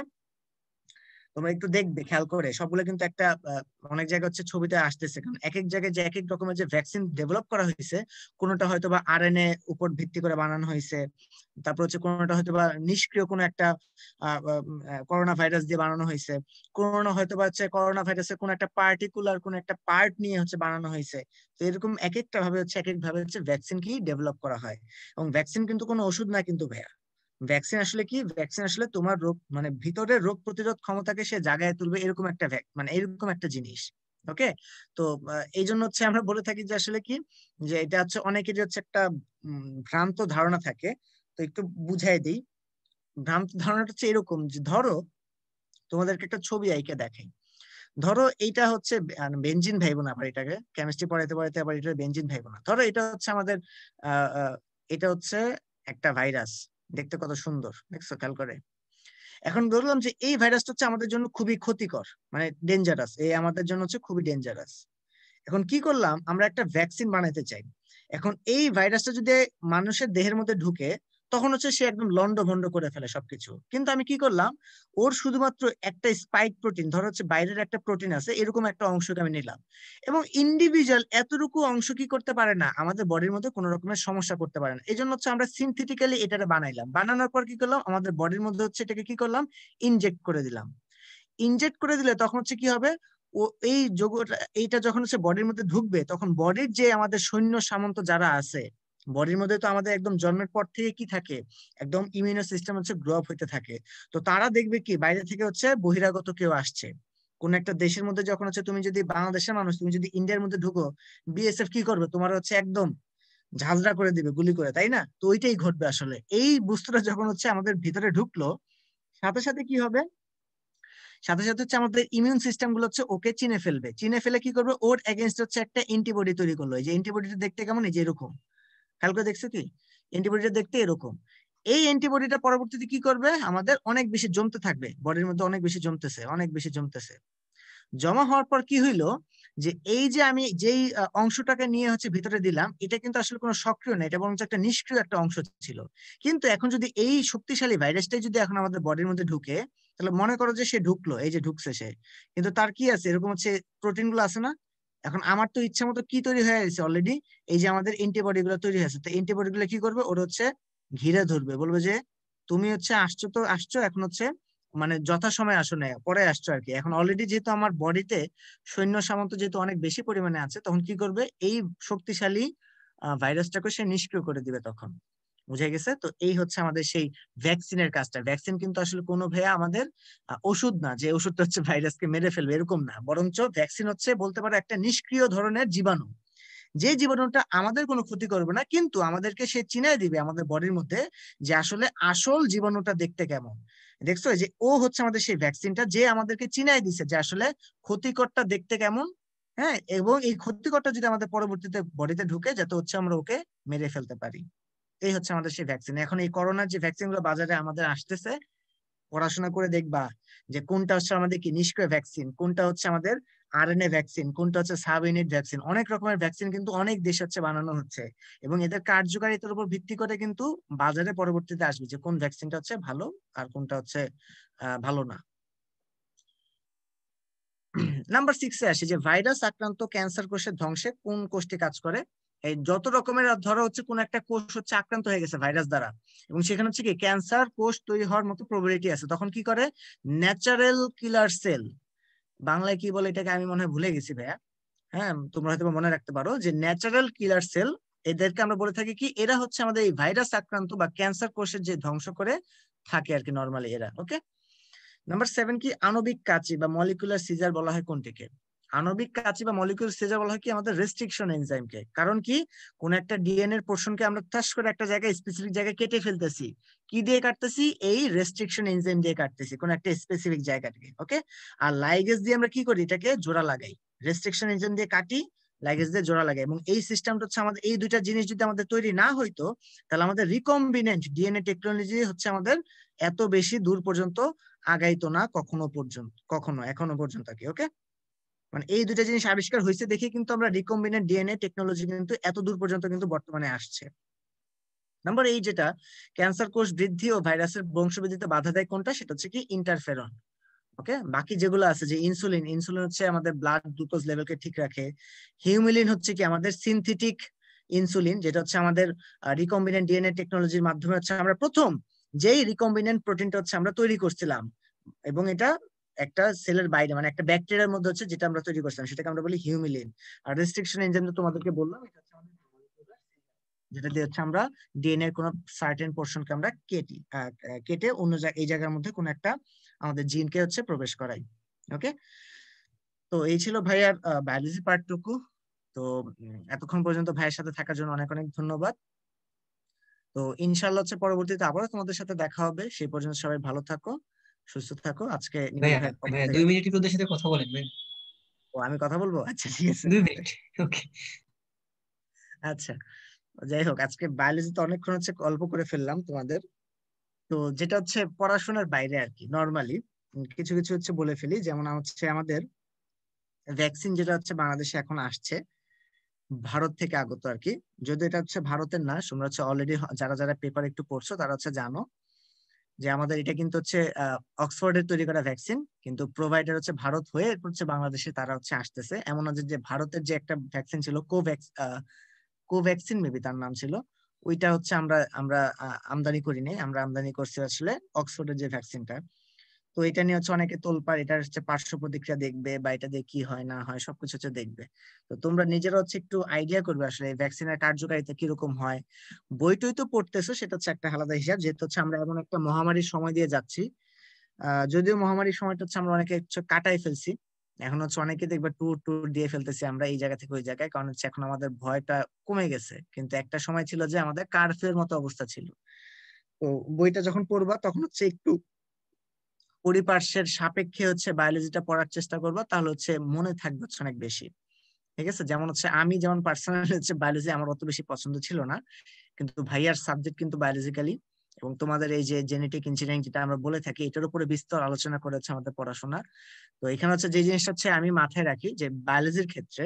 তোমরা একটু দেখবে খেয়াল করে, সবগুলো কিন্তু একটা অনেক জায়গায় হচ্ছে ছবিতে আসতেছে, কারণ এক এক জায়গায় যে এক এক রকমের যে ভ্যাকসিন ডেভেলপ করা হয়েছে, কোনোটা হয়তো বা আরএনএ উপর ভিত্তি করে বানানো হয়েছে, তারপর হচ্ছে কোনোটা হয়তো বা নিষ্ক্রিয় কোনো একটা করোনা ভাইরাস দিয়ে বানানো হয়েছে, কোনোটা হয়তো বা হচ্ছে করোনা ভাইরাসের কোনো একটা পার্টিকুলার কোনো একটা পার্ট নিয়ে হচ্ছে বানানো হয়েছে। তো এরকম এক একটা ভাবে হচ্ছে এক এক ভাবে হচ্ছে ভ্যাকসিন কি ডেভেলপ করা হয়। এবং ভ্যাকসিন কিন্তু কোনো ওষুধ না কিন্তু ভাইয়া। ভ্যাকসিন আসলে কি, ভ্যাকসিন আসলে তোমার রোগ মানে ভিতরের রোগ প্রতিরোধ ক্ষমতাকে সে জাগায় তুলবে, এরকম একটা মানে এরকম একটা জিনিস। ওকে, তো এই জন্য হচ্ছে আমরা বলে থাকি যে আসলে কি, যে এটা হচ্ছে অনেকেরই হচ্ছে একটা ভ্রান্ত ধারণা থাকে। তো একটু বুঝাই দিই। ভ্রান্ত ধারণাটা হচ্ছে এরকম যে ধরো তোমাদেরকে একটা ছবি আইকে দেখাই। ধরো এইটা হচ্ছে বেনজিন ভাইবো না, আবার এটাকে কেমিস্ট্রি পড়াইতে পড়াইতে আবার এটা বেনজিন ভাইবো না। ধরো এটা হচ্ছে আমাদের এটা হচ্ছে একটা ভাইরাস, দেখতে কত সুন্দর, দেখছো খেয়াল করে। এখন ধরলাম যে এই ভাইরাসটা হচ্ছে আমাদের জন্য খুবই ক্ষতিকর, মানে ডেঞ্জারাস, এই আমাদের জন্য হচ্ছে খুবই ডেঞ্জারাস। এখন কি করলাম, আমরা একটা ভ্যাকসিন বানাইতে চাই। এখন এই ভাইরাসটা যদি মানুষের দেহের মধ্যে ঢুকে, তখন হচ্ছে সে একদম লন্ডভন্ড করে ফেলে সবকিছু। কিন্তু আমি কি করলাম, ওর শুধুমাত্র একটা স্পাইক প্রোটিন, ধরো হচ্ছে বাইরের একটা প্রোটিন আছে, এরকম একটা অংশকে আমি নিলাম, এবং ইন্ডিভিজুয়াল এতটুকু অংশ কি করতে পারে না, আমাদের বডির মধ্যে কোনো রকমের সমস্যা করতে পারে না। এই জন্য হচ্ছে আমরা সিনথেটিক্যালি এটাকে বানাইলাম। বানানোর পর কি করলাম, আমাদের বডির মধ্যে হচ্ছে এটাকে কি করলাম, ইনজেক্ট করে দিলাম। ইনজেক্ট করে দিলে তখন হচ্ছে কি হবে, ও এই এইটা যখন হচ্ছে বডির মধ্যে ঢুকবে, তখন বডির যে আমাদের সৈন্য সামন্ত যারা আছে বডির মধ্যে, তো আমাদের একদম জন্মের পর থেকে কি থাকে, একদম ইমিউনো সিস্টেম হচ্ছে গ্রো আপ হইতে থাকে। তো তারা দেখবে কি বাইরে থেকে হচ্ছে বহিরাগত কেউ আসছে। কোন একটা দেশের মধ্যে যখন হচ্ছে, তুমি যদি বাংলাদেশের মানুষ তুমি যদি ইন্ডিয়ার মধ্যে ঢুকো, বিএসএফ কি করবে, তোমার হচ্ছে একদম ঝাঁঝরা করে দিবে গুলি করে, তাই না? তো ওইটাই ঘটবে আসলে। এই বস্তুটা যখন হচ্ছে আমাদের ভিতরে ঢুকলো, সাথে সাথে কি হবে, সাথে সাথে হচ্ছে আমাদের ইমিউন সিস্টেম গুলো হচ্ছে ওকে চিনে ফেলবে। চিনে ফেলে কি করবে, ওর এগেনস্ট হচ্ছে একটা অ্যান্টিবডি তৈরি করলো। এই যে অ্যান্টিবডিটা দেখতে কেমন, এই যে এরকম, খেয়াল করে দেখছো কি, অ্যান্টিবডিটা দেখতে এরকম। এই অ্যান্টিবডিটা পরবর্তীতে কি করবে, আমাদের অনেক বেশি জমতে থাকবে, বডির মধ্যে অনেক বেশি জমতেছে, অনেক বেশি জমতেছে। জমা হওয়ার পর কি হইলো, যে এই যে আমি যেই অংশটাকে নিয়ে হচ্ছে ভিতরে দিলাম, এটা কিন্তু আসলে কোনো সক্রিয় না, এটা বরং একটা নিষ্ক্রিয় একটা অংশ ছিল। কিন্তু এখন যদি এই শক্তিশালী ভাইরাসটাই যদি এখন আমাদের বডির মধ্যে ঢুকে, তাহলে মনে করো যে সে ঢুকলো, এই যে ঢুকছে সে, কিন্তু তার কি আছে, এরকম হচ্ছে প্রোটিন গুলো আছে না। এখন আমার তো ইচ্ছা মতো কি তৈরি হয়ে গেছে অলরেডি, এই যে আমাদের অ্যান্টিবডি গুলো তৈরি হয়েছে, তো অ্যান্টিবডি গুলো কি করবে, ওর হচ্ছে ঘিরে ধরবে, বলবে যে তুমি হচ্ছে আসছো, তো আসছো, এখন হচ্ছে মানে যথাসময়ে আসো না, পরে আসছো আর কি। এখন অলরেডি যেহেতু আমার বডিতে সৈন্য সামন্ত যেহেতু অনেক বেশি পরিমাণে আছে, তখন কি করবে, এই শক্তিশালী ভাইরাসটাকে সে নিষ্ক্রিয় করে দিবে তখন। বুঝে গেছে? তো এই হচ্ছে আমাদের সেই ভ্যাকসিনের কাজটা। ভ্যাকসিন কিন্তু আসলে কোনো ভাইয়া আমাদের ওষুধ না, যে ওষুধটা হচ্ছে ভাইরাসকে মেরে ফেলবে এরকম না, বরঞ্চ ভ্যাকসিন হচ্ছে বলতে পারো একটা নিষ্ক্রিয় ধরনের জীবাণু, যে জীবাণুটা আমাদের কোনো ক্ষতি করবে না, কিন্তু আমাদেরকে সে চিনায় দিবে আমাদের বডির মধ্যে যে আসলে আসল জীবাণুটা দেখতে কেমন। দেখছো, এই যে ও হচ্ছে আমাদের সেই ভ্যাকসিনটা, যে আমাদেরকে চিনায় দিছে যে আসলে ক্ষতিকরটা দেখতে কেমন। হ্যাঁ, এবং এই ক্ষতিকরটা যদি আমাদের পরবর্তীতে বডিতে ঢুকে, যাতে হচ্ছে আমরা ওকে মেরে ফেলতে পারি। এই হচ্ছে আমাদের সেই ভ্যাকসিন। এখন এই করোনার যে ভ্যাকসিন গুলো বাজারে আমাদের আসতেছে, পড়াশোনা করে দেখবা যে কোনটা হচ্ছে আমাদের কি নিষ্ক্রিয় ভ্যাকসিন, কোনটা হচ্ছে আমাদের আরএনএ ভ্যাকসিন, কোনটা হচ্ছে সাব ইউনিট ভ্যাকসিন। অনেক রকমের ভ্যাকসিন কিন্তু অনেক দেশে হচ্ছে বানানো হচ্ছে, এবং এদের কার্যকারিতার উপর ভিত্তি করে কিন্তু বাজারে পরবর্তীতে আসবে যে কোন ভ্যাকসিনটা হচ্ছে ভালো আর কোনটা হচ্ছে ভালো না। নাম্বার 6 এ আসে যে ভাইরাস আক্রান্ত ক্যান্সার কোষের ধ্বংসে কোন কোষটি কাজ করে। এই যত রকমের ধরো হচ্ছে কোন একটা কোষ হচ্ছে আক্রান্ত হয়ে গেছে ভাইরাস দ্বারা, এবং সেখানে হচ্ছে কি ক্যান্সার কোষ তৈরি হওয়ার মতো প্রবাবিলিটি আছে, তখন কি করে ন্যাচারাল কিলার সেল, বাংলায় কি বলে এটাকে আমি মনে হয় ভুলে গেছি ভাইয়া। হ্যাঁ, তোমরা হয়তো মনে রাখতে পারো যে ন্যাচারাল কিলার সেল, এদেরকে আমরা বলে থাকি কি, এরা হচ্ছে আমাদের এই ভাইরাস আক্রান্ত বা ক্যান্সার কোষের যে ধ্বংস করে থাকে আর কি নর্মালি এরা। ওকে, নাম্বার 7 কি আণবিক কাঁচি বা মলিকুলার সিজার বলা হয় কোনটিকে। আণবিক কাঁচি বা মলিকুলার সিজার বলা হয় কি আমাদের রেস্ট্রিকশন এনজাইমকে। কারণ কি, কোন একটা ডিএনএ এর পোর্শনকে আমরা টাচ করে একটা জায়গায় স্পেসিফিক জায়গায় কেটে ফেলতেছি, কি দিয়ে কাটতেছি, এই রেস্ট্রিকশন এনজাইম দিয়ে কাটতেছি কোন একটা স্পেসিফিক জায়গাটাকে। ওকে, আর লাইগেজ দিয়ে আমরা কি করি, এটাকে জোড়া লাগাই, রেস্ট্রিকশন এনজাইম দিয়ে কাটি, লাইগেজ দিয়ে জোড়া লাগাই। এবং এই সিস্টেমটা হচ্ছে আমাদের, এই দুইটা জিনিস যদি আমাদের তৈরি না হইতো, তাহলে আমাদের রিকম্বিনেন্ট ডিএনএ টেকনোলজি হচ্ছে আমাদের এত বেশি দূর পর্যন্ত আগাইতো না কখনো এখনো পর্যন্ত কি। ওকে, মানে এই দুইটা জিনিস আবিষ্কার হয়েছে দেখে কিন্তু আমরা রিকম্বিনেন্ট ডিএনএ টেকনোলজি কিন্তু এত দূর পর্যন্ত কিন্তু বর্তমানে আসছে। নাম্বার 8 যেটা ক্যান্সার কোষ বৃদ্ধি ও ভাইরাসের বংশবৃদ্ধিতে বাধা দেয় কোনটা, সেটা হচ্ছে কি ইন্টারফেরন। ওকে, বাকি যেগুলো আছে যে ইনসুলিন, ইনসুলিন হচ্ছে আমাদের ব্লাড গ্লুকোজ লেভেলকে ঠিক রাখে। হিউমিলিন হচ্ছে কি আমাদের সিনথেটিক ইনসুলিন, যেটা হচ্ছে আমাদের রিকম্বিনেন্ট ডিএনএ টেকনোলজির মাধ্যমে হচ্ছে আমরা প্রথম যেই রিকম্বিনেন্ট প্রোটিনটা হচ্ছে আমরা তৈরি করছিলাম, এবং এটা একটা সেলের বাইরে মানে একটা ব্যাকটেরিয়ার মধ্যে হচ্ছে যেটা আমরা তৈরি করছিলাম, সেটাকে আমরা বলি হিউমিলিন। আর রেস্ট্রিকশন এনজাইম তো তোমাদেরকে বললাম, এটা হচ্ছে আমাদের যেটা দিয়ে হচ্ছে আমরা ডিএনএ এর কোনো সার্টেন পোর্শনকে আমরা কেটে অন্য এই জায়গার মধ্যে কোন একটা আমাদের জিনকে হচ্ছে প্রবেশ করাই। ওকে, তো এই ছিল ভাইয়ার বায়োলজি পার্টটুকু। তো এতক্ষণ পর্যন্ত ভাইয়ের সাথে থাকার জন্য অনেক অনেক ধন্যবাদ। তো ইনশাআল্লাহ হচ্ছে পরবর্তীতে আবারও তোমাদের সাথে দেখা হবে, সেই পর্যন্ত সবাই ভালো থাকো, সুস্থ থাকো। আজকে নিবিড় ভাইয়া ভাইয়ের পক্ষ ভাইয়া থেকে 2 মিনিট একটু ওদের সাথে কথা বলেন ভাই। ও, আমি কথা বলবো, আচ্ছা ঠিক আছে। 2 মিনিট। ওকে। আচ্ছা, যাই হোক, আজকে বায়োলজিতে অনেকক্ষণ হচ্ছে গল্প করে ফেললাম তোমাদের। তো যেটা হচ্ছে পড়াশোনার বাইরে আর কি নর্মালি কিছু কিছু হচ্ছে বলে ফেলি, যেমন হচ্ছে আমাদের ভ্যাকসিন যেটা হচ্ছে বাংলাদেশে এখন আসছে ভারত থেকে আগত আর কি। যদি এটা হচ্ছে ভারতের না, তোমরা হচ্ছে অলরেডি যারা যারা পেপার একটু পড়ছো তারা হচ্ছে জানো যে আমাদের এটা কিন্তু হচ্ছে অক্সফোর্ডের তৈরি করা ভ্যাকসিন, কিন্তু প্রোভাইডার হচ্ছে ভারত হয়ে এরপর হচ্ছে বাংলাদেশে তারা হচ্ছে আসতেছে। এমন না যে ভারতের যে একটা ভ্যাকসিন ছিল কোভ্যাক্সিন মেবি তার নাম ছিল, ওইটা হচ্ছে আমরা আমরা আমদানি করি নাই, আমরা আমদানি করছি আসলে অক্সফোর্ডের যে ভ্যাকসিনটা। তো এটা নিয়ে হচ্ছে অনেকে তোলপাড়, এটা হচ্ছে পার্শ্ব প্রতিক্রিয়া দেখবে বা এটা দিয়ে কি হয় না হয় সবকিছু হচ্ছে দেখবে। তো তোমরা নিজেরা হচ্ছে একটু আইডিয়া করবে আসলে এই ভ্যাকসিনের কার্যকারিতা কিরকম হয়। বইটই তো পড়তেছো, সেটা হচ্ছে একটা আলাদা হিসাব, যেহেতু হচ্ছে আমরা এমন একটা মহামারীর সময় দিয়ে যাচ্ছি। যদিও মহামারীর সময়টা হচ্ছে আমরা অনেকে হচ্ছে কাটাই ফেলছি, এখন হচ্ছে অনেকে দেখবে ট্যুর ট্যুর দিয়ে ফেলতেছি আমরা এই জায়গা থেকে ওই জায়গায়, কারণ হচ্ছে এখন আমাদের ভয়টা কমে গেছে। কিন্তু একটা সময় ছিল যে আমাদের কারফিউর মতো অবস্থা ছিল। তো বইটা যখন পড়বা তখন হচ্ছে একটু পরিপার্শ্বের সাপেক্ষে হচ্ছে বায়োলজিটা পড়ার চেষ্টা করবা, তাহলে হচ্ছে মনে থাকবে হচ্ছে অনেক বেশি। ঠিক আছে, যেমন হচ্ছে আমি যেমন পার্সোনালি হচ্ছে বায়োলজি আমার অত বেশি পছন্দ ছিল না, কিন্তু ভাইয়ার সাবজেক্ট কিন্তু বায়োলজিক্যালি, এবং তোমাদের এই যে জেনেটিক ইঞ্জিনিয়ারিং যেটা আমরা বলে থাকি, এটার উপরে বিস্তর আলোচনা করেছে আমাদের পড়াশোনা। তো এখানে হচ্ছে যে জিনিসটা হচ্ছে আমি মাথায় রাখি যে বায়োলজির ক্ষেত্রে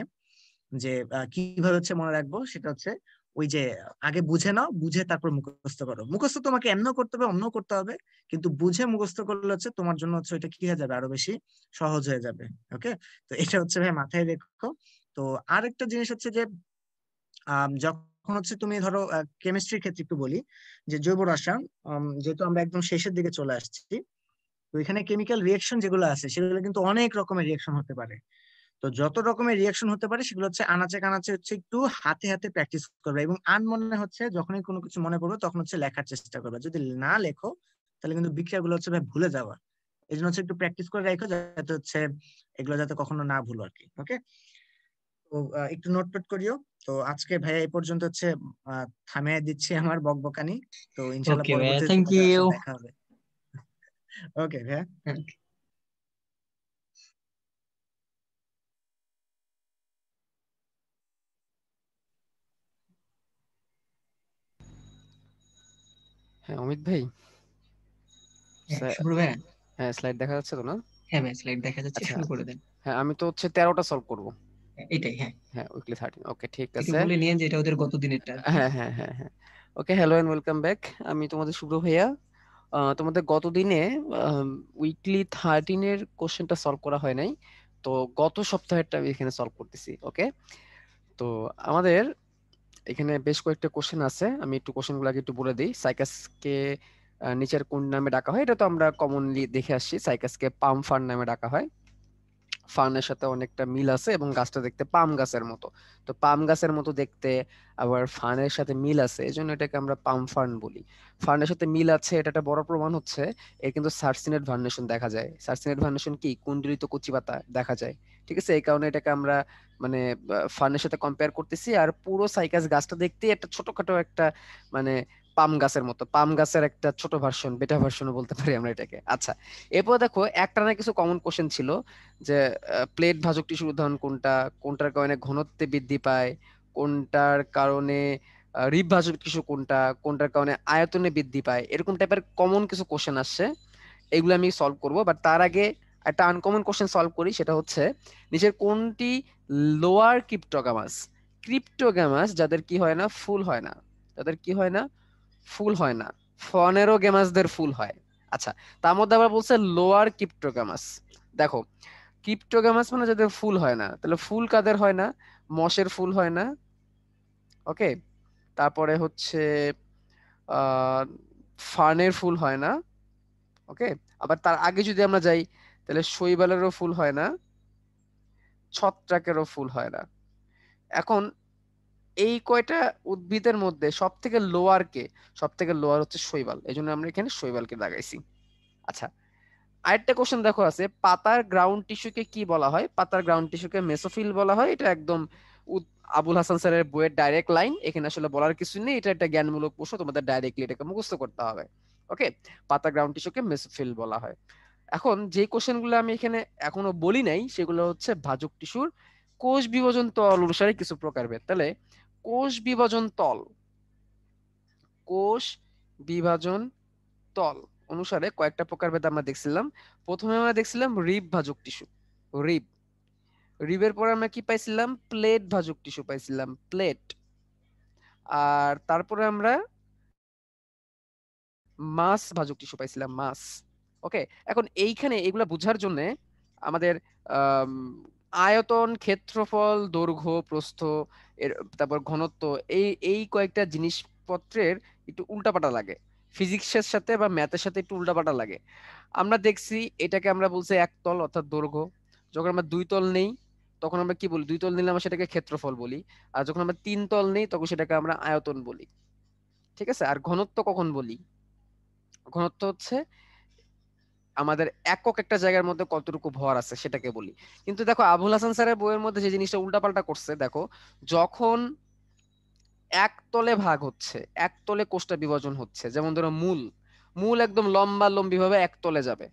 যে কিভাবে হচ্ছে মনে রাখবো, সেটা হচ্ছে ওই যে আগে বুঝে নাও, বুঝে তারপর মুখস্থ করো। মুখস্থ তোমাকে এমনও করতে হবে অন্য করতে হবে, কিন্তু বুঝে মুখস্থ করলে হচ্ছে তোমার জন্য হচ্ছে ওইটা কি হয়ে যাবে, আরো বেশি সহজ হয়ে যাবে। ওকে, তো এটা হচ্ছে ভাই মাথায় রেখো। তো আরেকটা জিনিস হচ্ছে যে যখন হচ্ছে তুমি ধরো কেমিস্ট্রির ক্ষেত্রে একটু বলি যে জৈব রসায়ন, যেহেতু আমরা একদম শেষের দিকে চলে আসছি, তো এখানে কেমিক্যাল রিয়েকশন যেগুলো আছে সেগুলো কিন্তু অনেক রকমের রিয়েকশন হতে পারে। তো যত রকমের রিয়াকশন হতে পারে সেগুলো হচ্ছে আনাচে কানাচে হচ্ছে একটু হাতে হাতে প্র্যাকটিস করবে, এবং আনমনে হচ্ছে যখনই কোনো কিছু মনে করবে তখন হচ্ছে লেখার চেষ্টা করবে। যদি না লেখো তাহলে কিন্তু বিক্রিয়াগুলো হচ্ছে ভাই ভুলে যাওয়া। এই জন্য হচ্ছে একটু প্র্যাকটিস করে রাখো যাতে হচ্ছে এগুলো যাতে কখনো না ভুলো আর কি। ওকে, তো একটু নোটপ্যাড করিও। তো আজকে ভাইয়া এই পর্যন্ত হচ্ছে থামিয়ে দিচ্ছি আমার বকবকানি। তো ইনশাল্লাহ ওকে ভাইয়া, পরবর্তীতে থ্যাংক তোমাদের ইউ। সাথে দেখা হবে। ওকে ভাইয়া। হ্যাঁ অমিত ভাই, শুরু ভাইয়া? হ্যাঁ স্লাইড দেখা যাচ্ছে তো না? হ্যাঁ ভাই, স্লাইড দেখা যাচ্ছে, আচ্ছা শুরু করে দেন। হ্যাঁ, আমি তো হচ্ছে 13টা সলভ করব। এটাই, হ্যাঁ। হ্যাঁ উইকলি 13। ওকে ঠিক একটু আছে। বলে নিয়েন যে এটা ওদের গত দিনেরটা আর কি। হ্যাঁ হ্যাঁ হ্যাঁ হ্যাঁ ওকে, হ্যালো এন্ড ওয়েলকাম ব্যাক। আমি তোমাদের শুভ্র ভাইয়া। তোমাদের গত দিনে উইকলি 13 এর কোশ্চেনটা সলভ করা হয় নাই, তো গত সপ্তাহেরটা আমি এখানে সলভ করতেছি। ওকে, তো আমাদের এখানে বেশ কয়েকটা কোশ্চেন আছে, আমি একটু কোশ্চেনগুলো আগে একটু বলে দিই। সাইকাসকে নিচের কোন নামে ডাকা হয়? এটা তো আমরা কমনলি দেখে আসছি, সাইকাসকে পাম ফার্ন নামে ডাকা হয়। ফার্নের সাথে অনেকটা মিল আছে এবং গাছটা দেখতে পাম গাছের মতো, তো পাম গাছের মতো দেখতে আবার ফার্নের সাথে মিল আছে, এই জন্য এটাকে আমরা পাম ফার্ন বলি। ফার্নের সাথে মিল আছে, এটা একটা বড় প্রমাণ হচ্ছে এর কিন্তু সার্সিনেট ভার্নেশন দেখা যায়। সার্সিনেট ভার্নেশন কি? কুন্ডলিত কচি পাতা দেখা যায়। ঠিক আছে, এই কারণে এটাকে আমরা মানে ফার্নের সাথে কম্পেয়ার করতেছি। আর পুরো সাইকাস গাছটা দেখতে একটা ছোটখাটো একটা মানে পাম গাছের মতো, পাম গাছের একটা ছোট ভার্সন, বেটা ভার্সনও বলতে পারি আমরা এটাকে। আচ্ছা, এরপর দেখো একটা না কিছু কমন কোশ্চেন ছিল যে প্লেট ভাজক টিস্যুর উদাহরণ কোনটা, কোনটার কারণে ঘনত্বে বৃদ্ধি পায়, কোনটার কারণে রিব ভাজক টিস্যু কোনটা, কোনটার কারণে আয়তনে বৃদ্ধি পায়, এরকম টাইপের কমন কিছু কোশ্চেন আসছে, এগুলো আমি সলভ করব। বাট তার আগে একটা আনকমন কোশ্চেন সলভ করি, সেটা হচ্ছে নিচের কোনটি লোয়ার ক্রিপ্টোগামাস? ক্রিপ্টোগামাস যাদের কি হয় না, ফুল হয় না, যাদের কি হয় না, ফুল হয় না, ফনেরোগেমাসদের ফুল হয়। আচ্ছা, তার মধ্যে আবার বলছে লোয়ার ক্রিপ্টোগামাস। দেখো, ক্রিপ্টোগামাস মানে যাদের ফুল হয় না, তাহলে ফুল কাদের হয় না? মশের ফুল হয় না। ওকে, তারপরে হচ্ছে আহ ফার্নের ফুল হয় না। ওকে, আবার তার আগে যদি আমরা যাই তাহলে শৈবালেরও ফুল হয় না, ছত্রাকেরও ফুল হয় না। এখন এই কয়টা উদ্ভিদের মধ্যে সব থেকে লোয়ার কে? সব থেকে লোয়ার হচ্ছে শৈবাল, এই জন্য আমরা এখানে শৈবালকে লাগাইছি। আচ্ছা, আরেকটা কোশ্চেন দেখো আছে, পাতার গ্রাউন্ড টিস্যুকে কি বলা হয়? পাতার গ্রাউন্ড টিস্যুকে মেসোফিল বলা হয়। এটা একদম আবুল হাসান স্যারের বইয়ের ডাইরেক্ট লাইন, এখানে আসলে বলার কিছু নেই, এটা একটা জ্ঞানমূলক প্রশ্ন, তোমাদের ডাইরেক্টলি এটাকে মুখস্থ করতে হবে। ওকে, পাতার গ্রাউন্ড টিস্যুকে মেসোফিল বলা হয়। এখন যে কোশ্চেনগুলো আমি এখানে এখনো বলি নাই সেগুলো হচ্ছে ভাজক টিস্যুর কোষ বিভাজন তল অনুসারে কিছু প্রকারভেদ। তাহলে কোষ বিভাজন তল, কোষ বিভাজন তল অনুসারে কয়েকটা প্রকারভেদ আমরা দেখছিলাম। প্রথমে আমরা দেখছিলাম রিব ভাজক টিস্যু, রিব। রিবের পরে আমরা কি পাইছিলাম? প্লেট ভাজক টিস্যু পাইছিলাম, প্লেট। আর তারপরে আমরা মাস ভাজক টিস্যু পাইছিলাম, মাস। ওকে, এখন এইখানে এগুলা বোঝার জন্য আমাদের আম, আয়তন, ক্ষেত্রফল, দৈর্ঘ্য, প্রস্থ, এর তারপর ঘনত্ব, এই এই কয়েকটা জিনিসপত্রের একটু উল্টাপাল্টা লাগে, ফিজিক্সের সাথে বা ম্যাথের সাথে একটু উল্টাপাল্টা লাগে। আমরা দেখছি এটাকে আমরা বলছি একতল অর্থাৎ দৈর্ঘ্য। যখন আমরা দুই তল নেই তখন আমরা কি বলি? দুই তল নিলে আমরা সেটাকে ক্ষেত্রফল বলি। আর যখন আমরা তিন তল নেই তখন সেটাকে আমরা আয়তন বলি। ঠিক আছে, আর ঘনত্ব কখন বলি? ঘনত্ব হচ্ছে আমাদের একক একটা জায়গার মধ্যে কতটুকু ভর আছে সেটাকে বলি। কিন্তু দেখো আবুল হাসান স্যারের বইয়ের মধ্যে যে জিনিসটা উল্টাপাল্টা করছে, দেখো যখন এক তলে ভাগ হচ্ছে, এক তলে কোষটা বিভাজন হচ্ছে, যেমন ধরো মূল, মূল একদম লম্বা লম্বি ভাবে এক তলে যাবে,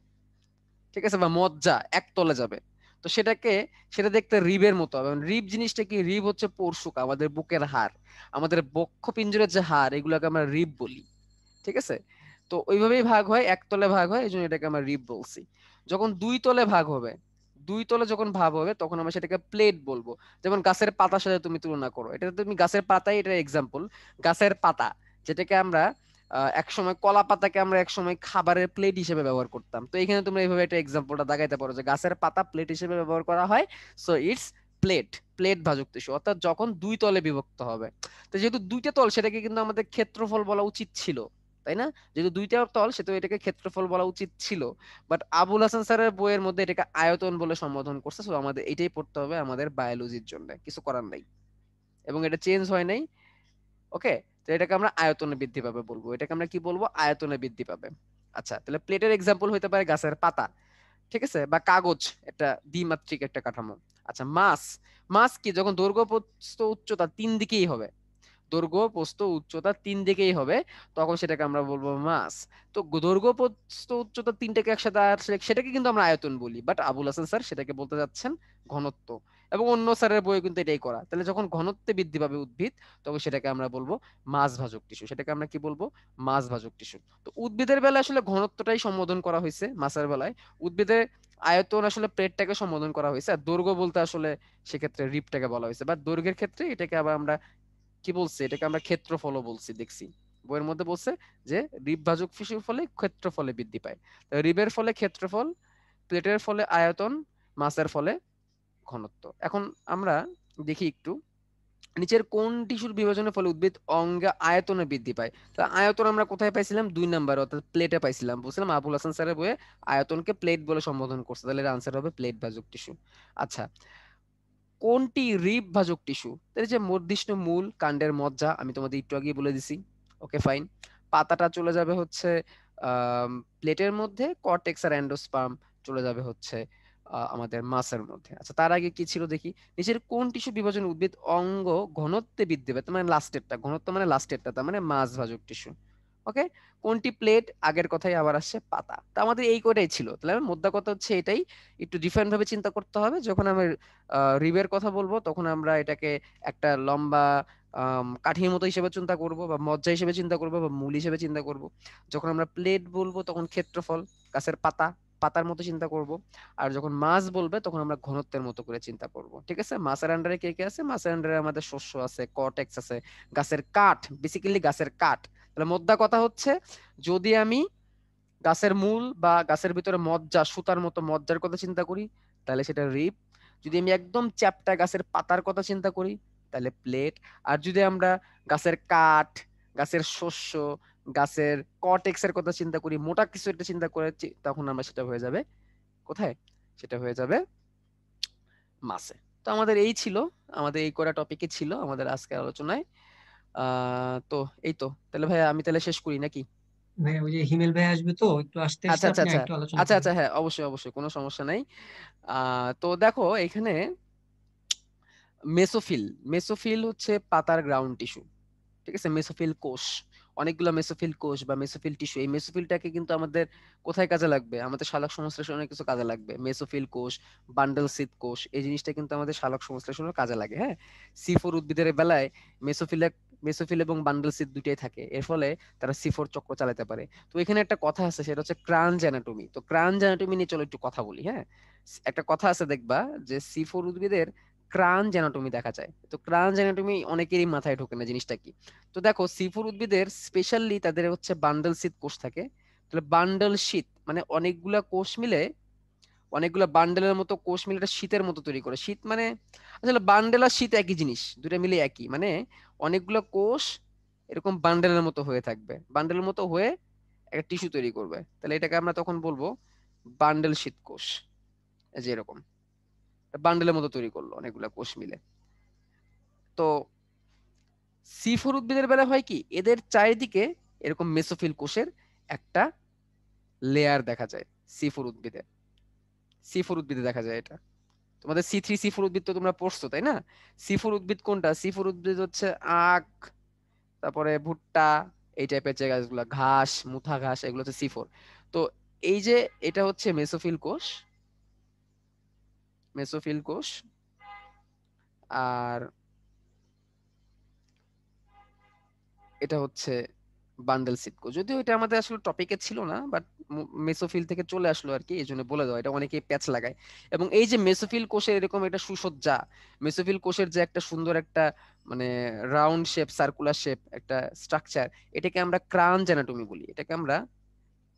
ঠিক আছে, বা মজ্জা এক তলে যাবে, তো সেটাকে, সেটা দেখতে রিবের মতো হবে। রিব জিনিসটা কি? রিব হচ্ছে পরশুকা, আমাদের বুকের হাড়, আমাদের বক্ষ পিঞ্জরের যে হাড়, এগুলোকে আমরা রিব বলি। ঠিক আছে, তো ওইভাবেই ভাগ হয়, এক তলে ভাগ হয়, এই জন্য এটাকে আমরা রিব বলছি। যখন দুই তলে ভাগ হবে, দুই তলে যখন ভাগ হবে তখন আমরা সেটাকে প্লেট বলবো। যেমন গাছের পাতার সাথে তুমি তুলনা করো, এটা তুমি গাছের পাতাই, এটা এক্সাম্পল, গাছের পাতা যেটাকে আমরা এক সময় কলা পাতাকে আমরা এক সময় খাবারের প্লেট হিসেবে ব্যবহার করতাম, তো এখানে তোমরা এইভাবে একটা এক্সাম্পলটা দাগাইতে পারো যে গাছের পাতা প্লেট হিসেবে ব্যবহার করা হয়, সো ইটস প্লেট, প্লেট ভাজক টিস্যু, অর্থাৎ যখন দুই তলে বিভক্ত হবে। তো যেহেতু দুইটা তল, সেটাকে কিন্তু আমাদের ক্ষেত্রফল বলা উচিত ছিল, তাই না? যেহেতু দুইটা তল সেহেতু এটাকে ক্ষেত্রফল বলা উচিত ছিল, বাট আবুল হাসান স্যারের বইয়ের মধ্যে এটাকে আয়তন বলে সম্বোধন করছে। সো আমাদের এটাই পড়তে হবে আমাদের বায়োলজির জন্য, কিছু করার নাই, এবং এটা চেঞ্জ হয় নাই। ওকে, তো এটাকে আমরা আয়তনে বৃদ্ধি পাবে বলবো, এটাকে আমরা কি বলবো, আয়তনে বৃদ্ধি পাবে। আচ্ছা, তাহলে প্লেটের এক্সাম্পল হইতে পারে গাছের পাতা, ঠিক আছে, বা কাগজ, একটা দ্বিমাত্রিক একটা কাঠামো। আচ্ছা, মাস, মাস কি, যখন দৈর্ঘ্য প্রস্থ উচ্চতা তিন দিকেই হবে, দৈর্ঘ্য প্রস্থ উচ্চতা তিন দিকেই হবে, তখন সেটাকে আমরা বলবো মাস। তো দৈর্ঘ্য প্রস্থ উচ্চতা তিনটাকে একসাথে আসলে সেটাকে কিন্তু আমরা আয়তন বলি, বাট আবুল হাসান স্যার সেটাকে বলতে যাচ্ছেন ঘনত্ব, এবং অন্য স্যারের বইয়ে কিন্তু এটাই করা। তাহলে যখন ঘনত্বে বৃদ্ধি পাবে উদ্ভিদ, তখন সেটাকে আমরা বলবো মাছ ভাজক টিস্যু, সেটাকে আমরা কি বলবো, মাছ ভাজক টিস্যু। তো উদ্ভিদের বেলায় আসলে ঘনত্বটাই সম্বোধন করা হয়েছে, মাছের বেলায়। উদ্ভিদের আয়তন আসলে প্লেটটাকে সম্বোধন করা হয়েছে, আর দৈর্ঘ্য বলতে আসলে সেক্ষেত্রে রিপটাকে বলা হয়েছে, বাট দৈর্ঘ্যের ক্ষেত্রে এটাকে আবার আমরা কি বলছি, এটাকে আমরা ক্ষেত্রফলও বলছি, দেখছি বইয়ের মধ্যে বলছে যে রিব ভাজক টিস্যুর ফলে ক্ষেত্রফলে বৃদ্ধি পায়। তো রিবের ফলে ক্ষেত্রফল, প্লেটের ফলে আয়তন, মাছের ফলে ঘনত্ব। এখন আমরা দেখি একটু নিচের কোন টিস্যুর বিভাজনের ফলে উদ্ভিদ অঙ্গে আয়তনে বৃদ্ধি পায়। তা আয়তন আমরা কোথায় পাইছিলাম, 2 নাম্বার, অর্থাৎ প্লেটে পাইছিলাম। বুঝলাম আবুল হাসান স্যারের বইয়ে আয়তনকে প্লেট বলে সম্বোধন করছে, তাহলে এর আনসার হবে প্লেট ভাজক টিস্যু। আচ্ছা, কোনটি রিব ভাজক টিস্যু, এর যে মূর্ধিষ্ণু মূল কাণ্ডের মজ্জা, আমি তোমাদের একটু আগে বলে দিছি। ওকে ফাইন, পাতাটা চলে যাবে হচ্ছে প্লেটের মধ্যে, কর্টেক্স আর এন্ডোস্পার্ম চলে যাবে হচ্ছে আমাদের মাসের মধ্যে। আচ্ছা, তার আগে কি ছিল দেখি, নিচের কোন টিস্যু বিভাজন উদ্ভিদ অঙ্গ ঘনত্বে বৃদ্ধি পায়, তার মানে লাস্টেরটা, ঘনত্ব মানে লাস্টেরটা, তার মানে মাছ ভাজক টিস্যু। ওকে, কোনটি প্লেট, আগের কথাই আবার আসছে পাতা। তা আমাদের এই কয়টাই ছিল, তাহলে মোদ্দা কথা হচ্ছে এটাই, একটু ডিফারেন্ট ভাবে চিন্তা করতে হবে। যখন আমি রিবের কথা বলবো তখন আমরা এটাকে একটা লম্বা কাঠির মতো হিসেবে চিন্তা করব, বা মজ্জা হিসেবে চিন্তা করব, বা মূল হিসেবে চিন্তা করব। যখন আমরা প্লেট বলবো তখন ক্ষেত্রফল, গাছের পাতা, পাতার মতো চিন্তা করব। আর যখন মাছ বলবে তখন আমরা ঘনত্বের মতো করে চিন্তা করব। ঠিক আছে, মাছের আন্ডারে কে কে আছে, মাছের আন্ডারে আমাদের শস্য আছে, কর্টেক্স আছে, গাছের কাঠ, বেসিক্যালি গাছের কাঠ। তাহলে মোদ্দা কথা হচ্ছে, যদি আমি গাছের মূল বা গাছের ভিতরে মজ্জা, সুতার মতো মজ্জার কথা চিন্তা করি, তাহলে সেটা রিব। যদি আমি একদম চ্যাপ্টা গাছের পাতার কথা চিন্তা করি, তাহলে প্লেট। আর যদি আমরা গাছের কাঠ, গাছের শস্য, গাছের কর্টেক্স এর কথা চিন্তা করি, মোটা কিছু একটা চিন্তা করেছি, তখন আমরা সেটা হয়ে যাবে কোথায়, সেটা হয়ে যাবে মাছে। তো আমাদের এই ছিল, আমাদের এই কটা টপিকে ছিল আমাদের আজকের আলোচনায়। তো এই তো, তাহলে ভাই আমি তাহলে শেষ করি নাকি? ভাই ওই যে হিমেল ভাই আসবে, তো একটু আসতে আচ্ছা আসতে আচ্ছা আপনি আচ্ছা একটু আলোচনা আচ্ছা করেন। আচ্ছা, হ্যাঁ অবশ্যই অবশ্যই, কোনো সমস্যা নাই। তো দেখো এখানে মেসোফিল, মেসোফিল হচ্ছে পাতার গ্রাউন্ড টিস্যু। ঠিক আছে, মেসোফিল কোষ, অনেকগুলো মেসোফিল কোষ বা মেসোফিল টিস্যু। এই মেসোফিলটাকে কিন্তু আমাদের কোথায় কাজে লাগবে, আমাদের সালোক সংশ্লেষণে অনেক কিছু কাজে লাগবে। মেসোফিল কোষ, বান্ডল সিদ কোষ, এই জিনিসটা কিন্তু আমাদের সালোক সংশ্লেষণের কাজে লাগে। হ্যাঁ, সি4 উদ্ভিদের বেলায় মেসোফিল, মেসোফিল এবং বান্ডল সিদ দুটাই থাকে, এর ফলে তারা সি4 চক্র চালাতে পারে। তো এখানে একটা কথা আছে, সেটা হচ্ছে ক্রাঞ্জ অ্যানাটমি। তো ক্রাঞ্জ অ্যানাটমি নিয়ে চলো একটু কথা বলি। হ্যাঁ, একটা কথা আছে দেখবা যে সি4 উদ্ভিদের ক্রাঞ্জ অ্যানাটমি দেখা যায়। তো ক্রাঞ্জ অ্যানাটমি অনেকেরই মাথায় ঢোকে না, জিনিসটা কি। তো দেখো সি4 উদ্ভিদের স্পেশালি তাদের হচ্ছে বান্ডল শীত কোষ থাকে। তাহলে বান্ডল শীত মানে অনেকগুলা কোষ মিলে, অনেকগুলা বান্ডেলের মতো কোষ মিলে একটা শীতের মতো তৈরি করে। শীত মানে আসলে বান্ডেল আর শীত একই জিনিস, দুটো মিলে একই, মানে অনেকগুলো কোষ এরকম বান্ডেলের মতো হয়ে থাকবে, বান্ডেলের মতো হয়ে একটা টিস্যু তৈরি করবে। তাহলে এটাকে আমরা তখন বলবো বান্ডেল শীত কোষ। এই যে এরকম বান্ডেলের মতো তৈরি করলো অনেকগুলা কোষ মিলে। তো সি4 উদ্ভিদের বেলা হয় কি, এদের চারিদিকে এরকম মেসোফিল কোষের একটা লেয়ার দেখা যায়। সি4 উদ্ভিদে, সি4 উদ্ভিদে দেখা যায় এটা। তোমাদের সি3 সি4 উদ্ভিদ তো তোমরা পড়ছো তাই না? সি4 উদ্ভিদ কোনটা, সি4 উদ্ভিদ হচ্ছে আখ, তারপরে ভুট্টা, এই টাইপের যে গাছগুলো, ঘাস, মুথা ঘাস, এগুলো হচ্ছে সি4। তো এই যে এটা হচ্ছে মেসোফিল কোষ, মেসোফিল কোষ। আর এটা হচ্ছে বান্ডেল সিড কোষ। যদিও এটা আমাদের আসলে টপিকে ছিল না, বাট মেসোফিল থেকে চলে আসলো আর কি, এই জন্য বলে দেওয়া, এটা অনেকেই প্যাচ লাগায়। এবং এই যে মেসোফিল কোষের এরকম একটা সুসজ্জা, মেসোফিল কোষের যে একটা সুন্দর একটা মানে রাউন্ড শেপ, সার্কুলার শেপ একটা স্ট্রাকচার, এটাকে আমরা ক্রাঞ্জ অ্যানাটমি বলি, এটাকে আমরা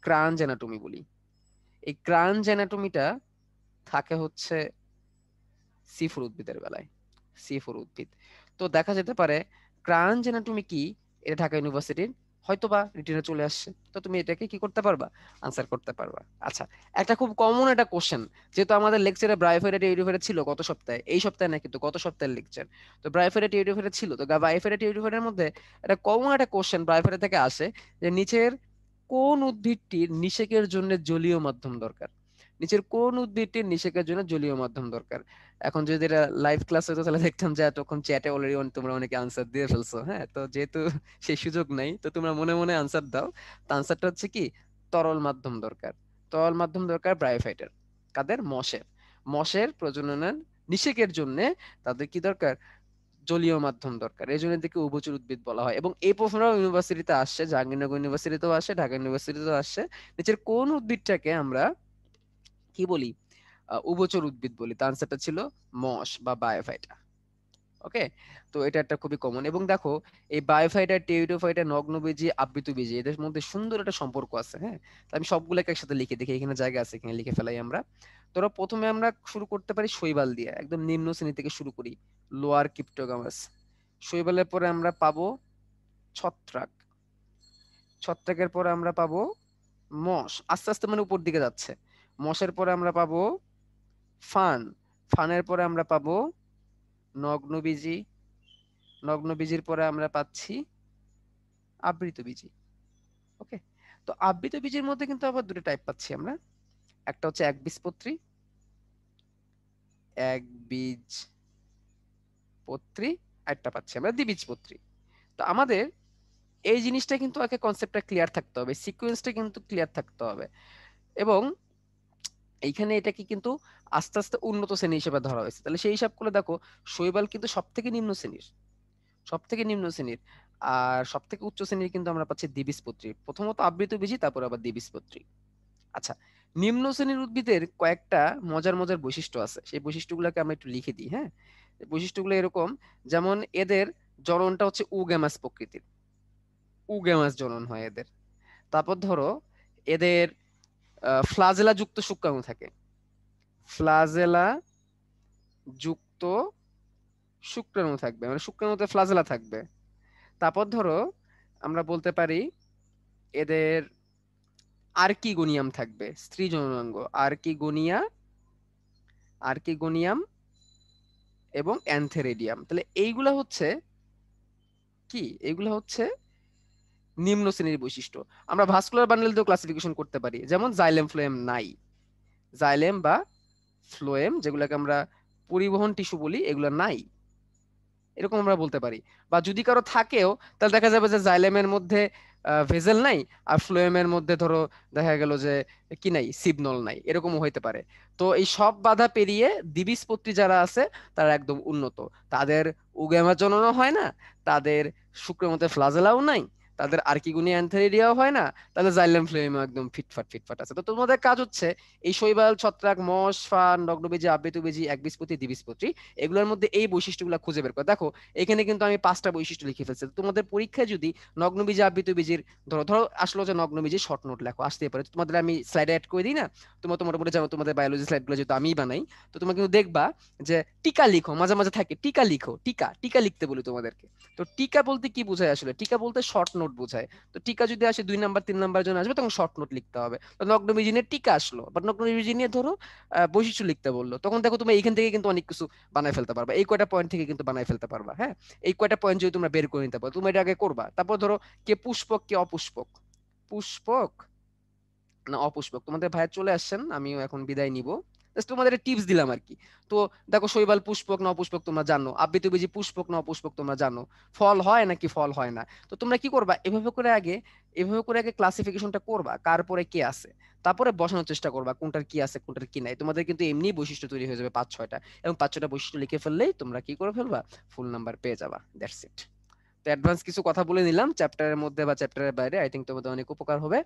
ক্রাঞ্জ অ্যানাটমি বলি। এই ক্রাঞ্জ অ্যানাটমিটা থাকে হচ্ছে সি4 উদ্ভিদের বেলায়, সি4 উদ্ভিদ। তো দেখা যেতে পারে ক্রাঞ্জ অ্যানাটমি কি, এটা ঢাকা ইউনিভার্সিটির হয়তোবা রিটেনে চলে আসছে, তো তুমি এটাকে কি করতে পারবা, আনসার করতে পারবা। আচ্ছা, একটা খুব কমন একটা কোশ্চেন, যেহেতু আমাদের লেকচারে ব্রায়োফাইটা টিউটোরিয়াল ছিল গত সপ্তাহে, এই সপ্তাহে না কিন্তু গত সপ্তাহের লেকচার, তো ব্রায়োফাইটা টিউটোরিয়াল ছিল, তো ব্রায়োফাইটা টিউটোরিয়ালের মধ্যে একটা কমন একটা কোশ্চেন ব্রায়োফাইটা থেকে আসে, যে নিচের কোন উদ্ভিদটির নিষেকের জন্য জলীয় মাধ্যম দরকার, নিচের কোন উদ্ভিদটির নিষেকের জন্য জলীয় মাধ্যম দরকার। এখন যদি এটা লাইভ ক্লাস হতো তাহলে দেখতাম যে তখন চ্যাটে অলরেডি তোমরা অনেকে আনসার দিয়ে ফেলছো, হ্যাঁ, তো যেহেতু সেই সুযোগ নাই, তো তোমরা মনে মনে আনসার দাও। তো আনসারটা হচ্ছে কি, তরল মাধ্যম দরকার, তরল মাধ্যম দরকার ব্রায়োফাইটার, কাদের, মশের, মশের প্রজননের নিষেকের জন্য তাদের কি দরকার, জলীয় মাধ্যম দরকার, এই জন্য এদেরকে উভচর উদ্ভিদ বলা হয়। এবং এই প্রশ্নটাও ইউনিভার্সিটিতে আসছে, জাহাঙ্গীরনগর ইউনিভার্সিটিতেও আসে, ঢাকা ইউনিভার্সিটিতেও আসছে, নিচের কোন উদ্ভিদটাকে আমরা কি বলি, উভচর উদ্ভিদ বলি, তার আনসারটা ছিল মশ বা বায়োফাইটা। ওকে, তো এটা একটা খুবই কমন। এবং দেখো, এই বায়োফাইটা, টেরিডোফাইটা, নগ্নবীজি, আবৃতবীজি, এদের মধ্যে সুন্দর একটা সম্পর্ক আছে, হ্যাঁ। তো আমি সবগুলোকে একসাথে লিখে দেখি, এখানে জায়গা আছে, এখানে লিখে ফেলাই আমরা। ধরো প্রথমে আমরা শুরু করতে পারি শৈবাল দিয়ে, একদম নিম্ন শ্রেণী থেকে শুরু করি, লোয়ার ক্রিপ্টোগামাস। শৈবালের পরে আমরা পাবো ছত্রাক, ছত্রাকের পরে আমরা পাবো মশ, আস্তে আস্তে মানে উপর দিকে যাচ্ছে। মশের পরে আমরা পাবো ফান, ফানের পরে আমরা পাবো নগ্নবীজি, নগ্নবীজির পরে আমরা পাচ্ছি আবৃতবীজি। ওকে, তো আবৃতবীজির মধ্যে কিন্তু আবার দুটো টাইপ পাচ্ছি আমরা, একটা হচ্ছে একবীজপত্রী, একবীজপত্রী, একটা পাচ্ছি আমরা দ্বিবীজপত্রী। তো আমাদের এই জিনিসটা কিন্তু আগে কনসেপ্টটা ক্লিয়ার থাকতে হবে, সিকোয়েন্সটা কিন্তু ক্লিয়ার থাকতে হবে। এবং এইখানে এটাকে কিন্তু আস্তে আস্তে উন্নত শ্রেণী হিসেবে ধরা হয়েছে, তাহলে সেই হিসাব করে দেখো, শৈবাল কিন্তু সব থেকে নিম্ন শ্রেণীর, সব থেকে নিম্ন শ্রেণীর, আর সব থেকে উচ্চ শ্রেণীর কিন্তু আমরা পাচ্ছি দ্বিবীজপত্রী, প্রথমত আবৃতবীজি, তারপর আবার দ্বিবীজপত্রী। আচ্ছা, নিম্ন শ্রেণীর উদ্ভিদের কয়েকটা মজার মজার বৈশিষ্ট্য আছে, সেই বৈশিষ্ট্যগুলোকে আমরা একটু লিখে দিই, হ্যাঁ। বৈশিষ্ট্যগুলো এরকম, যেমন এদের জননটা হচ্ছে উগ্যামাস প্রকৃতির, উগ্যামাস জনন হয় এদের। তারপর ধরো এদের ফ্লাজেলা যুক্ত শুক্রাণু থাকে, ফ্লাজেলা যুক্ত শুক্রাণু থাকবে, মানে শুক্রাণুতে ফ্লাজেলা থাকবে। তারপর ধরো আমরা বলতে পারি এদের আর্কিগোনিয়াম থাকবে, স্ত্রী জননাঙ্গ, আর্কিগোনিয়া, আর্কিগোনিয়াম এবং অ্যানথেরিডিয়াম। তাহলে এইগুলা হচ্ছে কি, এইগুলা হচ্ছে নিম্ন শ্রেণীর বৈশিষ্ট্য। আমরা ভাস্কুলার বান্ডেল দিয়েও ক্লাসিফিকেশন করতে পারি, যেমন জাইলেম ফ্লোয়েম নাই, জাইলেম বা ফ্লোয়েম যেগুলোকে আমরা পরিবহন টিস্যু বলি, এগুলো নাই, এরকম আমরা বলতে পারি। বা যদি কারো থাকেও, তাহলে দেখা যাবে যে জাইলেমের মধ্যে ভেজেল নাই, আর ফ্লোয়েমের মধ্যে ধরো দেখা গেল যে কি নাই, সিবনল নাই, এরকমও হইতে পারে। তো এই সব বাধা পেরিয়ে দ্বিবীজপত্রী যারা আছে তারা একদম উন্নত, তাদের উগ্যামা জননও হয় না, তাদের শুক্রের মধ্যে ফ্লাজেলাও নাই, তাদের আর্কিগোনিয়া অ্যানথেরিডিয়াও হয় না, তাদের জাইলেম ফ্লোয়েম একদম ফিটফাট ফিটফাট আছে। তো তোমাদের কাজ হচ্ছে এই শৈবাল, ছত্রাক, মশ, ফান, নগ্নবীজি, আবৃতবীজি, একবীজপত্রী, দ্বিবীজপত্রী, এগুলোর মধ্যে এই বৈশিষ্ট্যগুলো খুঁজে বের করে। দেখো এখানে কিন্তু আমি 5টা বৈশিষ্ট্য লিখে ফেলছি। তোমাদের পরীক্ষায় যদি নগ্নবীজি, আবৃতবীজির ধরো ধরো আসলো যে নগ্নবীজি শর্ট নোট লেখো, আসতেই পারে, তোমাদের আমি স্লাইডে অ্যাড করে দিই না, তোমরা তো মোটামুটি জানো, তোমাদের বায়োলজি স্লাইডগুলো যেহেতু আমিই বানাই, তো তোমরা কিন্তু দেখবা যে টিকা লিখো, মাঝে মাঝে থাকে টিকা লিখো, টিকা টিকা লিখতে বলি তোমাদেরকে। তো টিকা বলতে কি বোঝায় আসলে, টিকা বলতে শর্ট নোট বোঝায়। তো টিকা যদি আসে 2 নাম্বার 3 নাম্বার জন্য আসবে, তখন শর্ট নোট লিখতে হবে। তো নগ্নবীজিনের টিকা আসলো, বাট নগ্নবীজি নিয়ে ধরো বৈশিষ্ট্য লিখতে বললো, তখন দেখো তুমি এইখান থেকে কিন্তু অনেক কিছু বানায় ফেলতে পারবা, এই কয়টা পয়েন্ট থেকে কিন্তু বানায় ফেলতে পারবা, হ্যাঁ। এই কয়টা পয়েন্ট যদি তোমরা বের করে নিতে পারো, তুমি এটা আগে করবা। তারপর ধরো কে পুষ্পক, কে অপুষ্পক, পুষ্পক না অপুষ্পক, তোমাদের ভাই চলে আসছেন, আমিও এখন বিদায় নিব, জাস্ট তোমাদের টিপস দিলাম আর কি। তো দেখো শৈবাল পুষ্পক না অপুষ্পক তোমরা জানো, আবৃতবীজি পুষ্পক না অপুষ্পক তোমরা জানো, ফল হয় নাকি ফল হয় না। তো তোমরা কি করবা, এভাবে করে আগে ক্লাসিফিকেশনটা করবা, কার পরে কে আছে, তারপরে বসানোর চেষ্টা করবা কোনটার কি আছে কোনটার কি নাই। তোমাদের কিন্তু এমনি বৈশিষ্ট্য তৈরি হয়ে যাবে 5-6টা, এবং 5-6টা বৈশিষ্ট্য লিখে ফেললেই তোমরা কি করে ফেলবা, ফুল নাম্বার পেয়ে যাবা, দ্যাটস ইট। তো অ্যাডভান্স কিছু কথা বলে নিলাম চ্যাপ্টারের মধ্যে বা চ্যাপ্টারের বাইরে, আই থিঙ্ক তোমাদের অনেক উপকার হবে।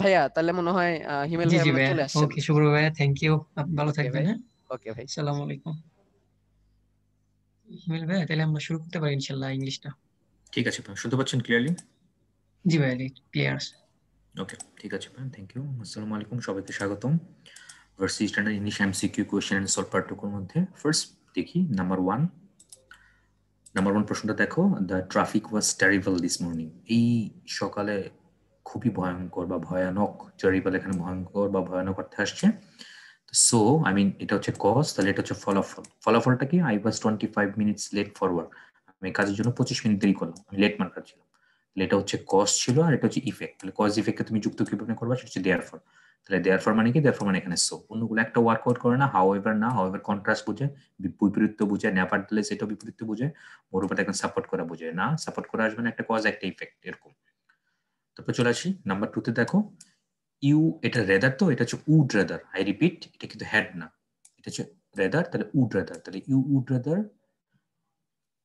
ভাইয়া তাহলে মনে হয় হিমেল জি ভাই জি আপনার ভাইয়া, চলে আসছেন। ওকে শুভ্র ভাইয়া, থ্যাংক ইউ, ভালো ওকে থাকবেন, ভাই, হ্যাঁ। ওকে ভাই। আসসালামু আলাইকুম। হিমেল ভাইয়া, তাহলে আমরা শুরু করতে পারি ইনশাল্লাহ ইংলিশটা। ঠিক আছে ভাই, শুনতে পাচ্ছেন ক্লিয়ারলি? জি ভাইয়া, ক্লিয়ার। ওকে, ঠিক আছে ভাই, থ্যাংক ইউ। আসসালামু আলাইকুম, সবাইকে স্বাগতম varsity standard English MCQ question and solve part 2 এর মধ্যে। ফার্স্ট দেখি নাম্বার 1। নাম্বার 1 প্রশ্নটা দেখো, the traffic was terrible this morning. এই সকালে খুবই ভয়ঙ্কর বা ভয়ানক, টেরিবল এখানে ভয়ঙ্কর বা ভয়ানক অর্থে আসছে। সো আই মিন এটা হচ্ছে কজ, তাহলে এটা হচ্ছে ফলাফল। ফলাফলটা কি? I was 25 minutes late for work. আমি কাজের জন্য 25 মিনিট দেরি করলাম, আমি লেট মার্কার ছিলাম। তাহলে এটা হচ্ছে কজ ছিল, আর এটা হচ্ছে ইফেক্ট। তাহলে কজ ইফেক্টকে তুমি যুক্ত কিভাবে করবা, সেটা হচ্ছে দেয়ারফর। তাহলে দেয়ারফর মানে কি? দেয়ারফর মানে এখানে সো। অন্যগুলো একটা ওয়ার্কআউট করে না, হাউএভার না, হাউএভার কন্ট্রাস্ট বোঝায়, বিপরীত বোঝায়, নেভারথেলেস এটাও বিপরীত বোঝায়, মোরওভার এখন সাপোর্ট করা বোঝায় না, সাপোর্ট করা আসবে না, একটা কজ একটা ইফেক্ট এরকম। তারপর চলে আসি নাম্বার 2 তে দেখো, ইউ, এটা রেদার, তো এটা হচ্ছে উড রেদার। আই রিপিট, এটা কিন্তু হ্যাড না, এটা হচ্ছে রেদার, তাহলে উড রেদার। তাহলে you would rather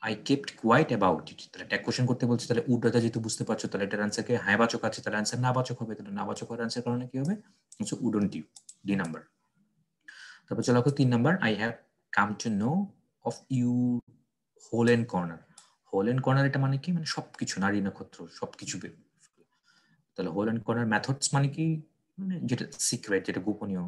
I kept quiet about it. তাহলে একটা কোশ্চেন করতে বলছে, তাহলে উড রেদার যেহেতু বুঝতে পারছো, তাহলে এটার আনসারকে হ্যাঁ বাচক আছে, তাহলে আনসার না বাচক হবে। তাহলে না বাচক হওয়ার আনসার কারণে কি হবে? হচ্ছে উডন্ট ইউ, ডি নাম্বার। তারপর চলো 3 number, I have come to know of you hole and corner. Hole and corner এটা মানে কি? মানে সবকিছু, নারী নক্ষত্র সবকিছু। তাহলে হোল এন্ড কর্নার মেথডস মানে কি? মানে যেটা সিক্রেট, যেটা গোপনীয়,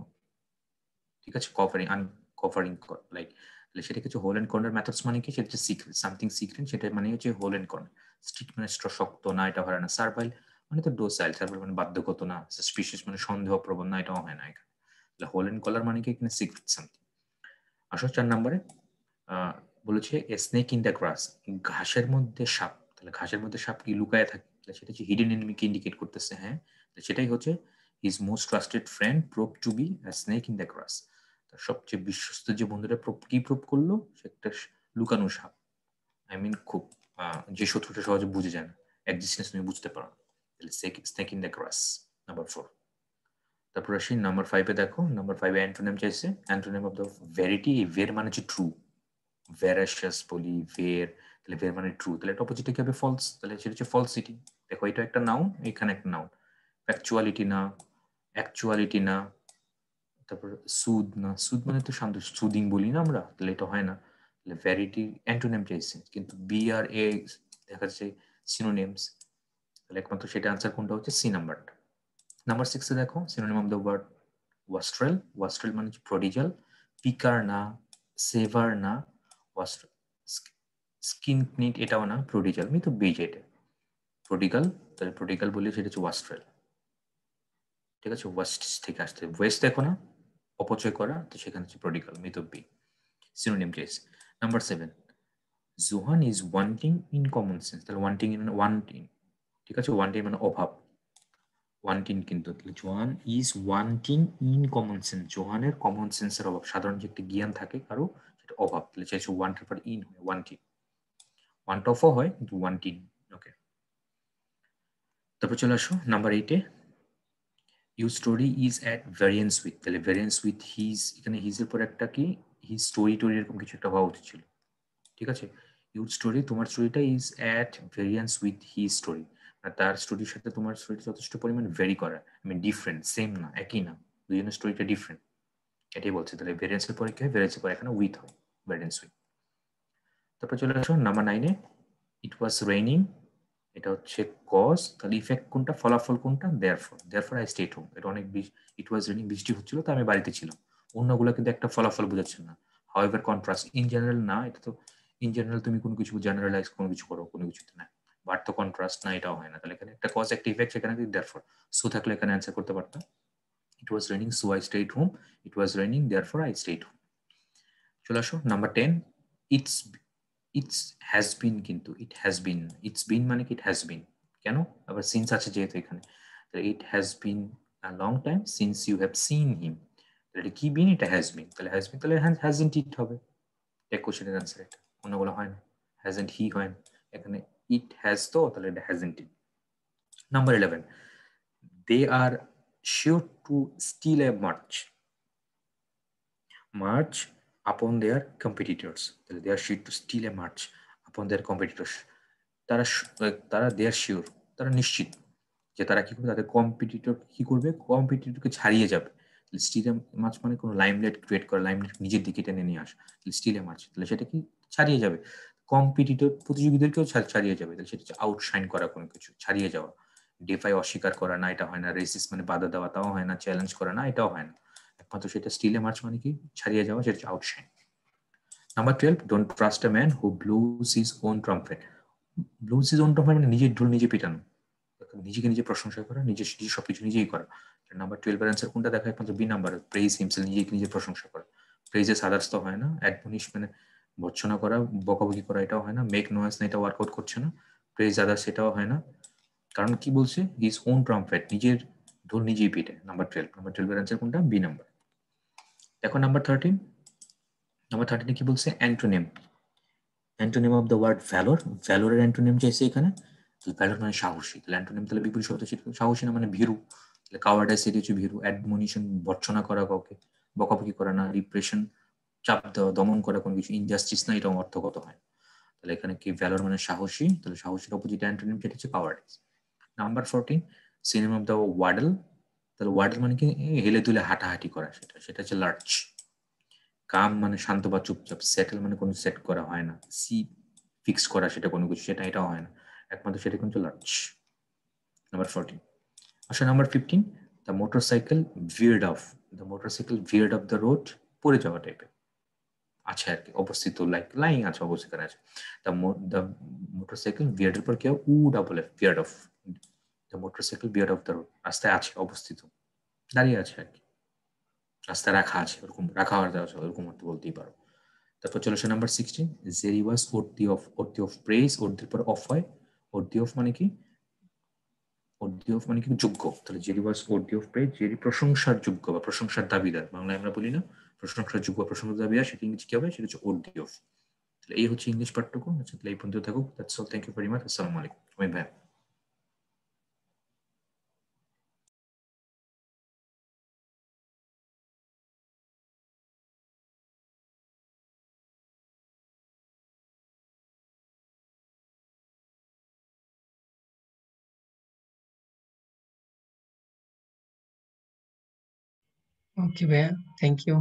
ঠিক আছে, কভারিং আনকভারিং, লাইক, তাহলে সেটা কিছু হোল এন্ড কর্নার মেথডস মানে কি? সেটা হচ্ছে সিক্রেট, সামথিং সিক্রেট, সেটা মানে হচ্ছে হোল এন্ড কর্নার। স্ট্রিক্ট মানে শক্ত না, এটা হয় না। সার্ভাইল মানে তো ডোসাইল, সার্ভাইল মানে বাধ্যগত না। সাসপিশিয়াস মানে সন্দেহপ্রবণ না, এটাও হয় না এখানে। তাহলে হোল এন্ড কর্নার মানে কি? এখানে সিক্রেট সামথিং। আসো 4 নম্বরে, বলেছে a snake in the grass, ঘাসের মধ্যে সাপ। তাহলে ঘাসের মধ্যে সাপ কি লুকায় থাকে? তাহলে সেটা হচ্ছে হিডেন এনিমিকে ইন্ডিকেট করতেছে। হ্যাঁ, সেটাই হচ্ছে his most trusted friend prove two be a snake in the grass. তার সবচেয়ে বিশ্বস্ত যে বন্ধুরা কি প্রুভ করলো? সে একটা লুকানো সাপ। আই মিন খুব যে শত্রুটা সহজে বুঝে যায় না, এক্সিস্টেন্স তুমি বুঝতে পারো না। তাহলে snake in the grass, number 4। তারপর আসি নাম্বার 5 এ দেখো, নাম্বার 5 এ অ্যান্টোনিম চাইছে। অ্যান্টোনিম অফ দ্য ভেরিটি, ভের মানে হচ্ছে ট্রু, ভেরাসিয়াস বলি, ভের, তাহলে ভের মানে ট্রু, তাহলে এটা অপোজিটে কি হবে? ফলস, তাহলে সেটা হচ্ছে ফলসিটি। দেখো এটা একটা নাউন, এখানে একটা নাউন। ফ্যাকচুয়ালিটি না, অ্যাকচুয়ালিটি না, তারপর সুদ না, সুদ মানে তো শান্ত, সুদিং বলি না আমরা, তাহলে এটা হয় না। তাহলে ভ্যারিটি অ্যান্টোনিম চাইছে, কিন্তু বি আর এ দেখা যাচ্ছে সিনোনিমস, তাহলে একমাত্র সেটা আনসার কোনটা হচ্ছে? সি নাম্বারটা। নাম্বার 6 এ দেখো, সিনোনিম অফ দ্য ওয়ার্ড ওয়াস্ট্রেল। ওয়াস্ট্রেল মানে হচ্ছে প্রডিজাল, পিকার না, সেভার না, ওয়াস্ট্রেল। স্কিন নিট এটাও না, প্রডিজাল আমি তো বেজ, এটা প্রডিগাল, তাহলে প্রডিগাল বললে সেটা হচ্ছে ওয়াস্ট্রেল। ঠিক আছে, ওয়েস্ট থেকে আসতে, ওয়েস্ট দেখো না, অপচয় করা, তো সেখানে হচ্ছে প্রডিগাল, মিত বি। Synonym case. Number 7, Johan is wanting in common sense. তাহলে ওয়ান্টিং ইন, ওয়ান্টিং, ঠিক আছে, ওয়ান্টিং মানে অভাব, ওয়ান্টিং কিন্তু, তাহলে Johan is wanting in common sense, জোহানের কমন সেন্সের অভাব, সাধারণ যে একটা জ্ঞান থাকে কারো, সেটা অভাব, তাহলে চাইছে ওয়ান্টের পর ইন হয়, ওয়ান্টিং। ওয়ান্ট অফও হয়, কিন্তু ওয়ান্টিং। ওকে, তারপর চলে আসো number 8 A, your story is at variance with. তাহলে ভ্যারিয়েন্স উইথ হিজ, এখানে হিজ এর পর একটা কি, হিজ স্টোরি টোরি এরকম কিছু একটা হওয়া উচিত ছিল, ঠিক আছে। ইউর স্টোরি, তোমার স্টোরিটা is at variance with his story, তার স্টোরির সাথে তোমার স্টোরি যথেষ্ট পরিমাণ ভেরি করা, আই মিন ডিফারেন্ট, সেম না, একই না, দুজনের স্টোরিটা ডিফারেন্ট, এটাই বলছে। তাহলে ভ্যারিয়েন্সের পরে কি হয়? ভ্যারিয়েন্সের পরে এখানে উইথ হয়, ভ্যারিয়েন্স উইথ। তারপর চলে আসো number 9 A, it was raining, এটা হচ্ছে কজ, তাহলে ইফেক্ট কোনটা? ফলাফল কোনটা? Therefore, therefore I stayed home. এটা অনেক ইট ওয়াজ রেইনিং, বৃষ্টি হচ্ছিল, তো আমি বাড়িতে ছিলাম। অন্যগুলো কিন্তু একটা ফলাফল বোঝাচ্ছে না। হাউএভার কন্ট্রাস্ট, ইন জেনারেল না, এটা তো ইন জেনারেল তুমি কোনো কিছু জেনারেলাইজ কোনো কিছু করো, কোনো কিছুতে না, বাট তো কন্ট্রাস্ট না, এটাও হয় না। তাহলে এখানে একটা কজ একটা ইফেক্ট, সেখানে দেয়ারফর। সো থাকলে এখানে অ্যান্সার করতে পারতাম, it was raining so I stayed home, it was raining therefore I stayed home. চলে আসো number 10, it's, it's has been, কিন্তু it has bin, it's been মানে কি? ইট হ্যাজ বিন, কেন? আবার সিন্স আছে যেহেতু এখানে, it has been a long time since you have seen him, তাহলে কি বিন? এটা হ্যাজ বিন, তাহলে হ্যাজ বিন, তাহলে হ্যাজেন্ট ইট হবে, এক কোশ্চেনের আনসার এটা, অন্যগুলো হয় না, হ্যাজেন্ট হি হয় না, এখানে ইট হ্যাজ, তো তাহলে এটা hasn't it. Number 11, they are sure to steal a march upon their competitors, তাহলে they are sure to steal a march upon their competitors, তারা they are sure, তারা নিশ্চিত যে তারা কি করবে, তাদের কম্পিটিটর কি করবে? কম্পিটিটরকে ছাড়িয়ে যাবে। স্টিল এ মার্চ মানে কোনো লাইমলাইট ক্রিয়েট করা, লাইমলাইট নিজের দিকে টেনে নিয়ে আসা, স্টিল এ মার্চ, তাহলে সেটা কি? ছাড়িয়ে যাবে, কম্পিটিটর প্রতিযোগীদেরকেও ছাড়িয়ে যাবে, তাহলে সেটা হচ্ছে আউটশাইন করা, কোনো কিছু ছাড়িয়ে যাওয়া। ডিফাই অস্বীকার করা না, এটা হয় না। রেসিস মানে বাধা দেওয়া, তাও হয় না। চ্যালেঞ্জ করা না, এটাও হয় না। একমাত্র সেটা স্টিল এ মার্চ মানে কি? ছাড়িয়ে যাওয়া, সেটা হচ্ছে আউটশাইন। Number 12, don't trust a man who blows his own trumpet. Blows his own trumpet মানে নিজের ঢোল নিজে পিটানো, নিজেকে নিজে প্রশংসা করা, নিজের সবকিছু নিজেই করা। নাম্বার 12 এর অ্যান্সার কোনটা দেখা? একমাত্র বি নাম্বার, প্রেজ হিমসেলফ, নিজেকে নিজে প্রশংসা করা। প্রেজেস আদার্স তো হয় না, অ্যাডমনিশ মানে ভর্ৎসনা করা, বকাবকি করা, এটাও হয় না। মেক নয়েজ না, এটা ওয়ার্কআউট করছে না। প্রেজ আদার্স, এটাও হয় না। কারণ কি বলছে? হিজ ওন ট্রাম্পেট, নিজের ঢোল নিজেই পিটে। নাম্বার 12, নাম্বার 12 এর অ্যান্সার কোনটা? B number. দেখো নাম্বার 13, নাম্বার 13 কি বলছে? Antonym. Antonym of the word valour, ভ্যালোরের অ্যান্টোনিম চাইছে এখানে। ভ্যালোর মানে সাহসী, তাহলে অ্যান্টোনিম তাহলে বিপরীত শব্দ ছিল সাহসী না মানে ভীরু, তাহলে কাওয়ার্ডাইস এটি হচ্ছে ভীরু। অ্যাডমনিশন ভর্ৎসনা করা কাউকে, বকাবকি করা না। রিপ্রেশন চাপ দেওয়া, দমন করা কোনো কিছু। ইনজাস্টিস না, এটা অর্থগত হয়। তাহলে এখানে কি ভ্যালোর মানে সাহসী, তাহলে সাহসীর অপোজিট অ্যান্টোনিম যেটা হচ্ছে কাওয়ার্ডাইস। নাম্বার 14, সিনোনিম অফ দ্য ওয়াডল, তাহলে ওয়াডল মানে কি? হেলে দুলে হাঁটাহাঁটি করা, সেটা হচ্ছে লার্চ। কাম মানে শান্ত বা চুপচাপ। সেটেল মানে কোনো সেট করা হয় না। সি ফিক্স করা সেটা কোনো কিছু, সেটা এটাও হয় না, একমাত্র সেটা কিন্তু লার্চ। নাম্বার 14। আচ্ছা number 15, the motorcycle veered off, the motorcycle veered off the road, পড়ে যাওয়া টাইপের আছে আর কি, অবস্থিত, লাইক লাইং আছে, অবস্থিত আছে। দ্য মোটরসাইকেল ভিয়ার্ড এর পর কি হয়? Uh double F, veered off. The motorcycle veered off the road, রাস্তায় আছে, অবস্থিত, দাঁড়িয়ে আছে আর কি, রাস্তায় রাখা আছে, ওরকম রাখা আছে, ওরকম অর্থ বলতেই পারো। তারপর চলে আসে number 16, Jerry was worthy of, worthy of praise, ওর্থির পর অফ হয়। ওর্থি অফ মানে কি? ওর্থি অফ মানে কি? যোগ্য। তাহলে Jerry was worthy of praise, Jerry প্রশংসার যোগ্য বা প্রশংসার দাবিদার, বাংলায় আমরা বলি না প্রশংসার যোগ্য বা প্রশংসার দাবিদার, সেটা ইংলিশ কি হবে? সেটা হচ্ছে ওর্থি অফ। তাহলে এই হচ্ছে ইংলিশ পাঠটুকু। আচ্ছা তাহলে এই পর্যন্ত থাকুক। That's all, thank you very much. আসসালামু আলাইকুম। আমি ভাই। ওকে ভাইয়া, থ্যাংক ইউ।